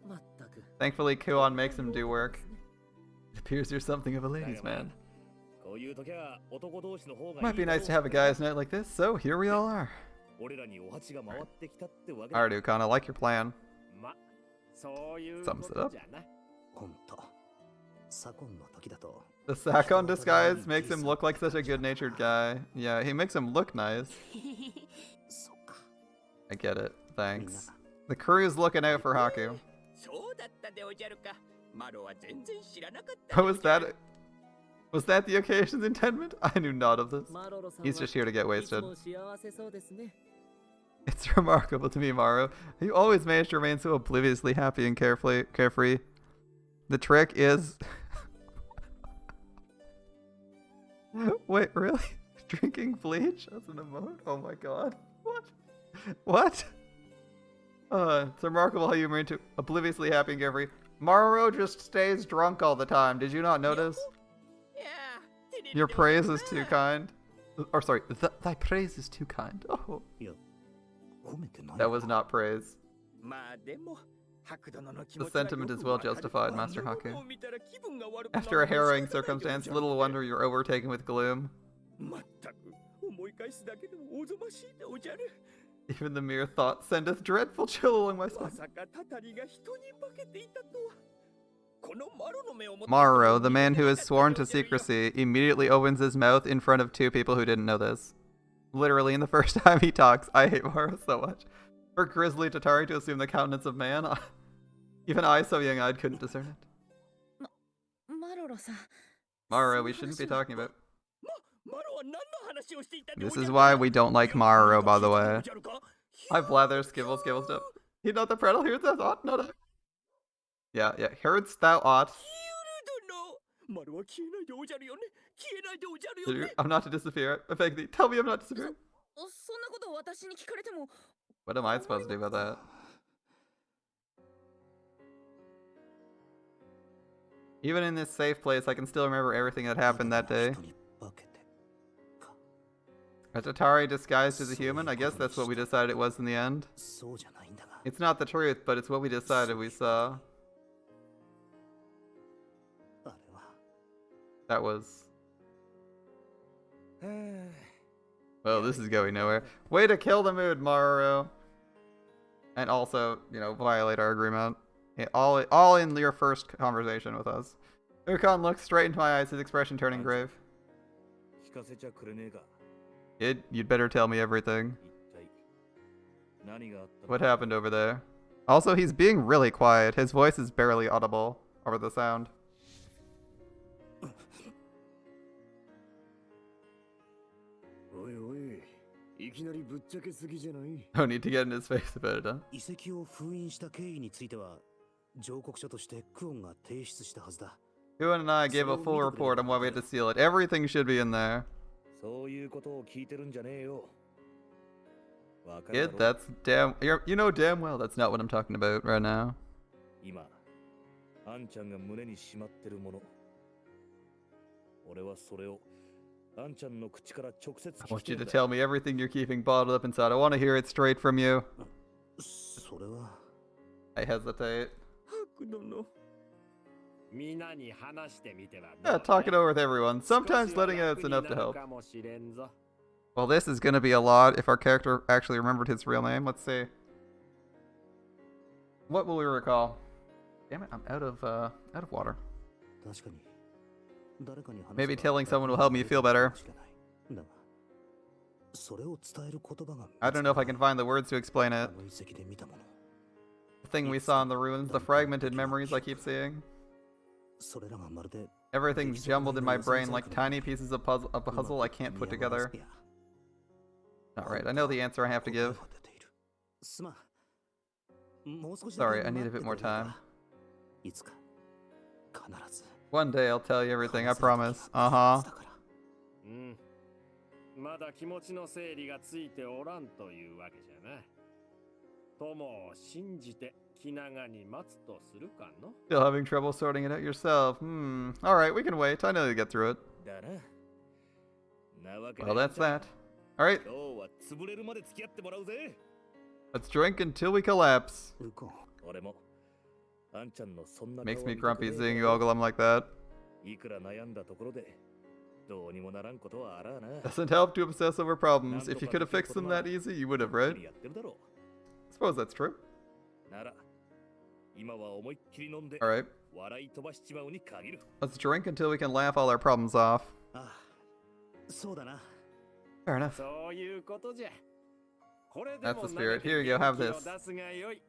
まったく Thankfully, Kuon makes him do work. It appears you're something of a ladies' man. こういう時は男同士の方がいい Might be nice to have a guy's night like this, so here we all are. 俺らにお鉢が回ってきたってわけ Alright, Ukon, I like your plan. ま、そういう Sums it up. じゃな。ほんと左近の時だと The Sakon disguise makes him look like such a good-natured guy. Yeah, he makes him look nice. そっか I get it. Thanks. The crew's looking out for Haku. そうだったでおじゃるか。マロは全然知らなかったで Oh, おじゃる。 was that the occasion's intendment? I knew not of this. マロロさん He's just here to get はいつ wasted. も幸せそうですね It's remarkable to me, Maru. You always manage to remain so obliviously happy and carefree. The trick is... Wait, really? Drinking bleach as an emote? Oh my god. What? What? It's remarkable how you remain to obliviously happy and carefree. Maru just stays drunk all the time. Did you not notice? いやー、照れるで Your おじゃる praise な is too kind. Or sorry, thy praise is too kind. Oh, いや褒めてない that was not praise. まあでも、ハク殿の気 The 持ちは sentiment よ is く well わかる。 justified, Master あの Haku. ものを見たら気分が悪くなる After a のは harrowing 仕方ないでおじゃ circumstance, る little wonder you're overtaken with gloom. まったく、思い返すだけでもおぞましいでおじゃる。 Even the mere thought sendeth dreadful chill along my ま spine. さかタタリが人に化けていたとは。このマロの目を持って Maru, the man who has 見て sworn なか to ったでおじゃるよ。 secrecy, immediately opens his mouth in front of two people who didn't know this. Literally, in the first time he talks, I hate Maru so much. For grisly Tatari to assume the countenance of man, even I, so young-eyed, couldn't discern it. マロロさん Maru, we shouldn't be talking about. マロは何の話をしていたでお This じゃ is る why か。 we don't like Maru, by the お way. じゃるか。 Hi, Blather, skibble stuff. He not the preddle, here's that ought, not a... Yeah, here's thou ought. マロは消えないでおじゃるよね。消えないでおじゃるよね。 I'm not to disappear. I beg thee, tell me I'm not to disappear. そんなこと私に聞かれても What am I supposed to do about that? Even in this safe place, I can still remember everything that happened that day. 人に化けてか A Tatari disguised as a human? I guess that's what we decided it was in the end. そうじゃないんだが It's not the truth, but it's what we decided we saw. あれは That was... Well, this is going nowhere. Way to kill the mood, Maru. And also, you know, violate our agreement. Yeah, all in your first conversation with us. Ukon looks straight into my eyes, his expression turning grave. 聞かせちゃくれねえか You'd better tell me everything. 一体何があったの What happened over there? Also, he's being really quiet. His voice is barely audible over the sound. おいおいいきなりぶっちゃけすぎじゃない No need to get in his face about it, huh? 遺跡を封印した経緯については上告書としてクオンが提出したはずだ Kuan and I gave a full report on why we had to seal it. Everything should be in there. そういうことを聞いてるんじゃねえよわかる Kid, だろ that's damn... You know damn well that's not what I'm talking about right now. 今あんちゃんが胸にしまってるもの俺はそれをあんちゃんの口から直接 I 聞 want き you たい to んだ tell me everything you're keeping bottled up inside. I want to hear it straight from you. それは I hesitate. ハク殿。みんなに話してみては Yeah, talk it over with everyone. Sometimes letting out's enough to help. かもしれんぞ Well, this is gonna be a lot if our character actually remembered his real name. Let's see. What will we recall? Damn it, I'm out of water. 確かに誰かに話せば Maybe telling someone will help me feel better. だがそれを伝える言葉が I don't know if I can find the words to explain あ it. の遺跡で見たもの The thing we saw in the ruins, the fragmented memories I keep seeing. それらがまるで Everything's jumbled in my brain like tiny pieces of a puzzle I can't put together. Alright, I know the answer I have to give. すまんもう少しだ Sorry, け I need a 待って bit more くれない time. かいつか必ず One day I'll tell you everything, I promise. Uh-huh. だからうんまだ気持ちの整理がついておらんというわけじゃな友を信じて気長に待つとするかの。 Still having trouble sorting it out yourself. Alright, we can wait. I know you get through it. だな。なわけで Well, that's that. Alright, 今日は潰れるまで付き合ってもらうぜ。 let's drink until we collapse. ウコン、俺もあんちゃんのそんな Makes 顔 me を見 grumpy たくね seeing え you だ all ろ glum like that. いくら悩んだところでどうにもならんことはあらあな。 Doesn't help to obsess over problems. If you could have fixed them that easy, you would have, right? やってるだろ Suppose that's true. う。なら今は思いっきり飲んで Alright, 笑い飛ばしちまうに限る。 let's drink until we can laugh all our problems off. ああ、そうだな。 Fair enough. そういうことじゃ。これで That's も the 舐 spirit. めて Here you go, have 元気を this. 出すがよい。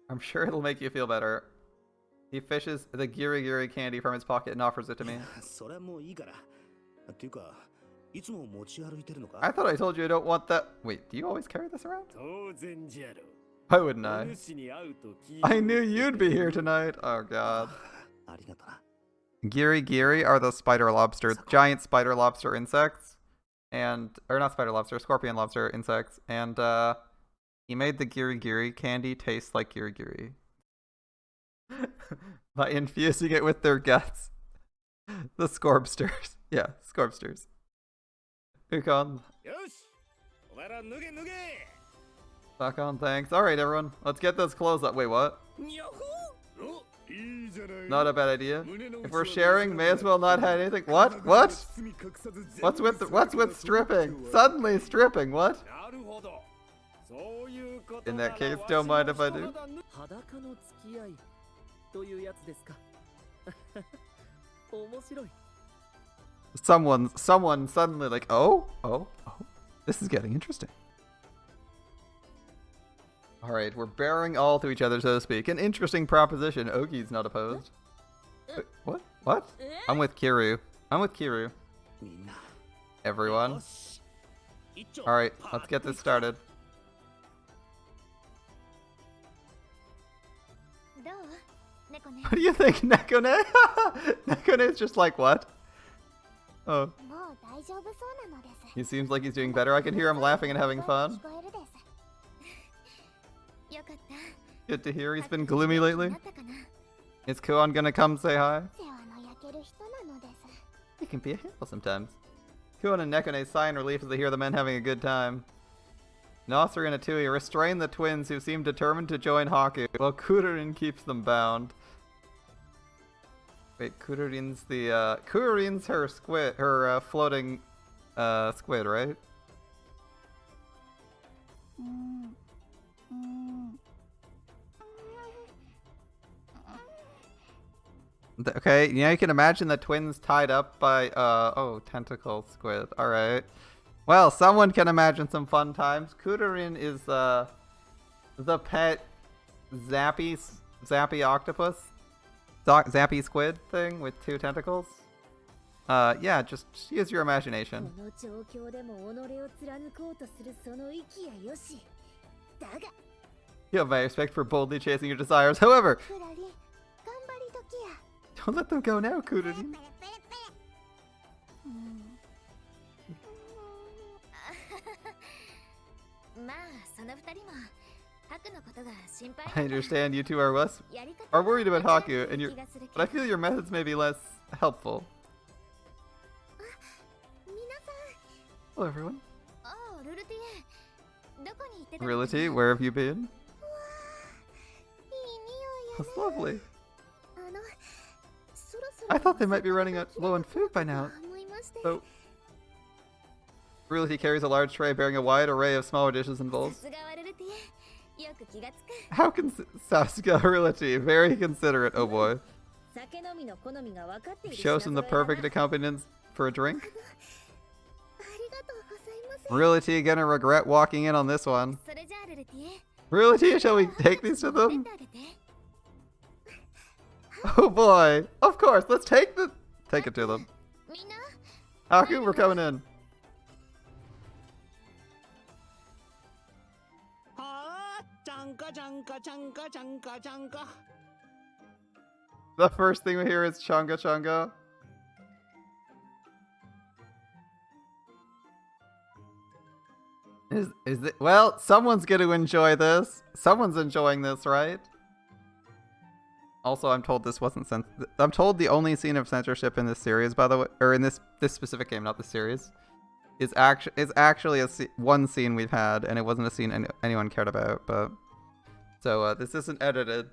I'm sure it'll make you feel better. He fishes the giri giri candy from his pocket and offers it to me. それはもういいから。っていうか、いつも持ち歩いてるのか？ I thought I told you I don't want that. Wait, do you always carry this around? 当然じゃろ。 Why wouldn't I? お主に会うと聞いて I knew you'd be here tonight. Oh god. ありがとな。 Giri giri are the spider lobster, giant spider lobster insects. Or not spider lobster, scorpion lobster insects. And, he made the giri giri candy taste like giri giri. By infusing it with their guts. The scorpsters. Yeah, scorpsters. Ukon. よしお前ら脱げ脱げ。 Back on, thanks. Alright, everyone. Let's get those clothes up. Wait, what? にゃほおいいじゃない。 Not a bad idea. If we're sharing, may as well not have anything. What? What? What's with stripping? Suddenly stripping, what? なるほど。そういうこと In な that ら case, わ don't し mind も if I 人 do. 肌ぬ裸の付き合いというやつですか。面白い。 Someone suddenly like, oh, this is getting interesting. Alright, we're bearing all to each other, so to speak. An interesting proposition. Ogi's not opposed. Wait, what? What? I'm with Kiru. みんな。 Everyone. よし。一丁 Alright, let's get this started. どう猫ね What do you think, Nekone? Nekone's just like, what? Oh, もう大丈夫そうなのです。 he seems like he's doing better. I can hear him laughing and having 聞 fun. こえるです。よかった Good to hear. He's been gloomy lately. なったかな Is Kuon gonna come say hi? 世話の焼ける人なのです。 He can be a handful sometimes. Kuon and Nekone sigh in relief as they hear the men having a good time. Nosri and Atui restrain the twins who seem determined to join Haku, while Kururin keeps them bound. Wait, Kururin's Kururin's her squid, her floating squid, right? Okay, yeah, you can imagine the twins tied up by, tentacle squid. Alright. Well, someone can imagine some fun times. Kururin is, the pet zappy octopus? Zappy squid thing with 2 tentacles? Yeah, just use your imagination. この状況でも己を貫こうとするその息やよし。だが、 You have my respect for boldly chasing your desires. However, クラリン、頑張り時や。 don't let them go now, Kururin. まあその二人もハクのことが心配 I understand you two are worried about Haku, and but I feel your methods may be less helpful. 皆さん、 Hello, everyone. ああルルティエどこに行ってた Reality, where have you been? いい匂い That's やね。 lovely. そろそろ I thought they might be running low on food by now. 思いまして。 So, Reality carries a large tray bearing a wide array of smaller dishes and さ bowls. すがはルルティエよく気がつく How can Sasuke Reality? Very considerate, oh boy. 酒飲みの好みが分かっている Shows him the 品揃えだな perfect accompaniment for a drink. ありがとうございます。 Reality gonna regret walking in on this one. それじゃあルルティエ Reality, shall we take these to 食べ them? てあげて Oh boy. Of course, let's take it to them. みんな Haku, we're coming in. はあ、ちゃんかちゃんかちゃんかちゃんかちゃんか。 The first thing we hear is Chunga Chunga. Is it? Well, someone's gonna enjoy this. Someone's enjoying this, right? Also, I'm told this wasn't I'm told the only scene of censorship in this series, by the way, or in this specific game, not the series, is actually one scene we've had, and it wasn't a scene anyone cared about. But so this isn't edited.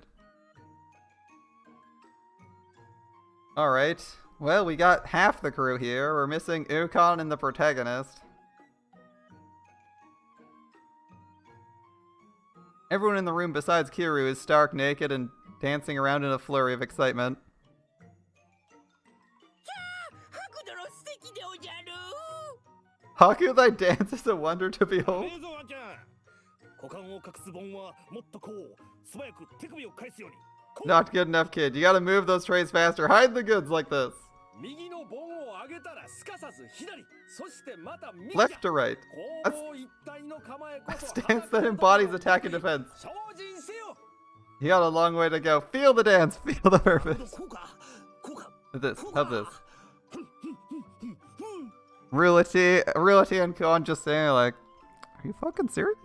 All right. Well, we got half the crew here. We're missing Ukon and the protagonist. Everyone in the room besides Kiryu is stark naked and dancing around in a flurry of excitement. Haku, thy dance is a wonder to behold. Not good enough, kid. You gotta move those trays faster. Hide the goods like this. Left to right. A stance that embodies attack and defense. You got a long way to go. Feel the dance. Feel the purpose. How's this? Reality and Kon just saying like, are you fucking serious?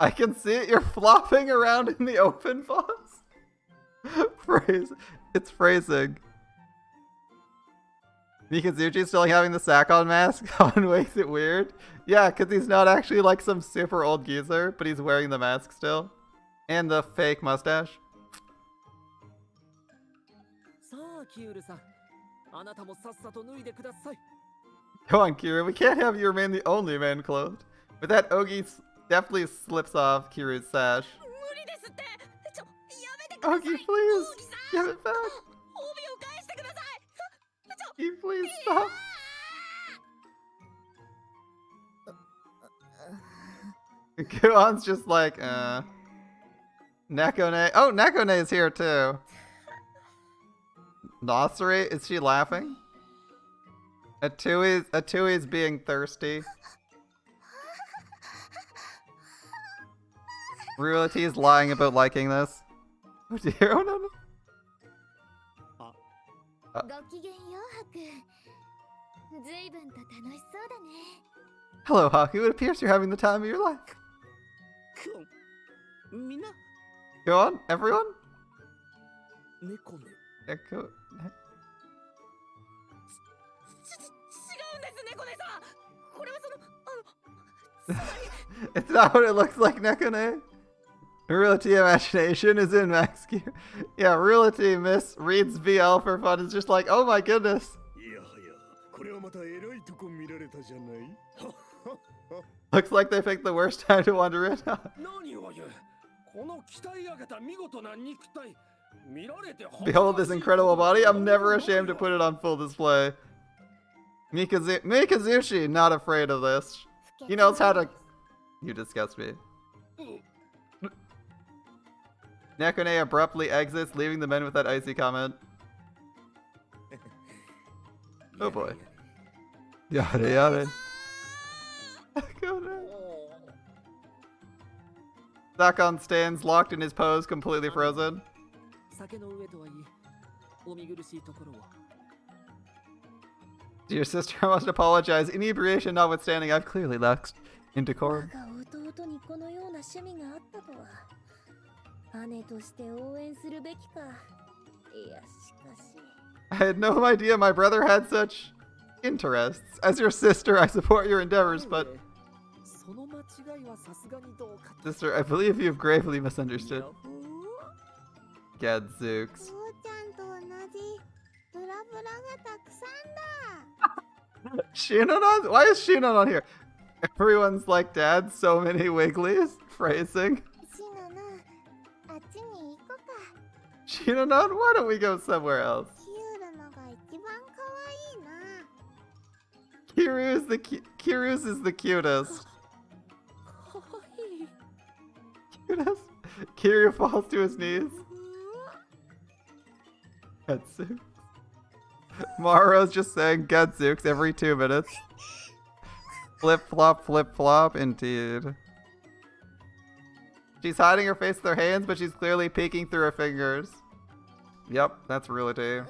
I can see it. You're flopping around in the open, boss. It's phrasing. Mikazuchi's still having the Sakon mask on makes it weird. Yeah, because he's not actually like some super old geezer, but he's wearing the mask still. And the fake mustache. Come on, Kiryu, we can't have you remain the only man clothed. But that Ogi definitely slips off Kiryu's sash. Ogi, please! Give it back! Ogi, please stop! Kuon's just like, Nekone. Oh, Nekone is here too. Nosri, is she laughing? Atui's being thirsty. Realty's lying about liking this. Oh dear, oh no no. Hello, Haku. It appears you're having the time of your life. Go on, everyone. Echo. It's not what it looks like, Nekone. Realty imagination is in max gear. Yeah, Realty Miss reads VL for fun. It's just like, oh my goodness. Looks like they picked the worst time to wander in. Behold this incredible body. I'm never ashamed to put it on full display. Mikazuchi, not afraid of this. He knows how to... You disgust me. Nekone abruptly exits, leaving the men with that icy comment. Oh boy. Yada yada. Sakon stands locked in his pose, completely frozen. Dear sister, I must apologize. Inebriation notwithstanding, I've clearly lacked in decorum. I had no idea my brother had such interests. As your sister, I support your endeavors, but... Sister, I believe you've gravely misunderstood. Gadzooks. Shinonon? Why is Shinon on here? Everyone's like, Dad, so many wigglies. Phrasing. Shinonon, why don't we go somewhere else? Kiryu's is the cutest. Cutest. Kiryu falls to his knees. Gadzooks. Maru's just saying Gadzooks every 2 minutes. Flip flop, indeed. She's hiding her face with her hands, but she's clearly peeking through her fingers. Yep, that's reality.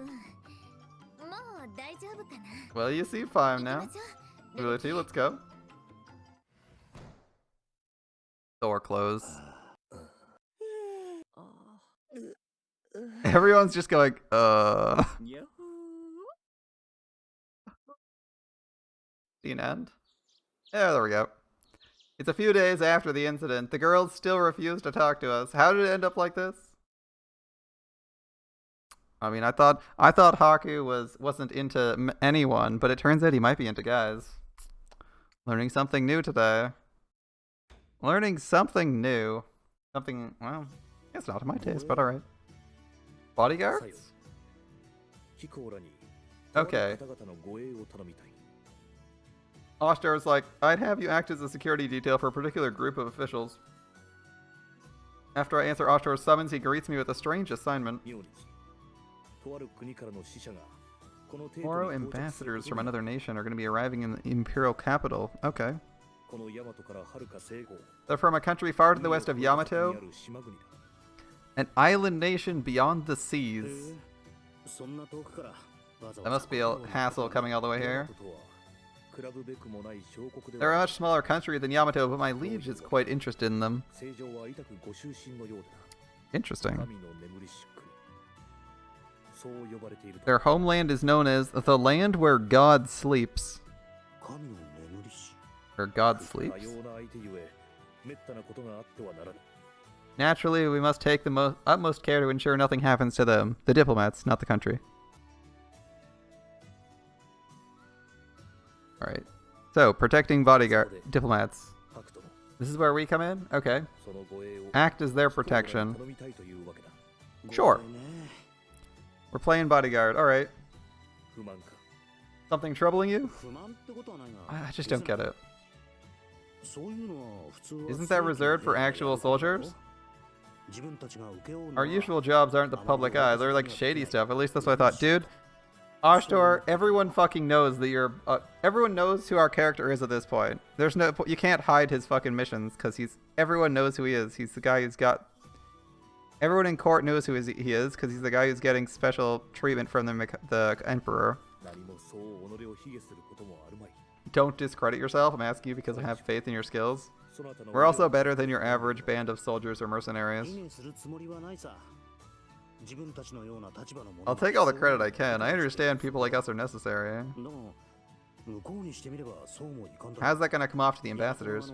Well, you see 5 now. 行きましょう。 Ability, let's go. Door closed. Everyone's just going, Yahoo! Scene end. Yeah, there we go. It's a few days after the incident. The girls still refuse to talk to us. How did it end up like this? I mean, I thought Haku wasn't into anyone, but it turns out he might be into guys. Learning something new today. Learning something new. Something, well, it's not to my taste, but alright. Bodyguards? Okay. Oshtar was like, I'd have you act as a security detail for a particular group of officials. After I answer Oshtar's summons, he greets me with a strange assignment. 4 ambassadors from another nation are going to be arriving in the imperial capital. Okay. They're from a country far to the west of Yamato, an island nation beyond the seas. That must be a hassle coming all the way here. They're a much smaller country than Yamato, but my liege is quite interested in them. Interesting. Their homeland is known as the land where God sleeps. Where God sleeps. Naturally, we must take the utmost care to ensure nothing happens to them. The diplomats, not the country. Alright. So, protecting diplomats. This is where we come in? Okay. Act as their protection. Sure. We're playing bodyguard. Alright. Something troubling you? I just don't get it. Isn't that reserved for actual soldiers? Our usual jobs aren't the public eye. They're like shady stuff. At least that's what I thought. Dude, Ashtor, everyone fucking knows that you're... everyone knows who our character is at this point. There's no... You can't hide his fucking missions, because he's... Everyone knows who he is. He's the guy who's got... Everyone in court knows who he is, because he's the guy who's getting special treatment from the Emperor. Don't discredit yourself, I'm asking you because I have faith in your skills. We're also better than your average band of soldiers or mercenaries. I'll take all the credit I can. I understand people like us are necessary. How's that gonna come off to the ambassadors?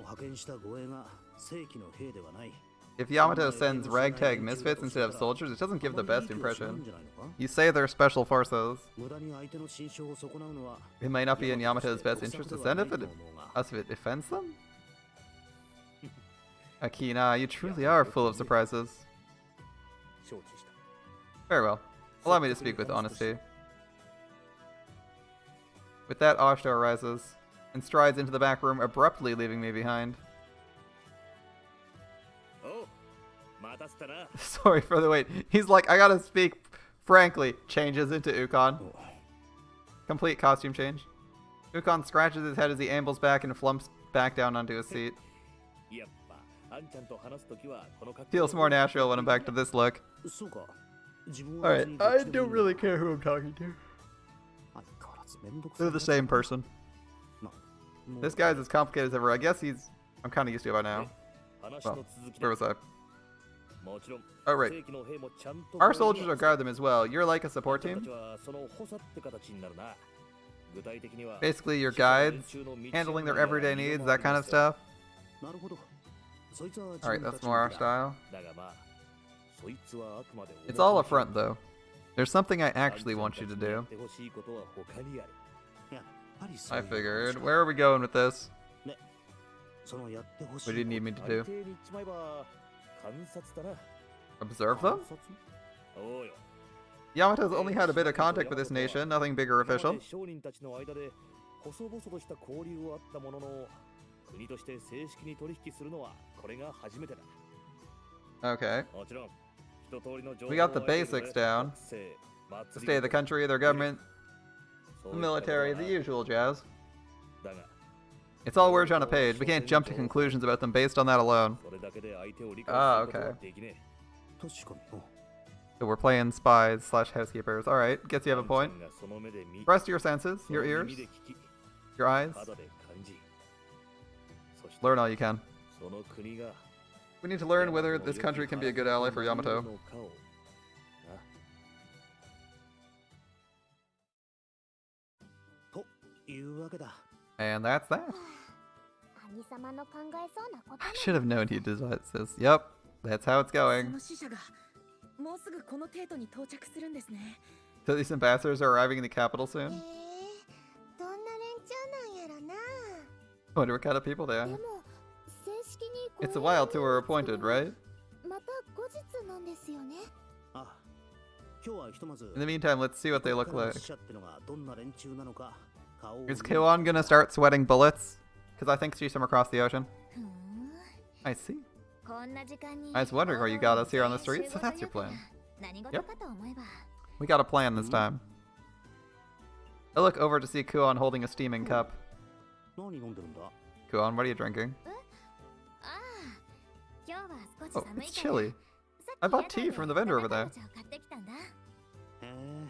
If Yamato sends ragtag misfits instead of soldiers, it doesn't give the best impression. You say they're special forces. It might not be in Yamato's best interest to send us if it offends them? Akina, you truly are full of surprises. Very well. Allow me to speak with honesty. With that, Ashtar rises and strides into the back room, abruptly leaving me behind. Sorry for the wait. He's like, I gotta speak frankly. Changes into Ukon. Complete costume change. Ukon scratches his head as he ambles back and flumps back down onto his seat. Feels more natural when I'm back to this look. Alright, I don't really care who I'm talking to. They're the same person. This guy's as complicated as ever. I guess he's... I'm kind of used to it by now. Well, where was I? Oh, right. Our soldiers will guard them as well. You're like a support team? Basically, your guides, handling their everyday needs, that kind of stuff. Alright, that's more our style. It's all a front, though. There's something I actually want you to do. I figured. Where are we going with this? What do you need me to do? Observe them? Yamato's only had a bit of contact with this nation, nothing big or official. Okay. We got the basics down. The state of the country, their government, the military, the usual jazz. It's all words on a page. We can't jump to conclusions about them based on that alone. Ah, okay. So we're playing spies slash housekeepers. Alright, guess you have a point. アンちゃんがその目で見 Rest your senses, その your ears, 耳で聞き your eyes. 肌で感じそして Learn all you can. その国が We need to learn whether this country can be a good ally for 山の Yamato. のかをなというわけだ。 And that's that. 兄様の考えそうなこと I should have known he'd decide this. Yep, that's how it's そ going. の使者がもうすぐこの程度に到着するんですね。 So these ambassadors are arriving in the capital へ soon. え、どんな連中なんやろな。 Wonder what kind of people they で are. も正式に It's a while till we're appointed, right? また後日なんですよね。あ、今日はひとまず In the meantime, let's see what they look ここからの like. 死者ってのがどんな連中なのか顔を見 Is る Kyoan gonna start sweating bullets? Because I think she's from across the ocean. ふーん I see. こんな時間に I was wondering where you got us here on the street, so that's your plan. 何事かと思えば We got a plan this time. I look over to see Kuon holding a steaming cup. 何飲んでるんだ？ Kuon, what are you drinking? ああ今日は少し Oh, 寒い it's から chilly. I bought tea from the vendor over there. 買ってきたんだへえ。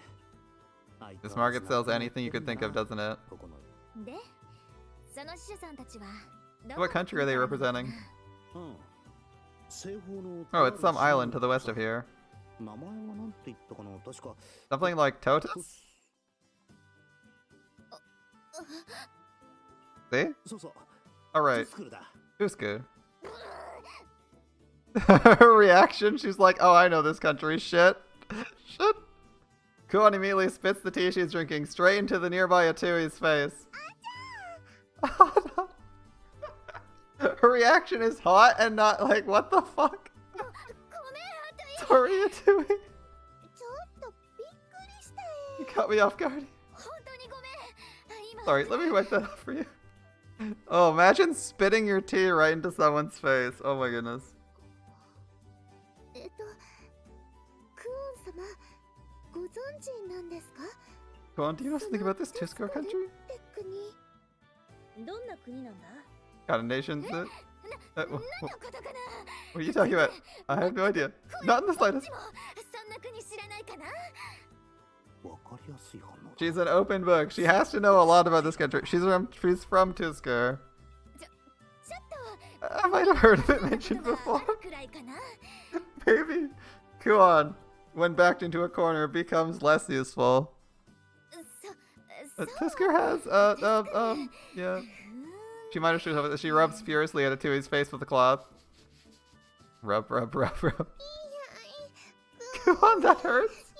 相 This 変わら market ず sells なくなって anything you る could think な of, doesn't it? ここのでその使者さんたちは What country are they representing? うん西方の Oh, it's some island to the west of here. 名前はなんて言ったかな確か Something like Totus? See? そうそう Alright. スクールだ Tusku. Her reaction, she's like, oh, I know this country. Shit. Shit. Kuon immediately spits the tea she's drinking straight into the nearby Atui's face. Her reaction is hot and not like, what the fuck? ごめん、あと Sorry, Atui. ちょっとびっくりした You caught me off guard. 本当にごめん今 Sorry, let me wipe that off for you. Oh, imagine spitting your tea right into someone's face. Oh my goodness. クオン様、ご存知なんですか？ Kuon, do you know something about this Tuscar country? って国。どんな国なんだ？ Kind of nations it? 何のことかな What are you talking about? I have no idea. Not in the こっ slightest. ちもそんな国知らないかなわかりやすい反応だ She's an open book. She has to know a lot about this country. She's from Tuskar. ちょっと I might have heard of it こ mentioned とが before. あるくらいかな Maybe. Kuon, when backed into a corner, becomes less useful. そう Tuskar has, yeah. She might have she rubs furiously at Atui's face with a cloth. Rub, rub, rub, rub. Kuon, that hurts.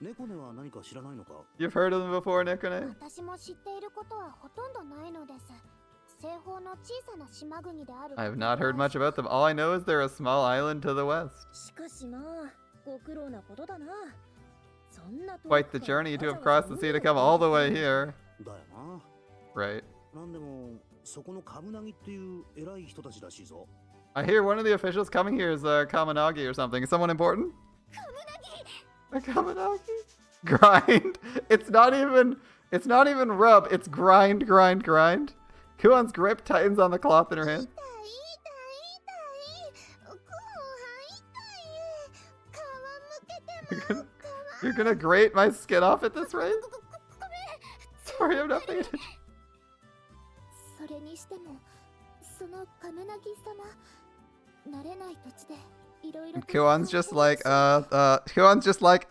猫根は何か知らないのか You've heard of them before, Nikone? 私も知っていることはほとんどないのです。西方の小さな島国である。 I have not heard much about them. All I know is they're a small island to the west. しかしまあ、ご苦労なことだな。そんな遠く Quite the から journey to わ have ざわ crossed ざ the sea to 海を come all the way here. だよな Right. なんでもそこのカブナギっていう偉い人たちらしいぞ I hear one of the officials coming here is Kaminagi or something. Is someone important? A Kaminagi? Grind. It's not even rub. It's grind, grind, grind. Kuon's grip tightens on the cloth in her hand. 痛い痛い痛い。クオンは痛い。皮むけても You're gonna grate my skin off at this rate? ごめん。 Sorry, I'm not paying attention. それにしても、そのカメナギ様、慣れない土地でいろいろ。 Kuon's just like, Kuon's just like,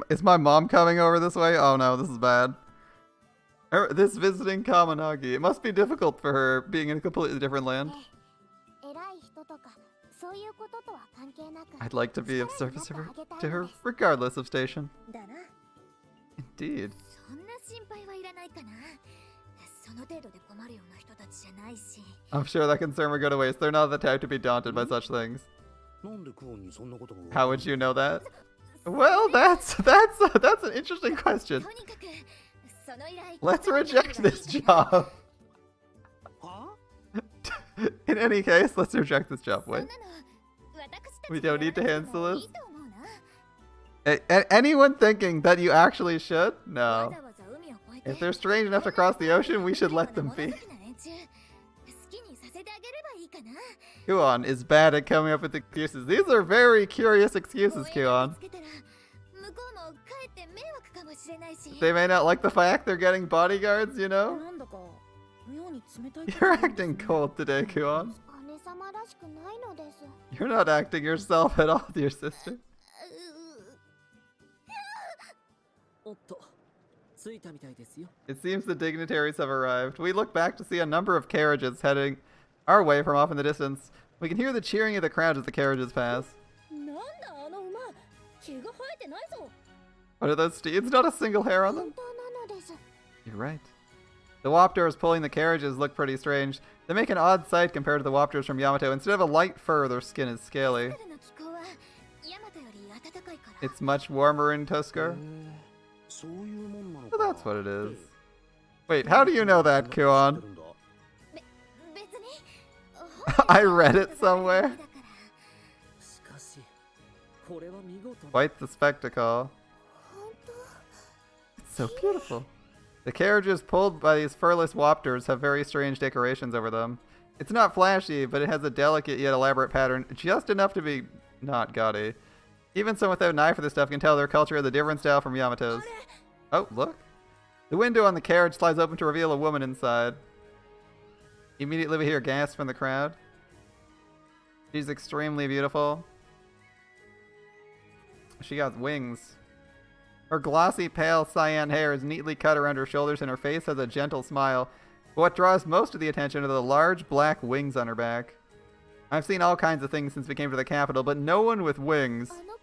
is my mom coming over this way? Oh no, this is bad. This visiting Kaminagi. It must be difficult for her being in a completely different land. 偉い人とか、そういうこととは関係なく。 I'd like to be of service to her, regardless of station. だな。 Indeed. そんな心配はいらないかなその程度で困るような人たちじゃないし I'm sure that concern would go to waste. They're not the type to be daunted by such things. なんでクオンにそんなことが How would you know that? Well, that's an interesting question. とにかくその依頼 Let's reject this job. は In any case, let's reject this job. そんな Wait. の私たち We が don't need to やらなくても handle い this? いと思うな Anyone thinking that you actually should? わ No. ざわざ海を越えて If they're strange enough to cross the otion, we should let them be. 好きにさせてあげればいいかな Kuon is bad at coming up with excuses. These are very curious excuses, Kuon. つけたら向こうもかえって迷惑かもしれないし。 They may not like the fact they're getting bodyguards, you know? なんだか妙に冷たい You're acting cold today, Kuon. 姉様らしくないのです。 You're not acting yourself at all with your sister. おっと着いたみたいですよ。 It seems the dignitaries have arrived. We look back to see a number of carriages heading our way from off in the distance. We can hear the cheering of the crowd as the carriages pass. なんだあの馬毛が生えてないぞ。 What are those steeds? Not a single hair on 本 them? 当なのです。 You're right. The Waptors pulling the carriages look pretty strange. They make an odd sight compared to the Waptors from Yamato. Instead of a light fur, their skin is scaly. 春の気候はヤマトより暖かいから。 It's much warmer in Tuskar. そういうもんなの So か。 that's what it is. Wait, how do you know that, Kuon? 別に I read it somewhere. しかしこれは見事な。 Quite the spectacle. 本当。 It's so beautiful. The carriages pulled by these furless Waptors have very strange decorations over them. It's not flashy, but it has a delicate yet elaborate pattern, just enough to be not gaudy. Even someone without an eye for this stuff can tell their culture has a different style from Yamato's. Oh, look. The window on the carriage slides open to reveal a woman inside. Immediately we hear gasps from the crowd. She's extremely beautiful. She got wings. Her glossy, pale cyan hair is neatly cut around her shoulders and her face has a gentle smile. But what draws most of the attention are the large black wings on her back. I've seen all kinds of things since we came to the capital, but no one with wings. あの方が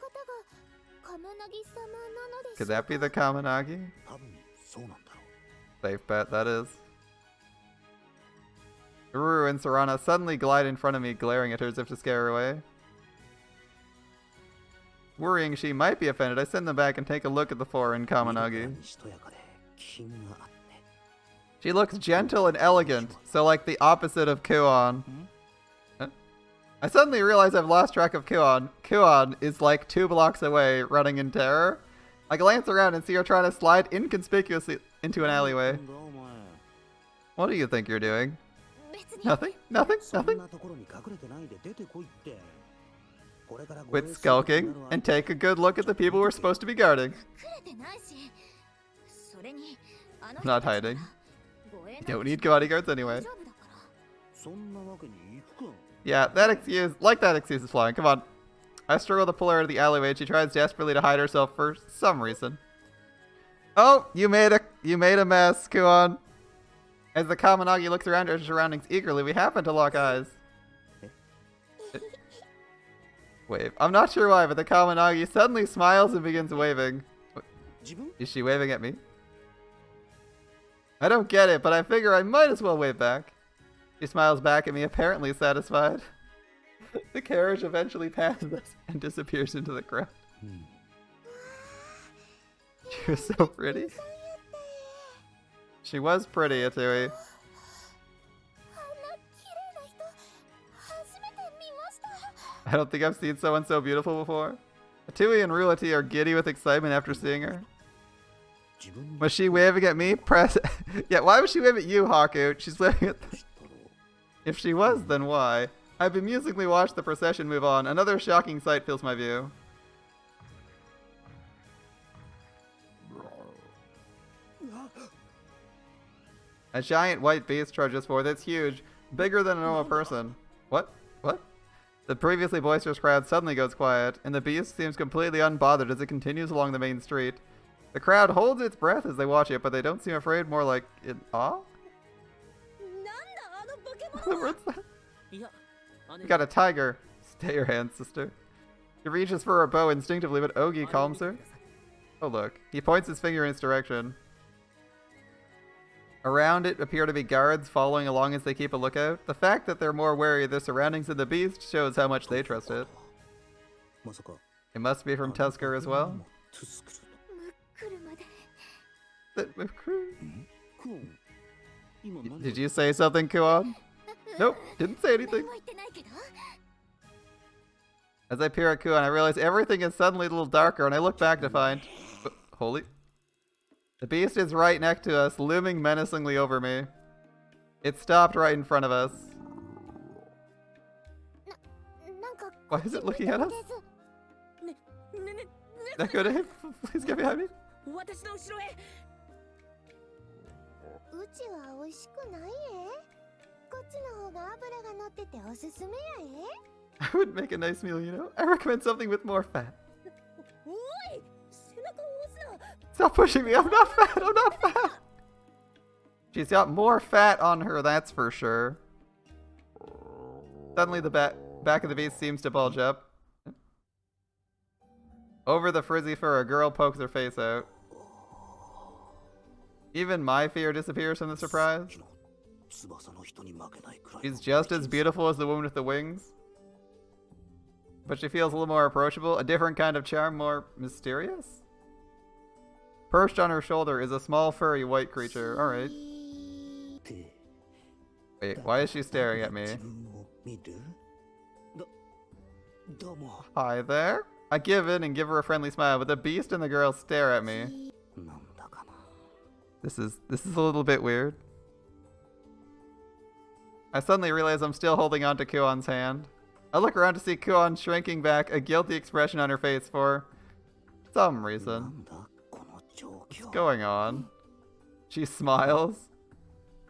カムナギ様なのです Could that be the Kamanagi? 多分そうなんだろ Safe bet, that is. Uru and Sarana suddenly glide in front of me, glaring at her as if to scare her away. Worrying she might be offended, I send them back and take a look at the foreign う。 Kamanagi. しとやかで品があって。 She looks gentle and elegant, so like the opposite of Kuon. Huh? I suddenly realize I've lost track of Kuon. Kuon is like 2 blocks away, running in terror. I glance around and see her trying to slide inconspicuously into an alleyway. なんだお前。 What do you think you're doing? 別に Nothing? Nothing? そん Nothing? なところに隠れてないで出てこいって。これから護衛 Quit することにな skulking るわ and take a good look at the people we're supposed to be guarding. 隠れてないし。それにあの Not 人たちな hiding. ら護衛 You なん don't て need bodyguards anyway. 大丈夫だから。そんなわけにいくか。 Yeah, that excuse, like that excuse is flying. Come on. I struggle to pull her out of the alleyway and she tries desperately to hide herself for some reason. Oh, you made a mess, Kuon. As the Kamanagi looks around her surroundings eagerly, we happen to lock eyes. Wave. I'm not sure why, but the Kamanagi suddenly smiles and begins waving. 自分 Is she waving at me? I don't get it, but I figure I might as well wave back. She smiles back at me, apparently satisfied. The carriage eventually passes us and disappears into the crowd. She was so pretty. She was pretty, Atui. あんな綺麗な人初めて見ました I don't think I've seen someone so beautiful before. Atui and Rulati are giddy with excitement after seeing her. 自分に Was she waving at me? Press. Yeah, why would she wave at you, Haku? She's waving at. 知ったろう If she was, then why? I bemusingly watched the procession move on. Another shocking sight fills my view. A giant white beast charges forth. It's huge, bigger than a normal person. What? What? The previously boisterous crowd suddenly goes quiet, and the beast seems completely unbothered as it continues along the main street. The crowd holds its breath as they watch it, but they don't seem afraid, more like in awe? なんだあの化け物は。 What's that? いや、姉 You got a tiger. Stay your hand, sister. He reaches for her bow instinctively, but Ogi calms her. Oh, look. He points his finger in its direction. Around it appear to be guards following along as they keep a lookout. The fact that they're more wary of their surroundings than the beast shows how much they trust it. まさか It must be from Tusker as well. トゥスクルムックルまで。 That- クオン今何 Did you say something, Kuon? Nope, didn't say 何 anything. も言ってないけど。 As I peer at Kuon, I realize everything is suddenly a little darker, and I look back to find... Holy... The beast is right next to us, looming menacingly over me. It stopped right in front of us. Why is it looking at us? ねねね Neko Dave, please get behind me. 私の後ろへ。うちは美味しくないえ。こっちの方が油が乗ってておすすめやえ。 I would make a nice meal, you know. I recommend something with more fat. おい、背中を押すな。 Stop pushing me. I'm not fat. I'm not fat. She's got more fat on her, that's for sure. Suddenly the back of the beast seems to bulge up. Over the frizzy fur, a girl pokes her face out. Even my fear disappears from the surprise. She's just as beautiful as the woman with the wings. But she feels a little more approachable, a different kind of charm, more mysterious? Perched on her shoulder is a small furry white creature. Alright. Wait, why is she staring at me? Hi there? I give in and give her a friendly smile, but the beast and the girl stare at me. This is a little bit weird. I suddenly realize I'm still holding on to Kuon's hand. I look around to see Kuon shrinking back, a guilty expression on her face for some reason. What's going on? She smiles.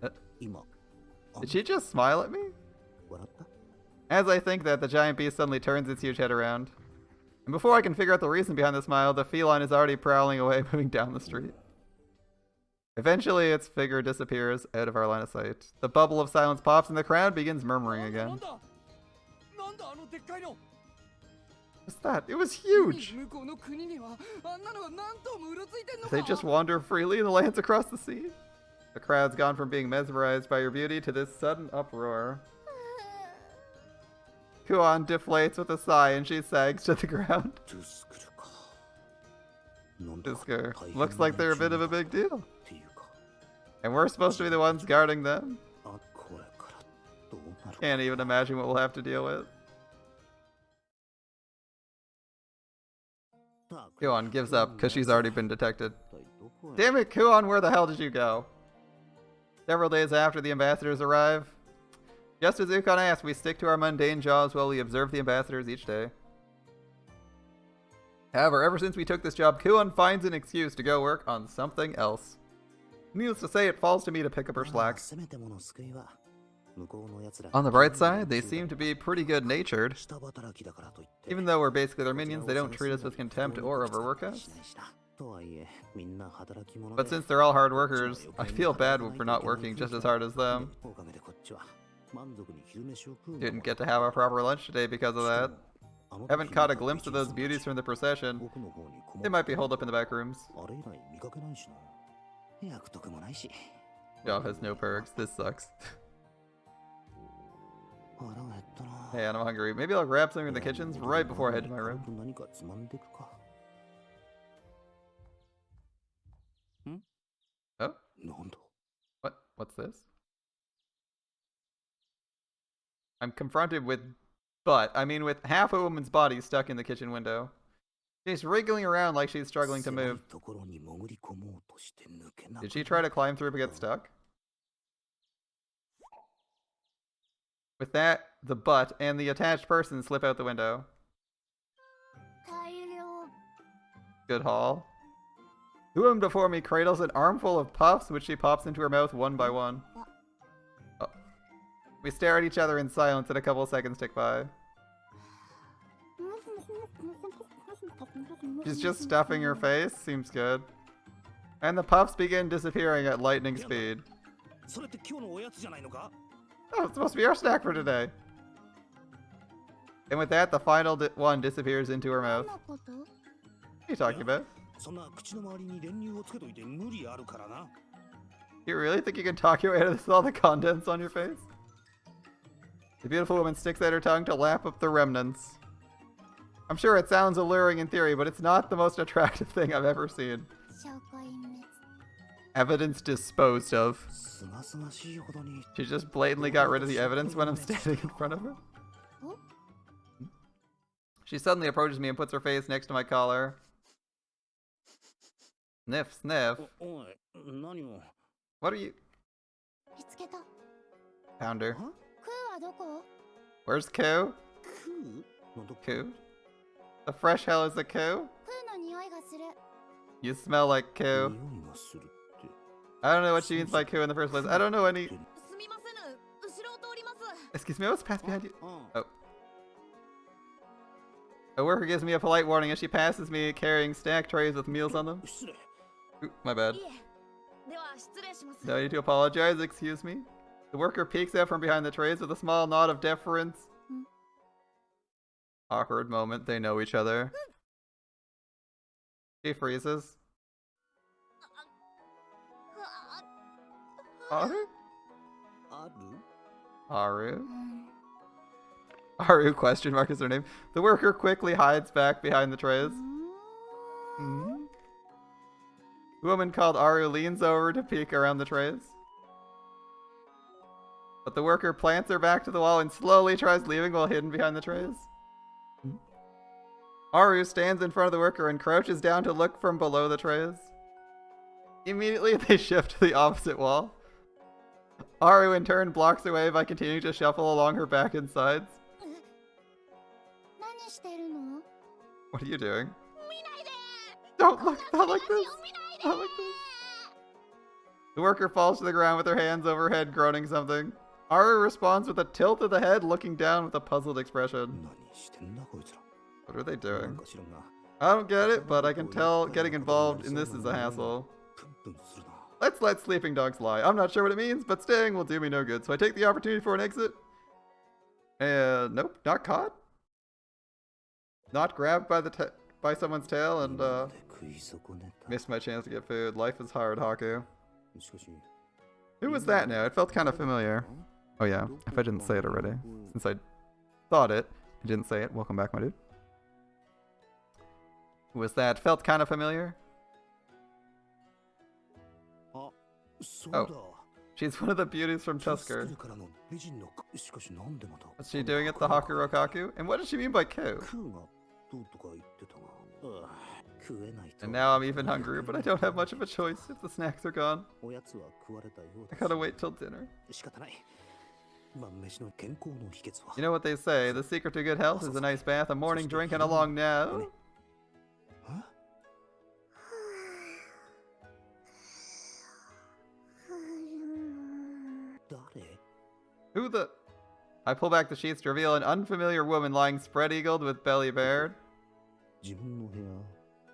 Did she just smile at me? As I think that, the giant beast suddenly turns its huge head around. And before I can figure out the reason behind the smile, the feline is already prowling away, moving down the street. Eventually, its figure disappears out of our line of sight. The bubble of silence pops and the crowd begins murmuring again. What's that? It was huge! They just wander freely in the lands across the sea. The crowd's gone from being mesmerized by your beauty to this sudden uproar. Kuon deflates with a sigh and she sags to the ground. Tusker, looks like they're a bit of a big deal. And we're supposed to be the ones guarding them. Can't even imagine what we'll have to deal with. Kuon gives up because she's already been detected. Damn it, Kuon, where the hell did you go? Several days after the ambassadors arrive, just as Ukon asked, we stick to our mundane jobs while we observe the ambassadors each day. However, ever since we took this job, Kuon finds an excuse to go work on something else. Needless to say, it falls to me to pick up her slack. On the bright side, they seem to be pretty good-natured. Even though we're basically their minions, they don't treat us with contempt or overwork us. But since they're all hard workers, I feel bad for not working just as hard as them. Didn't get to have a proper lunch today because of that. Haven't caught a glimpse of those beauties from the procession. They might be holed up in the back rooms. Job has no perks. This sucks. Hey, I'm hungry. Maybe I'll grab something in the kitchens right before I head to my room. Oh? What? What's this? I'm confronted with with half a woman's body stuck in the kitchen window. She's wriggling around like she's struggling to move. Did she try to climb through but get stuck? With that, the butt and the attached person slip out the window. Good haul. The woman before me cradles an armful of puffs, which she pops into her mouth one by one. Oh. We stare at each other in silence and a couple seconds tick by. She's just stuffing her face. Seems good. And the puffs begin disappearing at lightning speed. Oh, it's supposed to be our snack for today. And with that, the final one disappears into her mouth. What are you talking about? You really think you can talk your way out of this with all the contents on your face? The beautiful woman sticks out her tongue to lap up the remnants. I'm sure it sounds alluring in theory, but it's not the most attractive thing I've ever seen. Evidence disposed of. She just blatantly got rid of the evidence when I'm standing in front of her. She suddenly approaches me and puts her face next to my collar. Sniff, sniff. What are you? Pounder. Where's Ko? Koo? The fresh hell is a koo? 空の匂いがする。 You smell like koo. 匂いがするって I don't know what she means by koo in the first place. I don't know any. すみません。後ろを通ります。 Excuse me, I was passed behind you. あ Oh. A worker gives me a polite warning as she passes me carrying snack trays with meals on them. 失礼 Ooh, my bad. いえ。では失礼します。 No need to apologize, excuse me. The worker peeks out from behind the trays with a small nod of deference. Awkward moment, they know each other. She freezes. Aru? ある Aru? Aru question mark is her name. The worker quickly hides back behind the trays. Hmm? The woman called Aru leans over to peek around the trays. But the worker plants her back to the wall and slowly tries leaving while hidden behind the trays. Aru stands in front of the worker and crouches down to look from below the trays. Immediately they shift to the opposite wall. Aru in turn blocks away by continuing to shuffle along her back and sides. 何してるの？ What are you doing? 見ないで。 Don't look, not like this. 見ないで。 Not like this. The worker falls to the ground with her hands overhead, groaning something. Aru responds with a tilt of the head, looking down with a puzzled expression. 何してんだこいつら What are they なん doing? か知らんが I don't get it, but I can tell getting involved in this is a hassle. プンプンするな Let's let sleeping dogs lie. I'm not sure what it means, but staying will do me no good, so I take the opportunity for an exit. And nope, not caught. Not grabbed by by someone's tail and で食い損ねた missed my chance to get food. Life is hard, Haku. しかし Who was that now? It felt kind of familiar. Oh yeah, if I didn't say it already. Since I thought it, I didn't say it. Welcome back, my dude. Who was that? Felt kind of familiar. あそうだ She's one of the beauties from トゥスク Tusker. ルからの美人のしかしなんでまた What's she doing at the Hakurokaku? And what does she mean by Koo? クーがどうとか言ってたがああ食えないと And now I'm even hungrier, but I don't have much of a choice if the snacks are gone. おやつは食われたよう I だ gotta wait till dinner. 仕方ない晩飯の健康の秘訣は You know what they say, the secret to good health is a nice bath, a morning drink, and a long nap. あ 誰 Who the... I pull back the sheets to reveal an unfamiliar woman lying spread-eagled with belly bared. 自分の部屋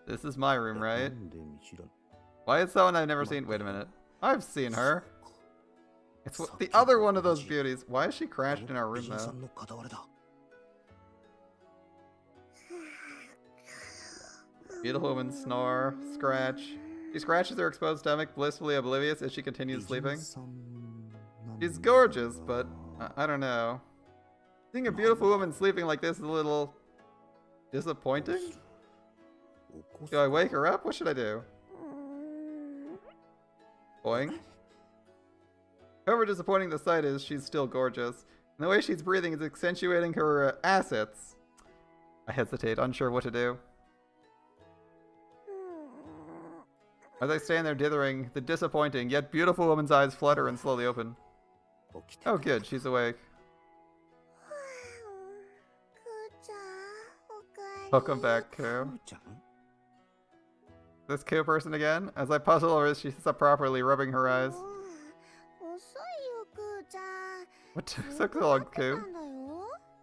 This is my room, な right? んで見知らん Why is someone I've never seen... Wait a minute. I've seen her. It's the other one of those beauties. Why is she crashed in our 美 room 人さ though? んの片割れだ Beautiful woman snore, scratch. She scratches her exposed stomach, blissfully oblivious as she 美 continues 人 sleeping. さんなん She's だ gorgeous, が but I don't know. Seeing a beautiful woman sleeping like this is a little disappointing. 起こす Do I wake her up? What should I do? Boing. However disappointing the sight is, she's still gorgeous. And the way she's breathing is accentuating her assets. I hesitate, unsure what to do. As I stand there dithering, the disappointing yet beautiful woman's eyes flutter and slowly open. 起きて Oh good, she's awake. くーちゃんおかえり Welcome back, く Koo. ーちゃん This Koo person again? As I puzzle over as she sits up properly, rubbing her eyes. 遅いよくーちゃん What took ず so っと long, 待ってた Koo? んだよ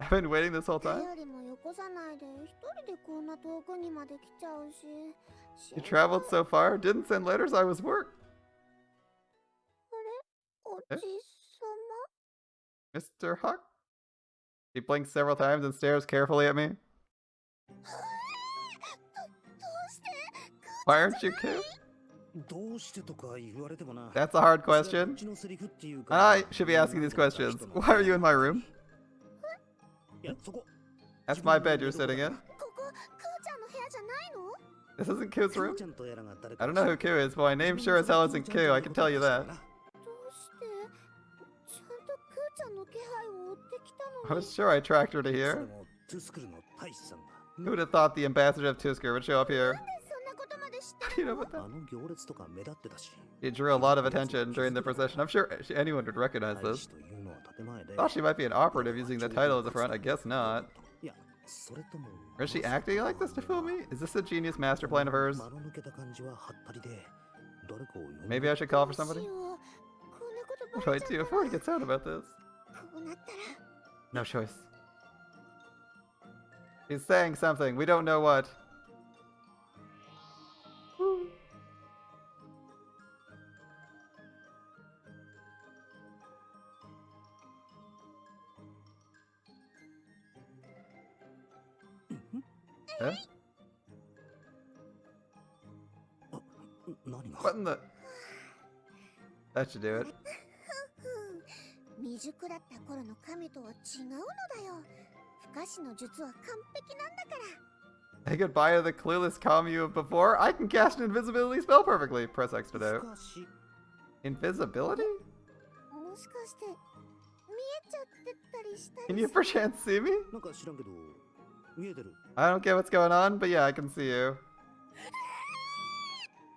I've been waiting this whole 手 time? よりもよこさないで一人でこんな遠くにまで来ちゃうし You traveled so far? Didn't send letters, I was work. おえじさ Mr. Huck? He blinks several times and stares carefully at me. まどうして Why aren't you Koo? どうしてとか言われてもな That's a hard それはこ question. っちのセリフっていう And か I should be asking these questions. Why are you in my room? いやそこ That's my bed you're sitting in. ここくーちゃんの部屋じゃないの This isn't Koo's くー room. ちゃんとやらが誰か I don't know who Koo is, but my name sure as hell isn't Koo, I can tell you that. どうしてちゃんとくーちゃんの気配を追ってきた I のに was sure I tracked her to それ here. もトゥスクルの大使さんが Who would have thought the ambassador of Tusker would show up here? そんなことまで知って How do you know about あ that? の行列とか目立ってたし He drew a lot of attention during the procession. I'm sure anyone would recognize 大 this. 使というのは建前で Thought she might be an operative using the title as a front. I guess not. いやそれとも Or is she acting like this to fool me? Is this a genius master plan of hers? 間の抜けた感じはハッタリで誰かを呼んで Maybe I should call for どう somebody? しようこんなこと What バ do レ I ちゃ do っ if たら word gets out about this? こうなったら No choice. He's saying something. We don't know what. Woo. Huh? 何が What in the... That should do it. 未熟だった頃の神とは違うのだよ。不可視の術は完璧なんだから。 Say goodbye to the clueless calm you of before. I can cast an invisibility spell perfectly. Press X to do. 不可視 Invisibility? もしかして見えちゃってたりしたり Can you perchance see me? なんか知らんけど見えてる I don't get what's going on, but yeah, I can see you.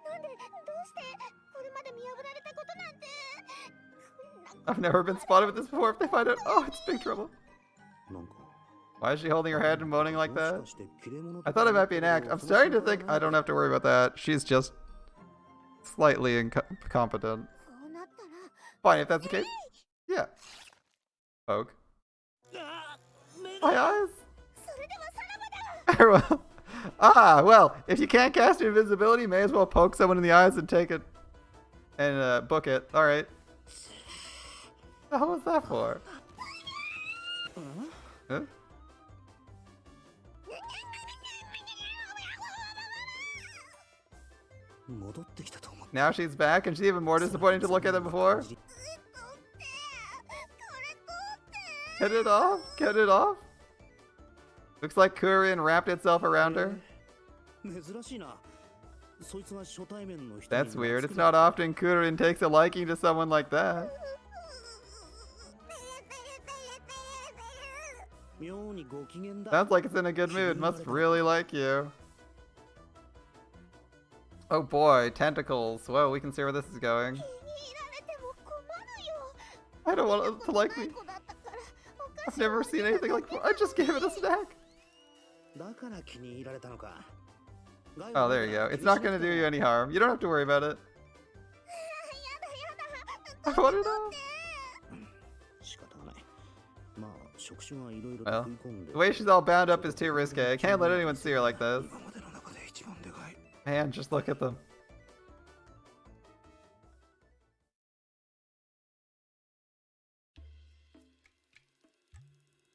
なんでどうしてこれまで見破られたことなんてこんな I've never been spotted with this before. If they find out, oh, it's big trouble. なんか Why is she holding her head and moaning like もし that? かして切れ者 I thought it might be an act. I'm starting to think I don't have to worry about that. She's just slightly incompetent. こうなったら Fine, if that's the case. Yeah. Poke. あー目 My eyes. それではさらばだ well, well, if you can't cast invisibility, may as well poke someone in the eyes and take it and book it. All right. The hell was that for? Huh? Now she's back, and she's even more disappointing to look at than before. Get it off! Get it off! Looks like Kurian wrapped itself around her. 珍しいなそいつが初対面の人 That's weird. It's not often Kurian takes a liking to someone like that. 妙にご機嫌だ Sounds like it's in a good mood. Must really like you. Oh boy, tentacles. Whoa, we can see where this is going. 気に入られても困るよ I don't want it to like ない me. 子だったからおか I've しいわ never seen anything like I just gave it a snack. だから気に入られたのか Oh, there you go. It's not gonna do you any harm. You don't have to worry about it. やだ I want it off. 仕方がないまあ職種がいろいろ Well, 食い込んで the way she's all bound up is too risque. I can't let anyone see her like this. 今までの中で一番でかい Man, just look at them.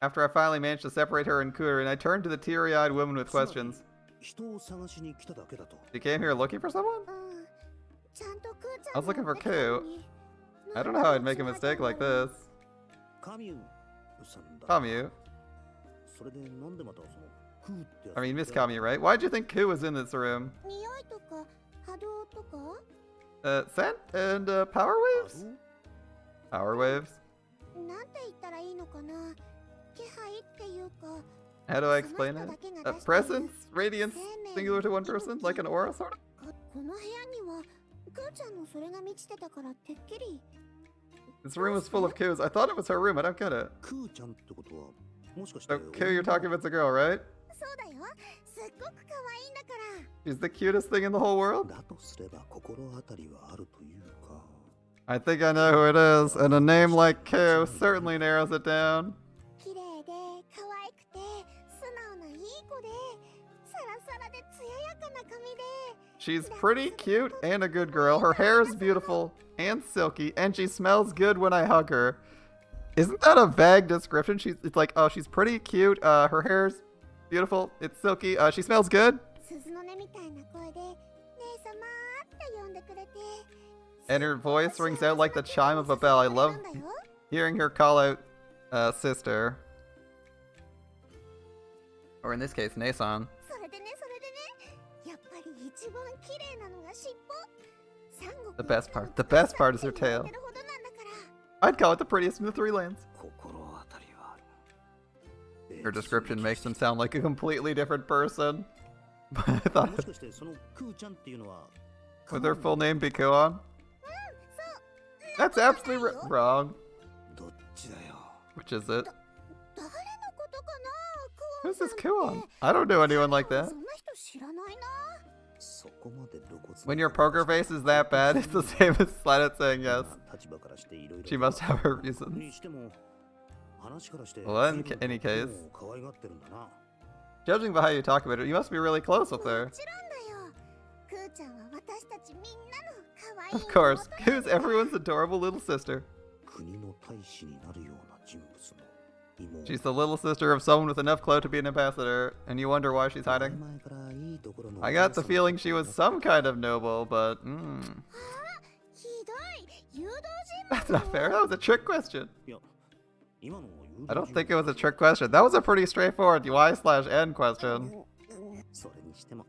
After I finally managed to separate her and Kurin, I turned to the teary-eyed woman with questions. 人を探しに来ただけだと She came here looking for someone? うんちゃんとクーちゃ I ん was looking for 持ってきたのに I don't know how I'd make a mistake like this. カミュさんだ Kamu. それでなんでまたそのクーってやつ I mean, Miss Kamu, right? Why'd you think Ku was in this room? 匂いとか波動とか Scent and power waves? Power waves? なんて言ったらいいのかな気配っていうか How do I explain it? Presence? Radiance? Singular to one person? Like an aura, sort of? この部屋にはクーちゃんのそれが満ちてたからてっきり This room was full of Ku's. I thought it was her room. I don't get it. クーちゃんってことはもしかして So, Ku, you're talking about the girl, right? そうだよすっごく可愛いんだから She's the cutest thing in the whole world? だとすれば心当たりはあるというか I think I know who it is, and a name like Ku certainly narrows it down. 綺麗で可愛くて素直ないい子でサラサラで艶やかな髪で She's pretty cute and a good girl. Her hair is beautiful and silky, and she smells good when I hug her. Isn't that a vague description? It's like, oh, she's pretty cute. Her hair's beautiful. It's silky. She smells good. 鈴の音みたいな声で姉様って呼んでくれて And her voice rings out like the chime of a bell. I love hearing her call out sister. Or in this case, Nason. それでねやっぱり一番綺麗なのが尻尾 The best part is her tail. I'd call it the prettiest in the three lands. 心当たりはある Her description makes them sound like a completely different person. But I も thought, しかしてそのクーちゃんっていうのは would their full name be Kuon? That's absolutely wrong. どっちだよ Which is it? 誰のことかなク Who's this Kuon? I don't know anyone like that. そんな人知らないな。そこまで露骨 When your poker face is that bad, it's the same as Slanet saying yes. 立場からしていろいろ She must have her reasons. にしても話からして Well, in any case, 可愛がってるんだな。 judging by how you talk about it, you must be really close with も her. ちろんだよ。クーちゃんは私たちみんなの可愛い Of course, 妹 who's everyone's adorable little sister. 国の大使になるような人物の妹。 She's the little sister of someone with enough clout to be an ambassador, and you wonder why she's hiding. 前からいいところの I got the feeling she was some kind of noble, but ひどい誘導 that's not fair. That was a trick question. いや今の I don't think it was a trick question. That was a pretty straightforward Y/N question. それにしても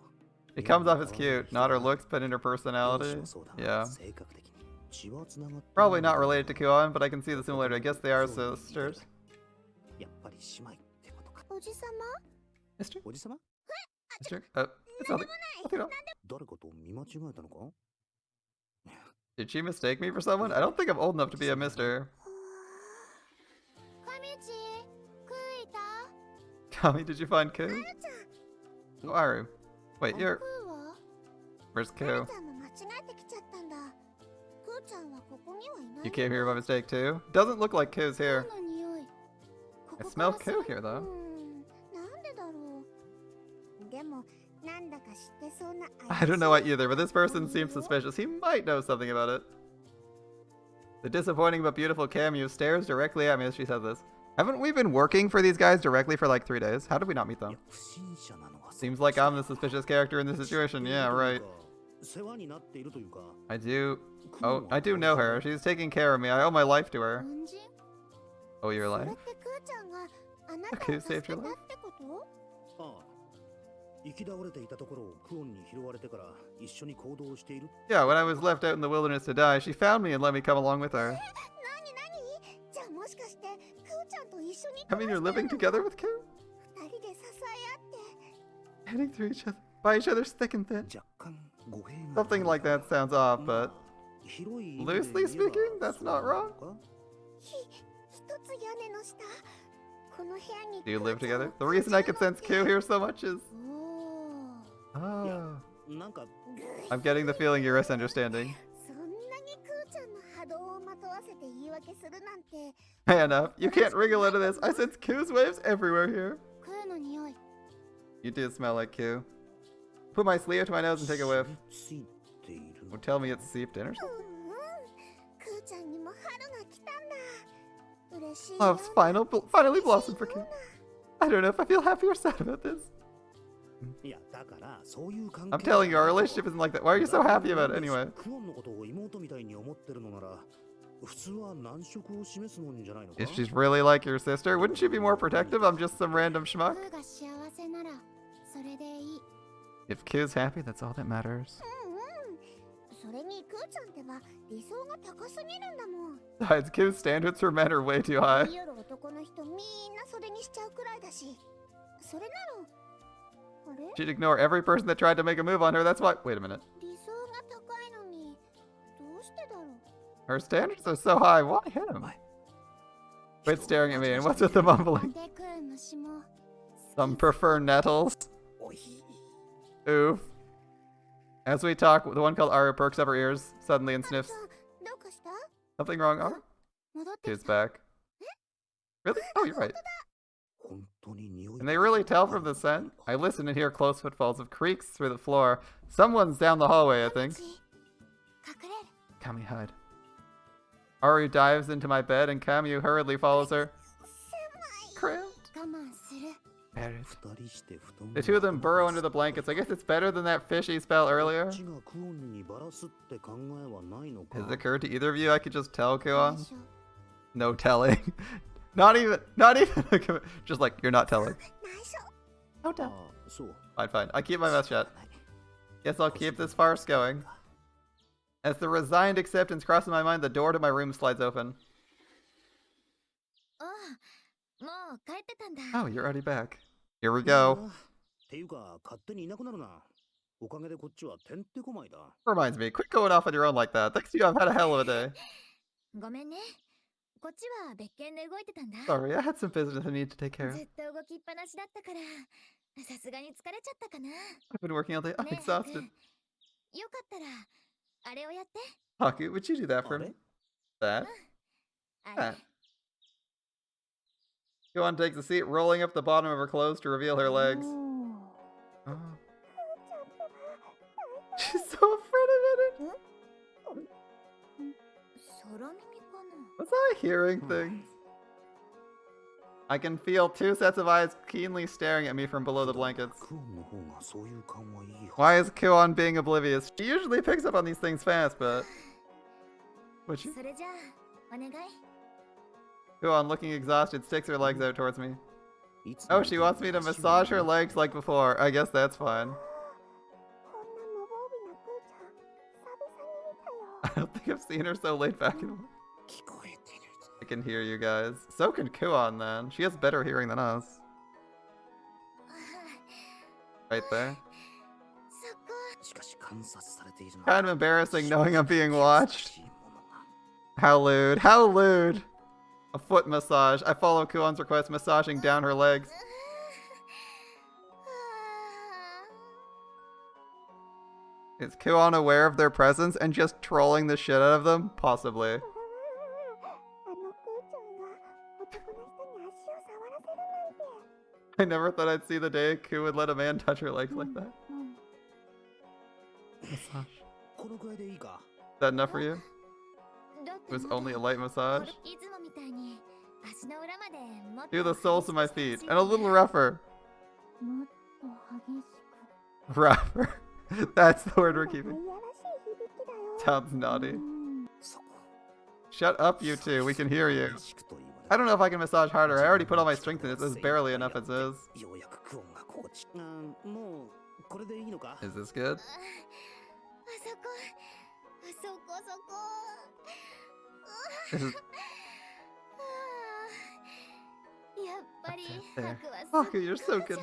It comes off as cute, not her looks, but in her personality. Yeah. 性格的に血は繋がってる Probably not related to Kuon, but I can see the similarity. I guess they are sisters. やっぱり姉妹ってことか。おじさま Mister? おじさま Mister? It's nothing. Nothing at all. 誰かと見間違えたのか Did she mistake me for someone? I don't think I'm old enough to be a mister. 神地クーいた Kami, did you find Ku? ちゃん Oh, Aru. Wait, ク you're... ーは Where's クー Ku? ちゃんも間違えてきちゃったんだクーちゃんはここにはいない You came here by mistake too? Doesn't look like Ku's ク here. ーの匂いこ I こ smell からする Ku here though. なんでだろうでもなんだか知ってそうな I don't know why either, but this person seems suspicious. He might know something about it. The disappointing but beautiful Camu stares directly at me as she says this. Haven't we been working for these guys directly for like 3 days? How did we not meet いや them? 不審者なのは Seems like I'm the suspicious character in this situation. Yeah, right. 世話になっているというか I do... Oh, I do know her. She's taking care of me. I owe my life to her. 恩人 Oh, your それ life? ってクーちゃんがあなた Ku を助 saved けた your っ life? てこと ああ行き倒れていたところをクオンに拾われてから一緒に行動している Yeah, when I was left out in the wilderness to die, she found me and let me come along with her. なになにじゃあもしかしてクーちゃんと一緒に I mean, you're living together with Ku? 二人で支え合って Heading through each other, by each other's thick and thin. 若干語弊が Something like that sounds off, ま but あ広い意味で loosely 言えば speaking, that's そう not なの wrong. か一つ屋根の下この部屋に Do you live クーちゃん together? を The reason I could sense Ku here so much is... お Oh, なんか I'm getting the feeling you're misunderstanding. そんなにクーちゃんの波動をまとわせて言い訳するなんて Hannah, you can't wriggle out of this. I sense Ku's waves everywhere here. クーの匂い You do smell like Ku. Put my sleeve to my nose and take a whiff. ついているの Well, tell me it's seeped in or う something. んクーちゃんにも春が来たんだ嬉しい Love's finally blossomed for Ku. I don't know if I feel happy or sad about this. いやだからそういう関 I'm 係 telling you, our relationship isn't like that. Why are you so happy about it anyway? クオンのことを妹みたいに思ってるのなら普通は難色を示すもんじゃないのか If she's really like your sister, wouldn't she be more protective? I'm just some random ク schmuck. ーが幸せならそれでいい If Ku's happy, that's all that matters. それにクーちゃんってば理想が高すぎるんだもん Besides, Ku's standards for men are way too high. 言いよる男の人みんなそれにしちゃうくらいだしそれならあれ She'd ignore every person that tried to make a move on her. That's why. Wait a minute. 理想が高いのにどうしてだろう Her standards are so high. Why him? Quit staring at me. And what's with the mumbling? でクー虫も Some prefer nettles. おい Oof. As we talk, the one called Aru perks up her ears suddenly and sniffs. どうかした Something wrong, Aru? 戻って Ku's きた back. Really? Oh, you're right. 本当に匂い Can they really tell from the scent? I listen and hear close footfalls of creaks through the floor. Someone's down the hallway, I think. 隠れる Kami, hide. Aru dives into my bed and Kamiu hurriedly follows her. 狭い Cramped. 我慢する Buried. 二人して布団 The two of them burrow under the blankets. I guess it's better than that fishy spell earlier. こっちがクオンにバラすって考えはないのか Has it occurred to either of you I could just tell 内 Kuon? 緒 No telling. not even, just like, you're not telling. 内緒 No あ tell. あそう Fine, fine. I keep my mouth shut. Guess I'll keep this farce going. As the resigned acceptance crosses my mind, the door to my room slides open. ああもう帰ってたんだ Oh, you're already back. Here we go. っていうか勝手にいなくなるなおかげでこっちはてんてこまいだ Reminds me, quit going off on your own like that. Thanks to you, I've had a hell of a day. ごめんねこっちは別件で動いてたんだ。 Sorry, I had some business I need to take care ず of. っと動きっぱなしだったからさすがに疲れちゃったかな。 I've been working all day. I'm ねえ、ハク、 exhausted. よかったらあれをやって。 Haku, would you do that for あれ me? That? あれ That. Kuon takes a seat, rolling up the bottom of her clothes to reveal her legs. Oh. She's so afraid of it. 空耳かな。 Was I hearing things? I can feel two sets of eyes keenly staring at me from below the blankets. クオンの方がそういう感はいいは Why is Kuon being oblivious? She usually picks up on these things fast, but... Would she? それじゃあお願い。 Kuon, looking exhausted, sticks her legs out towards me. いつも Oh, she wants me to massage her legs like before. I guess that's fine. こんな無防備なクーちゃん久々に見たよ。 I don't think I've seen her so laid back in a while. 聞こえてる I can hear you guys. So can Kuon then. She has better hearing than us. Right there. そこ。しかし観察されているの Kind of embarrassing knowing I'm being watched. 難しいものが How lewd. How lewd. A foot massage. I follow Kuon's request, massaging down her legs. Is Kuon aware of their presence and just trolling the shit out of them? Possibly. あのクーちゃんが男の人に足を触らせるなんて。 I never thought I'd see the day Ku would let a man touch her legs like that. Massage. このぐらいでいいか Is that enough for you? だっ It て was まだ only a light massage? いつもみたいに足の裏までもっと Do the soles of my 激し feet. く And a little rougher. もっと激しく。 Rougher. That's the word we're いや keeping. らしい響きだよ。 Sounds naughty. そこ Shut up, you two. We can hear you. 激しくと言われ I don't know if I can massage harder. I already put all my strength in it. This is barely enough as is. ようやくクオンが心地もうこれでいいのか Is this good? あそこそこそこ。 This is... やっぱり There. ハクは Haku, you're so good at 上 this.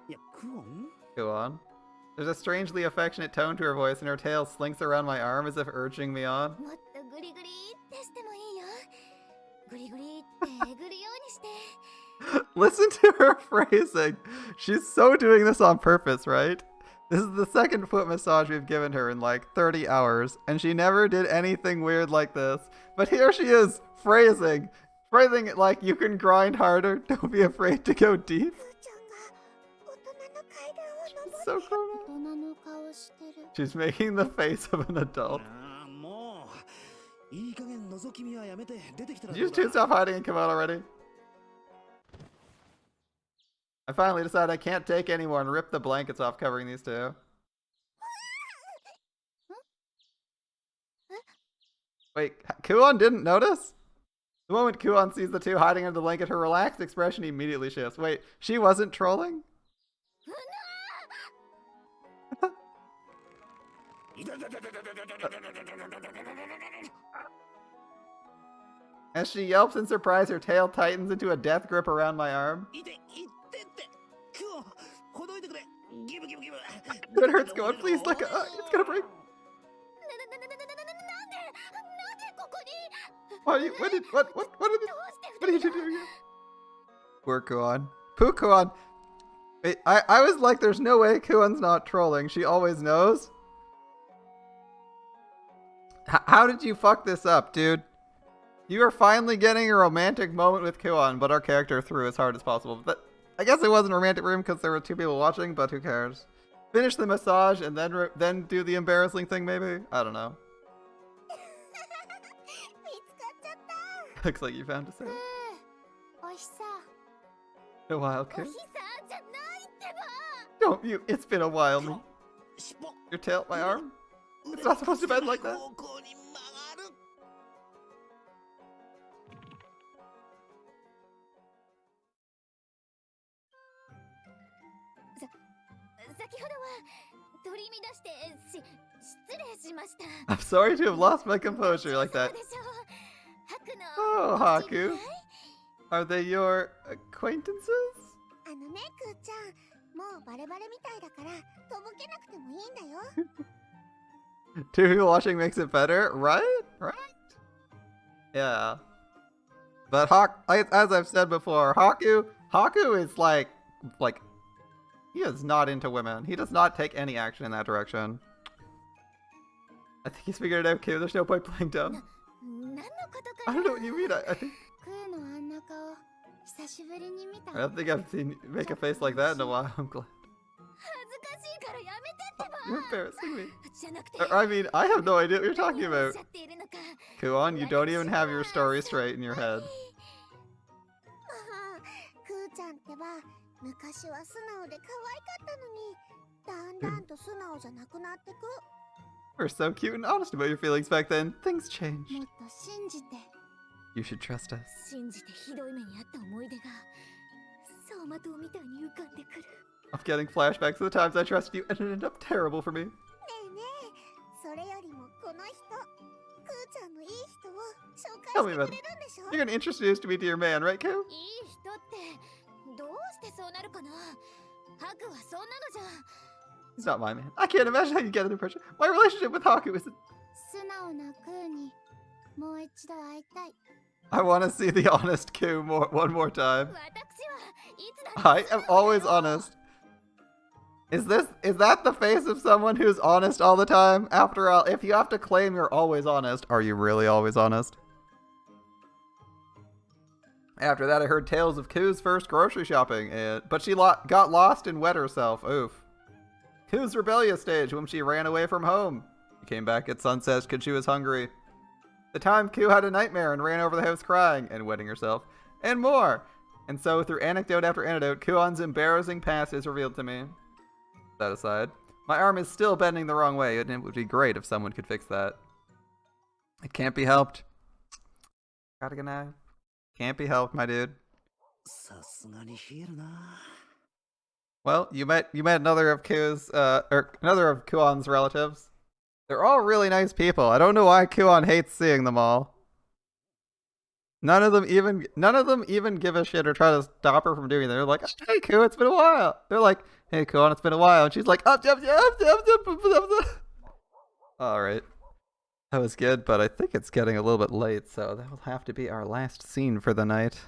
いやクオン Go on. There's a strangely affectionate tone to her voice, and her tail slinks around my arm as if urging me on. もっとグリグリってしてもいいよ。グリグリってえぐるようにして。 Listen to her phrasing. She's so doing this on purpose, right? This is the second foot massage we've given her in like 30 hours, and she never did anything weird like this. But here she is, phrasing it like you can grind harder. Don't be afraid to go deep. クーちゃんが大人の階段を She's 登 so grown up. 大人の顔してる。 She's making the face of an adult. もういい加減覗き見はやめて出てきたら Did you two stop hiding and come out already? I finally decided I can't take anymore and rip the blankets off covering these two. Wait, Kuon didn't notice? The moment Kuon sees the two hiding under the blanket, her relaxed expression immediately shifts. Wait, she wasn't trolling? As she yelps in surprise, her tail tightens into a death grip around my arm. いていてってクオンほどいてくれギブギブギブ It hurts, Kuon. Please let go. It's gonna break. なんでここに。 What did what did you どうして do here? Poor Kuon. Poo Kuon. Wait, I was like, there's no way Kuon's not trolling. She always knows. How did you fuck this up, dude? You are finally getting a romantic moment with Kuon, but our character threw as hard as possible. But I guess it wasn't a romantic room because there were two people watching, but who cares? Finish the massage and then do the embarrassing thing, maybe? I don't know. 見つかっちゃった。 Looks like you found a set. おひさ。 In a while, お kid. ひさじゃないってば。 Don't you? It's been a while. Me. 尻尾 Your tail, my arm. It's not supposed to bend like that. 方向に曲がる 先ほどは取り乱して失礼しました。 I'm sorry to have lost my composure like that. でしょう。ハクの Oh, お知り合 Haku. い。 Are they your acquaintances? あのね、クーちゃん。もうバレバレみたいだからとぼけなくてもいいんだよ。 Two people watching makes it better, right? Right? Yeah. But as I've said before, Haku is like, he is not into women. He does not take any action in that direction. I think he's figured it out, Q. There's no point playing dumb. 何のことか I な don't know what you mean. I think クーのあんな顔久しぶりに見た I don't think I've seen you make a face like that in a while. I'm glad. 恥ずかしいからやめてってば You're embarrassing me. じゃなくて I mean, I have no idea what you're talking 何をおっ about. しゃっているのか Kuon, you don't even have your story straight in your head. クーちゃんってば昔は素直で可愛かったのにだんだんと素直じゃなくなってく We're so cute and honest about your feelings back then. Things changed. もっと信じて You should trust us. 信じてひどい目にあった思い出が走馬灯みたいに浮かんでくる I'm getting flashbacks of the times I trusted you and it ended up terrible for me. ねえねえそれよりもこの人クーちゃんのいい人を紹介 Tell し me て about く it. れるんでしょ You're gonna introduce me to your man, right, Ku? いい人ってどうしてそうなるかなハクはそんなのじゃ He's not my man. I can't imagine how you get that impression. My relationship with Haku is... 素直なクーにもう一度会いたい I want to see the honest Ku one more time. 私はいつだ I am always honest. Is that the face of someone who's honest all the time? After all, if you have to claim you're always honest, are you really always honest? After that, I heard tales of Ku's first grocery shopping, but she got lost and wet herself. Oof. Ku's rebellious stage when she ran away from home. She came back at sunset because she was hungry. The time Ku had a nightmare and ran over the house crying and wetting herself, and more. And so, through anecdote after anecdote, Kuon's embarrassing past is revealed to me. That aside, my arm is still bending the wrong way, and it would be great if someone could fix that. It can't be helped. Gotta get now. Can't be helped, my dude. さすがに冷えるな Well, you met another of another of Kuon's relatives. They're all really nice people. I don't know why Kuon hates seeing them all. None of them even give a shit or try to stop her from doing it. They're like, "Hey, Ku, it's been a while." They're like, "Hey, Kuon, it's been a while," and she's like, "Up." All right, that was good, but I think it's getting a little bit late, so that will have to be our last scene for the night.